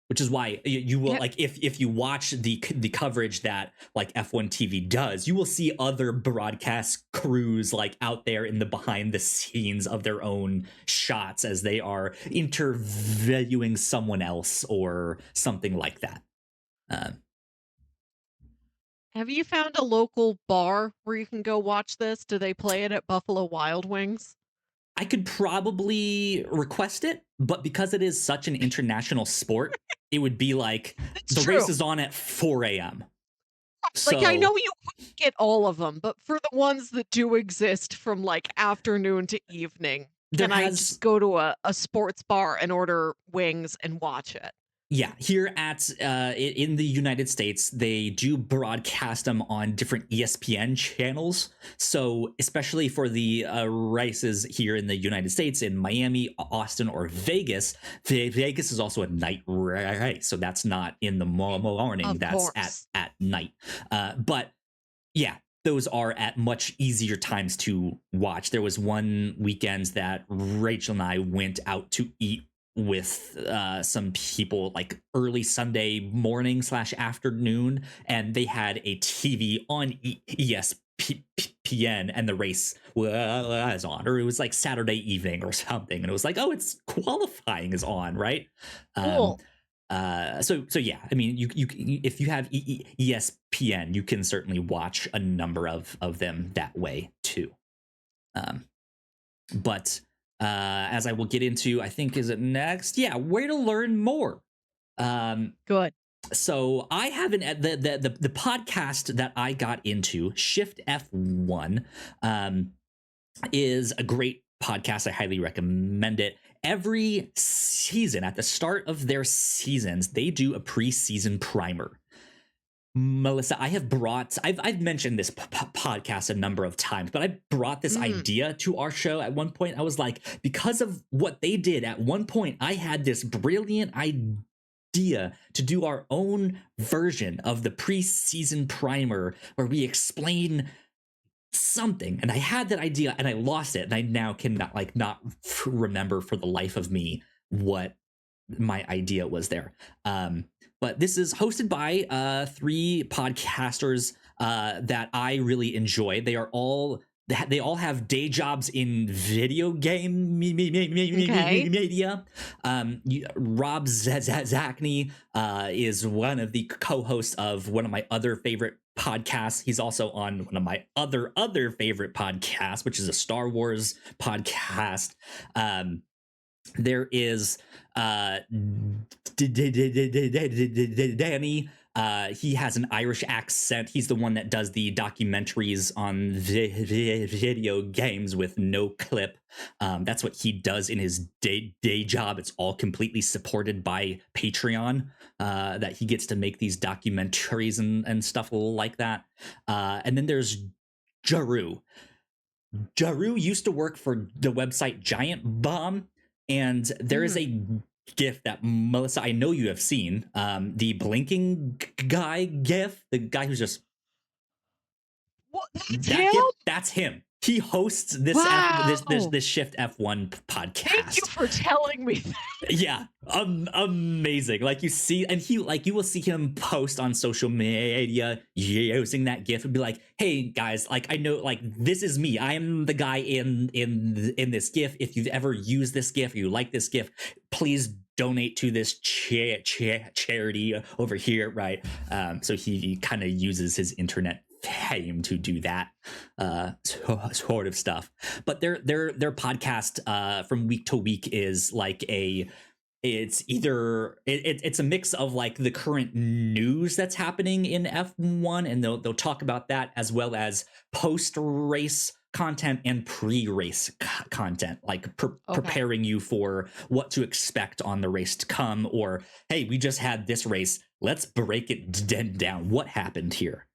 Speaker 1: Which is why you will, like, if you watch the coverage that like F1 TV does, you will see other broadcast crews like out there in the behind the scenes of their own shots as they are interviewing someone else or something like that.
Speaker 2: Have you found a local bar where you can go watch this? Do they play it at Buffalo Wild Wings?
Speaker 1: I could probably request it, but because it is such an international sport, it would be like race is on at 4 a.m.
Speaker 2: So, like, I know you couldn't get all of them, but for the ones that do exist from like afternoon to evening, can I just go to a sports bar and order wings and watch it?
Speaker 1: Yeah, here at in the United States, they do broadcast them on different ESPN channels. So especially for the races here in the United States, in Miami, Austin, or Vegas, Vegas is also a night race. So that's not in the morning, that's at night. But yeah, those are at much easier times to watch. There was one weekend that Rachel and I went out to eat with some people like early Sunday morning / afternoon, and they had a TV on ESPN and the race was on, or it was like Saturday evening or something, and it was like, oh, it's qualifying is on, right?
Speaker 2: Cool.
Speaker 1: So yeah, I mean, you if you have ESPN, you can certainly watch a number of them that way too. But as I will get into, I think, is it next? Yeah, where to learn more.
Speaker 2: Good.
Speaker 1: So I have the podcast that I got into, Shift F1, is a great podcast. I highly recommend it. Every season, at the start of their seasons, they do a preseason primer. Melissa, I've mentioned this podcast a number of times, but I brought this idea to our show at one point. I was like, because of what they did at one point, I had this brilliant idea to do our own version of the preseason primer where we explain something. And I had that idea and I lost it. And I now cannot not remember for the life of me what my idea was there. But this is hosted by 3 podcasters that I really enjoy. They all have day jobs in video game media. Rob Zachney is one of the co-hosts of one of my other favorite podcasts. He's also on one of my other favorite podcasts, which is a Star Wars podcast. There is Danny. He has an Irish accent. He's the one that does the documentaries on video games with no clip. That's what he does in his day job. It's all completely supported by Patreon, that he gets to make these documentaries and stuff like that. And then there's Jaru. Jaru used to work for the website Giant Bomb, and there is a GIF that Melissa, I know you have seen, the blinking guy GIF, the guy who's just
Speaker 2: What? That's
Speaker 1: that
Speaker 2: him?
Speaker 1: GIF. That's him. He hosts this
Speaker 2: Wow.
Speaker 1: this Shift F1
Speaker 2: Thank you
Speaker 1: podcast.
Speaker 2: for telling me that.
Speaker 1: Yeah, amazing. Like you see, and he like you will see him post on social media using that GIF and be like, "Hey guys, like I know, like this is me. I am the guy in this GIF. If you've ever used this GIF, or you like this GIF, please donate to this charity over here." Right. So he kind of uses his internet fame to do that sort of stuff. But their podcast from week to week is like it's either it's a mix of like the current news that's happening in F1, and they'll talk about that, as well as post race content and pre-race content, like preparing you for what to expect on the race to come, or hey, we just had this race, let's break it down, what happened here.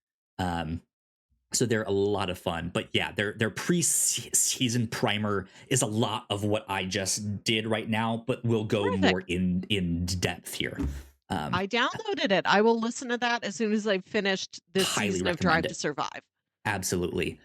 Speaker 1: So they're a lot of fun. But yeah, their pre-season primer is a lot of what I just did right now, but we'll go more in depth here.
Speaker 2: I downloaded it. I will listen to that as soon as I've finished this season of Drive to Survive.
Speaker 1: Absolutely.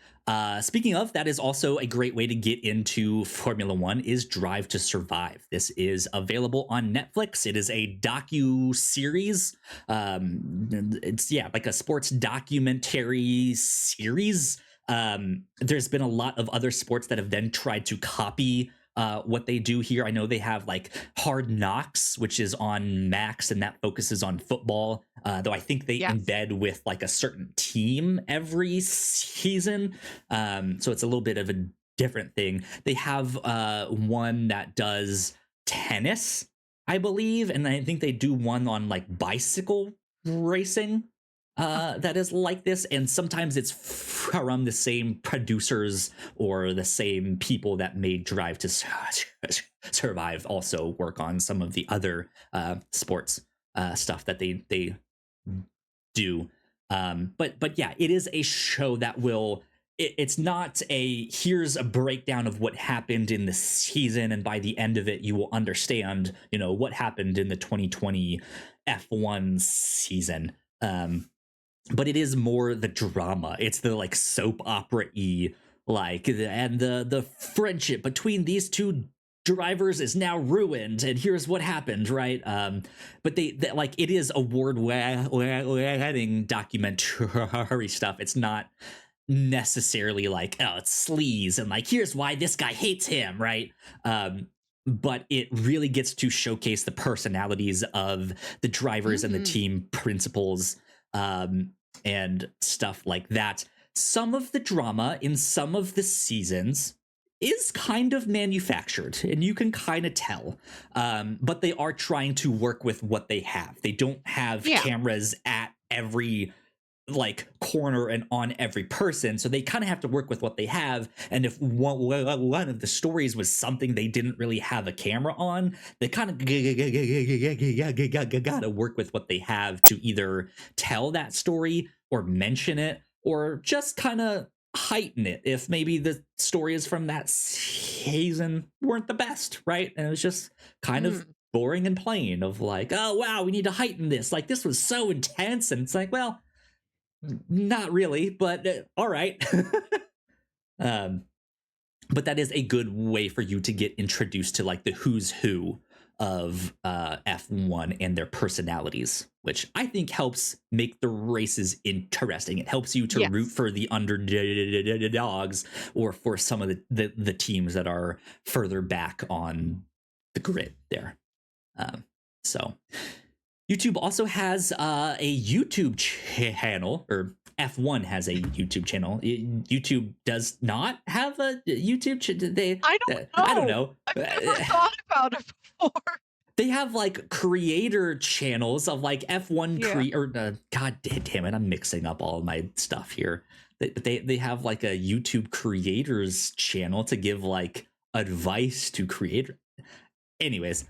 Speaker 1: Speaking of, that is also a great way to get into Formula One, is Drive to Survive. This is available on Netflix. It is a docu-series. It's like a sports documentary series. There's been a lot of other sports that have then tried to copy what they do here. I know they have like Hard Knocks, which is on Max, and that focuses on football. Though I think they embed with like a certain team every season. So it's a little bit of a different thing. They have one that does tennis, I believe, and I think they do one on like bicycle racing. That is like this, and sometimes it's from the same producers or the same people that made Drive to Survive also work on some of the other sports stuff that they do. But yeah, it is a show that will. It's not a here's a breakdown of what happened in the season, and by the end of it, you will understand, what happened in the 2020 F1 season. But it is more the drama. It's the like soap opera-y, like, and the friendship between these two drivers is now ruined, and here's what happened, right? But they like, it is award-winning documentary stuff. It's not necessarily like, oh, it's sleaze and like, here's why this guy hates him, right? But it really gets to showcase the personalities of the drivers and the team principals, and stuff like that. Some of the drama in some of the seasons is kind of manufactured, and you can kind of tell. But they are trying to work with what they have. They don't have cameras at every like corner and on every person, so they kind of have to work with what they have. And if one of the stories was something they didn't really have a camera on, they kind of gotta work with what they have to either tell that story or mention it, or just kind of heighten it if maybe the stories from that season weren't the best, right? And it was just kind of boring and plain, of like, oh wow, we need to heighten this, like this was so intense. And it's like, well, not really, but all right. But that is a good way for you to get introduced to like the who's who of F1 and their personalities, which I think helps make the races interesting. It helps you to root for the underdogs, or for some of the teams that are further back on the grid there. So YouTube also has a YouTube channel, or F1 has a YouTube channel. YouTube does not have a YouTube channel. I don't know.
Speaker 2: I've never thought about it before.
Speaker 1: They have like creator channels of like F1 God damn it, I'm mixing up all of my stuff here. They have like a YouTube creators channel to give like advice to creators. Anyways,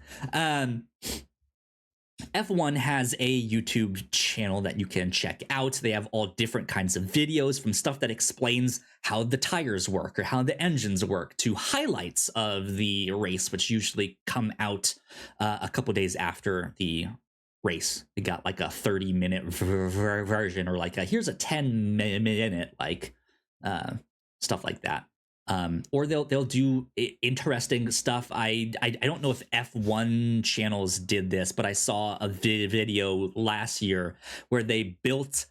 Speaker 1: F1 has a YouTube channel that you can check out. They have all different kinds of videos, from stuff that explains how the tires work or how the engines work to highlights of the race, which usually come out a couple days after the race. They got like a 30-minute version, or like here's a 10-minute, like stuff like that. Or they'll do interesting stuff. I don't know if F1 channels did this, but I saw a video last year where they built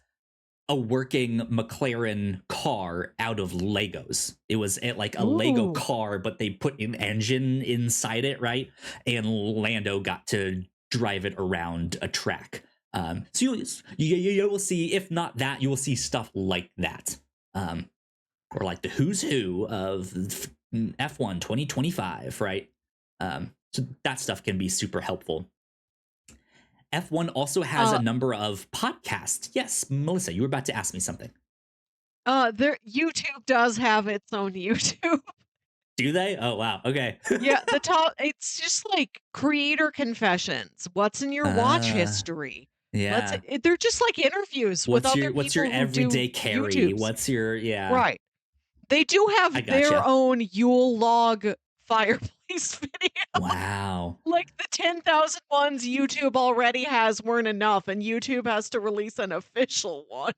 Speaker 1: a working McLaren car out of Legos. It was like a Lego
Speaker 2: Ooh.
Speaker 1: car, but they put an engine inside it, right? And Lando got to drive it around a track. So you will see, if not that, you will see stuff like that. Or like the who's who of F1 2025, right? So that stuff can be super helpful. F1 also has a number of podcasts. Yes, Melissa, you were about to ask me something.
Speaker 2: YouTube does have its own YouTube.
Speaker 1: Do they? Oh, wow. Okay.
Speaker 2: Yeah, it's just like creator confessions. What's in your watch history?
Speaker 1: Yeah.
Speaker 2: They're just like interviews with other people.
Speaker 1: What's your everyday carry?
Speaker 2: YouTubes.
Speaker 1: What's your, yeah.
Speaker 2: Right. They do have their own Yule log fireplace video.
Speaker 1: Wow.
Speaker 2: Like the 10,000 ones YouTube already has weren't enough, and YouTube has to release an official one.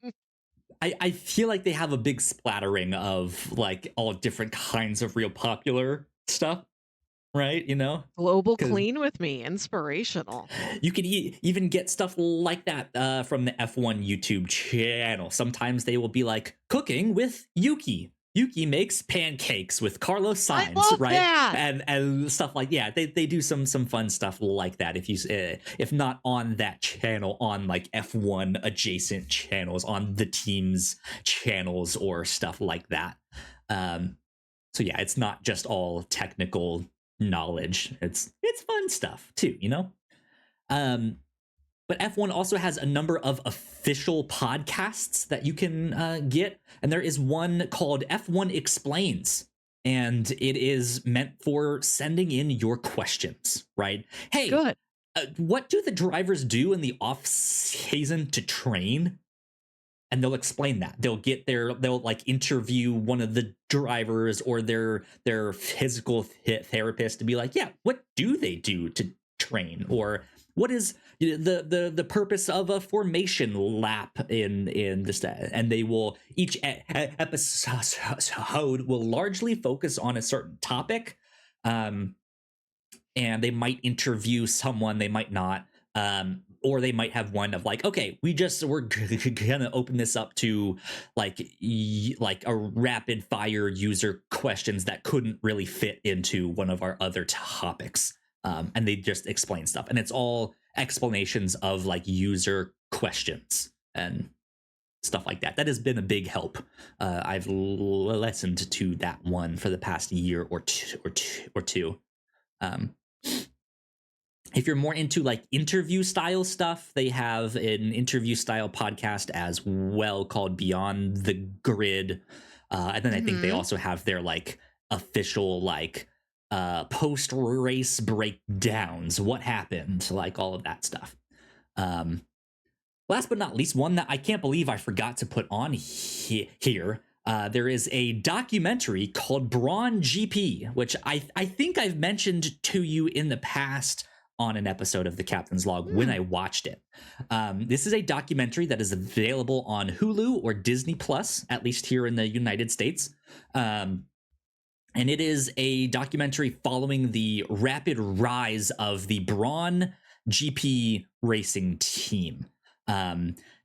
Speaker 1: I feel like they have a big splattering of like all different kinds of real popular stuff, right? You know,
Speaker 2: Global Clean with Me, inspirational.
Speaker 1: You can even get stuff like that from the F1 YouTube channel. Sometimes they will be like cooking with Yuki. Yuki makes pancakes with Carlos Sainz, right?
Speaker 2: That.
Speaker 1: And stuff like, yeah, they do some fun stuff like that. If not on that channel, on like F1 adjacent channels, on the team's channels or stuff like that. So yeah, it's not just all technical knowledge. It's fun stuff too, you know. But F1 also has a number of official podcasts that you can get. And there is one called F1 Explains. And it is meant for sending in your questions, right? Hey,
Speaker 2: good.
Speaker 1: What do the drivers do in the off season to train? And they'll explain that. They'll like interview one of the drivers or their physical therapist to be like, yeah, what do they do to train? Or what is the purpose of a formation lap in this? And they will, each episode will largely focus on a certain topic, and they might interview someone, they might not, or they might have one of like, okay, we're gonna open this up to like a rapid fire user questions that couldn't really fit into one of our other topics. And they just explain stuff, and it's all explanations of like user questions and stuff like that. That has been a big help. I've listened to that one for the past year or two. If you're more into like interview style stuff, they have an interview style podcast as well called Beyond the Grid. And then I think they also have their like official like post race breakdowns, what happened, like all of that stuff. Last but not least, one that I can't believe I forgot to put on here. There is a documentary called Brawn GP, which I think I've mentioned to you in the past on an episode of the Captain's Log when I watched it. This is a documentary that is available on Hulu or Disney Plus, at least here in the United States. And it is a documentary following the rapid rise of the Brawn GP racing team.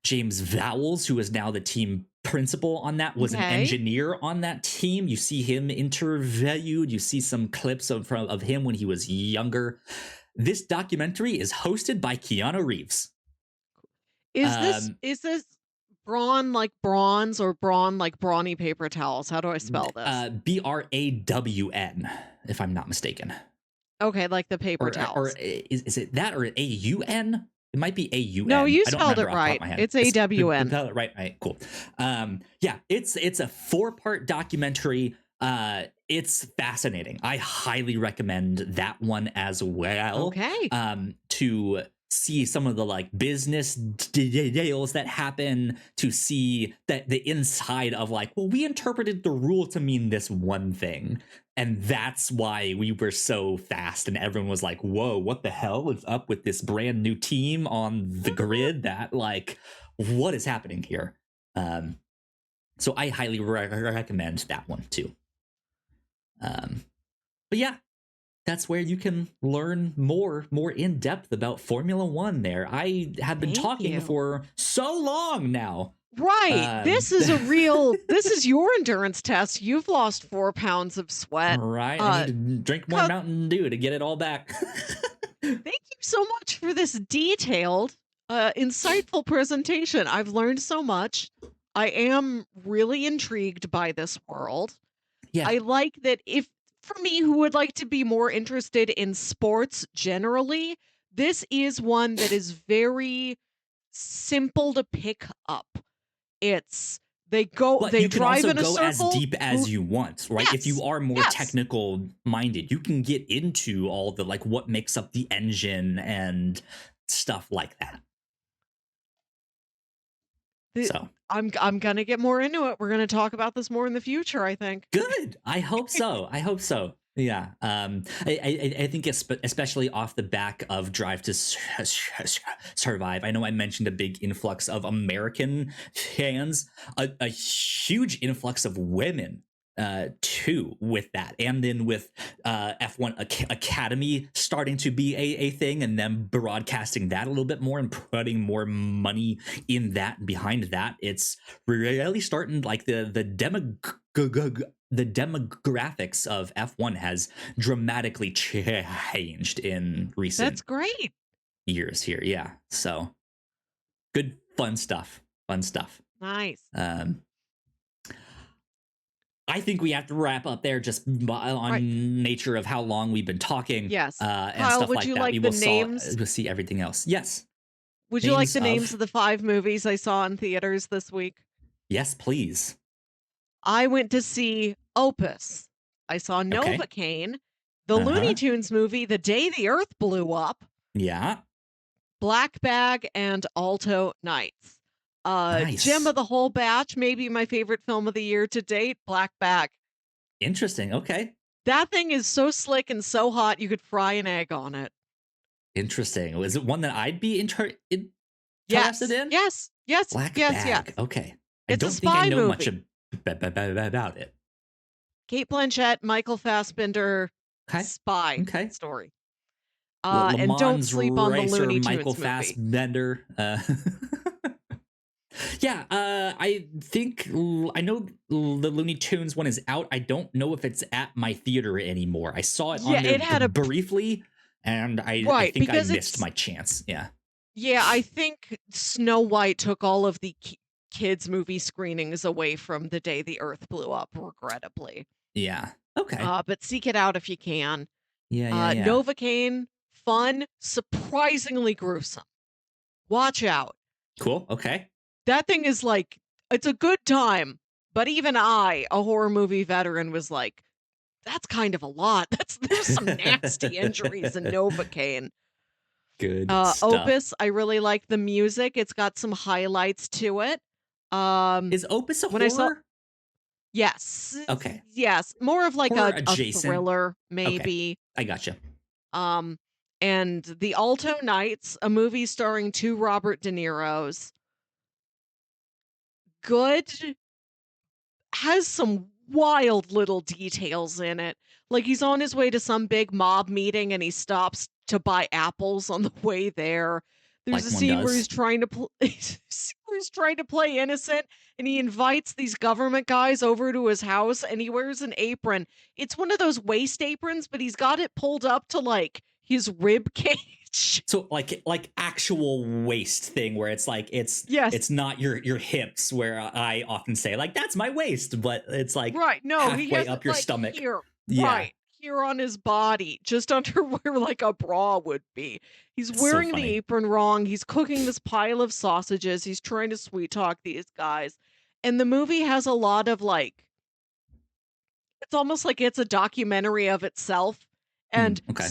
Speaker 1: James Vowles, who is now the team principal on that, was an engineer on that team. You see him interviewed. You see some clips of him when he was younger. This documentary is hosted by Keanu Reeves.
Speaker 2: Is this brawn like bronze or brawn like brawny paper towels? How do I spell this?
Speaker 1: BRAWN, if I'm not mistaken.
Speaker 2: Okay, like the paper towels.
Speaker 1: Or is it that or AUN? It might be AUN.
Speaker 2: No, you spelled it right. It's AWN.
Speaker 1: Spelled it right. Cool. Yeah, it's a 4-part documentary. It's fascinating. I highly recommend that one as well.
Speaker 2: Okay.
Speaker 1: To see some of the like business deals that happen, to see that the inside of like, well, we interpreted the rule to mean this one thing, and that's why we were so fast, and everyone was like, whoa, what the hell is up with this brand new team on the grid? That like, what is happening here? So I highly recommend that one too. But yeah, that's where you can learn more in depth about Formula One there. I have been
Speaker 2: Thank
Speaker 1: talking
Speaker 2: you.
Speaker 1: for so long now.
Speaker 2: Right. This is this is your endurance test. You've lost 4 pounds of sweat.
Speaker 1: Right. I need to drink more
Speaker 2: 'cause-
Speaker 1: Mountain Dew to get it all back.
Speaker 2: Thank you so much for this detailed, insightful presentation. I've learned so much. I am really intrigued by this world.
Speaker 1: Yeah.
Speaker 2: I like that for me, who would like to be more interested in sports generally, this is one that is very simple to pick up. It's they
Speaker 1: But you can
Speaker 2: drive
Speaker 1: also
Speaker 2: in a
Speaker 1: go as
Speaker 2: circle.
Speaker 1: deep as you want, right?
Speaker 2: Yes,
Speaker 1: If you are more
Speaker 2: yes.
Speaker 1: technical minded, you can get into all the like what makes up the engine and stuff like that. So
Speaker 2: I'm gonna get more into it. We're gonna talk about this more in the future, I think.
Speaker 1: good. I hope so. I hope so. Yeah. I think especially off the back of Drive to Survive. I know I mentioned a big influx of American fans, a huge influx of women too with that, and then with F1 Academy starting to be a thing, and them broadcasting that a little bit more and putting more money in that and behind that. It's really starting, like the demographics of F1 has dramatically changed in recent
Speaker 2: That's great.
Speaker 1: years here. Yeah. So good, fun stuff.
Speaker 2: Nice.
Speaker 1: I think we have to wrap up there, just on nature of how long we've been talking.
Speaker 2: Yes.
Speaker 1: And
Speaker 2: Kyle,
Speaker 1: stuff
Speaker 2: would
Speaker 1: like
Speaker 2: you
Speaker 1: that.
Speaker 2: like the names?
Speaker 1: We'll see everything else. Yes.
Speaker 2: Would you like
Speaker 1: Names
Speaker 2: the names
Speaker 1: of-
Speaker 2: of the 5 movies I saw in theaters this week?
Speaker 1: Yes, please.
Speaker 2: I went to see Opus. I saw
Speaker 1: Okay.
Speaker 2: Novocaine, the Looney Tunes movie, The Day the Earth Blew Up,
Speaker 1: Yeah.
Speaker 2: Black Bag, and Alto Nights.
Speaker 1: Nice.
Speaker 2: Gem of the whole batch, maybe my favorite film of the year to date, Black Bag.
Speaker 1: Interesting. Okay.
Speaker 2: That thing is so slick and so hot, you could fry an egg on it.
Speaker 1: Interesting. Was it one that I'd be interested in?
Speaker 2: Yes.
Speaker 1: Black
Speaker 2: yes.
Speaker 1: Bag. Okay. I
Speaker 2: It's a
Speaker 1: don't think I
Speaker 2: spy
Speaker 1: know much
Speaker 2: movie.
Speaker 1: about it.
Speaker 2: Kate Blanchett, Michael Fassbender,
Speaker 1: Okay.
Speaker 2: spy
Speaker 1: Okay.
Speaker 2: story.
Speaker 1: Le
Speaker 2: And don't
Speaker 1: Mans
Speaker 2: sleep on the
Speaker 1: racer
Speaker 2: Looney
Speaker 1: Michael
Speaker 2: Tunes movie.
Speaker 1: Fassbender. Yeah, I think I know the Looney Tunes one is out. I don't know if it's at my theater anymore. I saw it on there
Speaker 2: it had
Speaker 1: briefly, and I think I missed my chance. Yeah.
Speaker 2: Yeah, I think Snow White took all of the kids' movie screenings away from The Day the Earth Blew Up, regrettably.
Speaker 1: Yeah. Okay.
Speaker 2: But seek it out if you can.
Speaker 1: Yeah.
Speaker 2: Novocaine, fun, surprisingly gruesome. Watch out.
Speaker 1: Cool. Okay.
Speaker 2: That thing is like, it's a good time, but even I, a horror movie veteran, was like, that's kind of a lot. There's some nasty injuries in Novocaine.
Speaker 1: Good stuff.
Speaker 2: Opus, I really like the music. It's got some highlights to it.
Speaker 1: Is Opus a horror?
Speaker 2: Yes.
Speaker 1: Okay.
Speaker 2: Yes, more of like a
Speaker 1: adjacent
Speaker 2: thriller, maybe.
Speaker 1: Okay. I gotcha.
Speaker 2: And The Alto Nights, a movie starring 2 Robert De Niros. Good. Has some wild little details in it. Like, he's on his way to some big mob meeting and he stops to buy apples on the way there. There's
Speaker 1: Like
Speaker 2: a
Speaker 1: one
Speaker 2: scene where
Speaker 1: does.
Speaker 2: he's trying to play innocent, and he invites these government guys over to his house, and he wears an apron. It's one of those waist aprons, but he's got it pulled up to like his rib cage.
Speaker 1: So like actual waist thing where it's like it's not your hips, where I often say like that's my waist, but it's like
Speaker 2: right. No,
Speaker 1: halfway
Speaker 2: he has
Speaker 1: up
Speaker 2: it,
Speaker 1: your
Speaker 2: like,
Speaker 1: stomach.
Speaker 2: Here.
Speaker 1: Yeah.
Speaker 2: Right. Here on his body, just under where like a bra would be. He's
Speaker 1: That's
Speaker 2: wearing
Speaker 1: so
Speaker 2: the
Speaker 1: funny.
Speaker 2: apron wrong. He's cooking this pile of sausages. He's trying to sweet talk these guys. And the movie has a lot of like, it's almost like it's a documentary of itself. And
Speaker 1: Okay.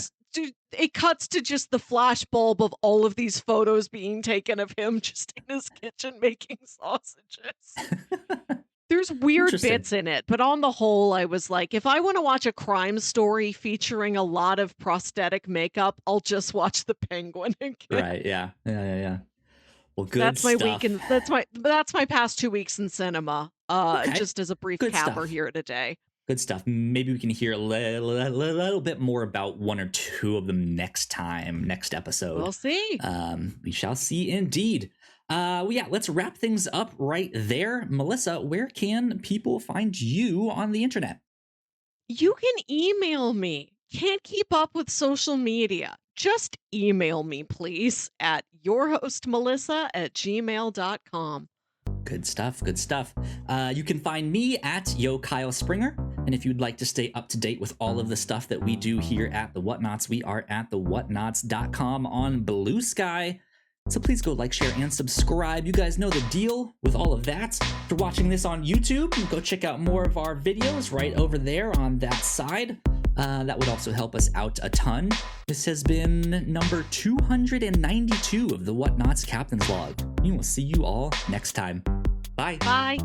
Speaker 2: cuts to just the flash bulb of all of these photos being taken of him just in his kitchen making sausages. There's weird
Speaker 1: Interesting.
Speaker 2: bits in it, but on the whole, I was like, if I want to watch a crime story featuring a lot of prosthetic makeup, I'll just watch The Penguin again.
Speaker 1: Right, yeah. Well, good
Speaker 2: That's my
Speaker 1: stuff.
Speaker 2: week, and that's my past 2 weeks in cinema.
Speaker 1: Okay.
Speaker 2: Just as a brief
Speaker 1: Good
Speaker 2: capper
Speaker 1: stuff.
Speaker 2: here today.
Speaker 1: Good stuff. Maybe we can hear a little bit more about one or two of them next episode.
Speaker 2: We'll see.
Speaker 1: We shall see indeed. Well, yeah, let's wrap things up right there. Melissa, where can people find you on the internet?
Speaker 2: You can email me. Can't keep up with social media. Just email me, please, at yourhostmelissa@gmail.com.
Speaker 1: Good stuff. Good stuff. You can find me at Yo Kyle Springer. And if you'd like to stay up to date with all of the stuff that we do here at the Whatnauts, we are at thewhatnauts.com on Blue Sky. So please go like, share, and subscribe. You guys know the deal with all of that. If you're watching this on YouTube, go check out more of our videos right over there on that side. That would also help us out a ton. This has been number 292 of the Whatnauts Captain's Log. We will see you all next time. Bye.
Speaker 2: Bye.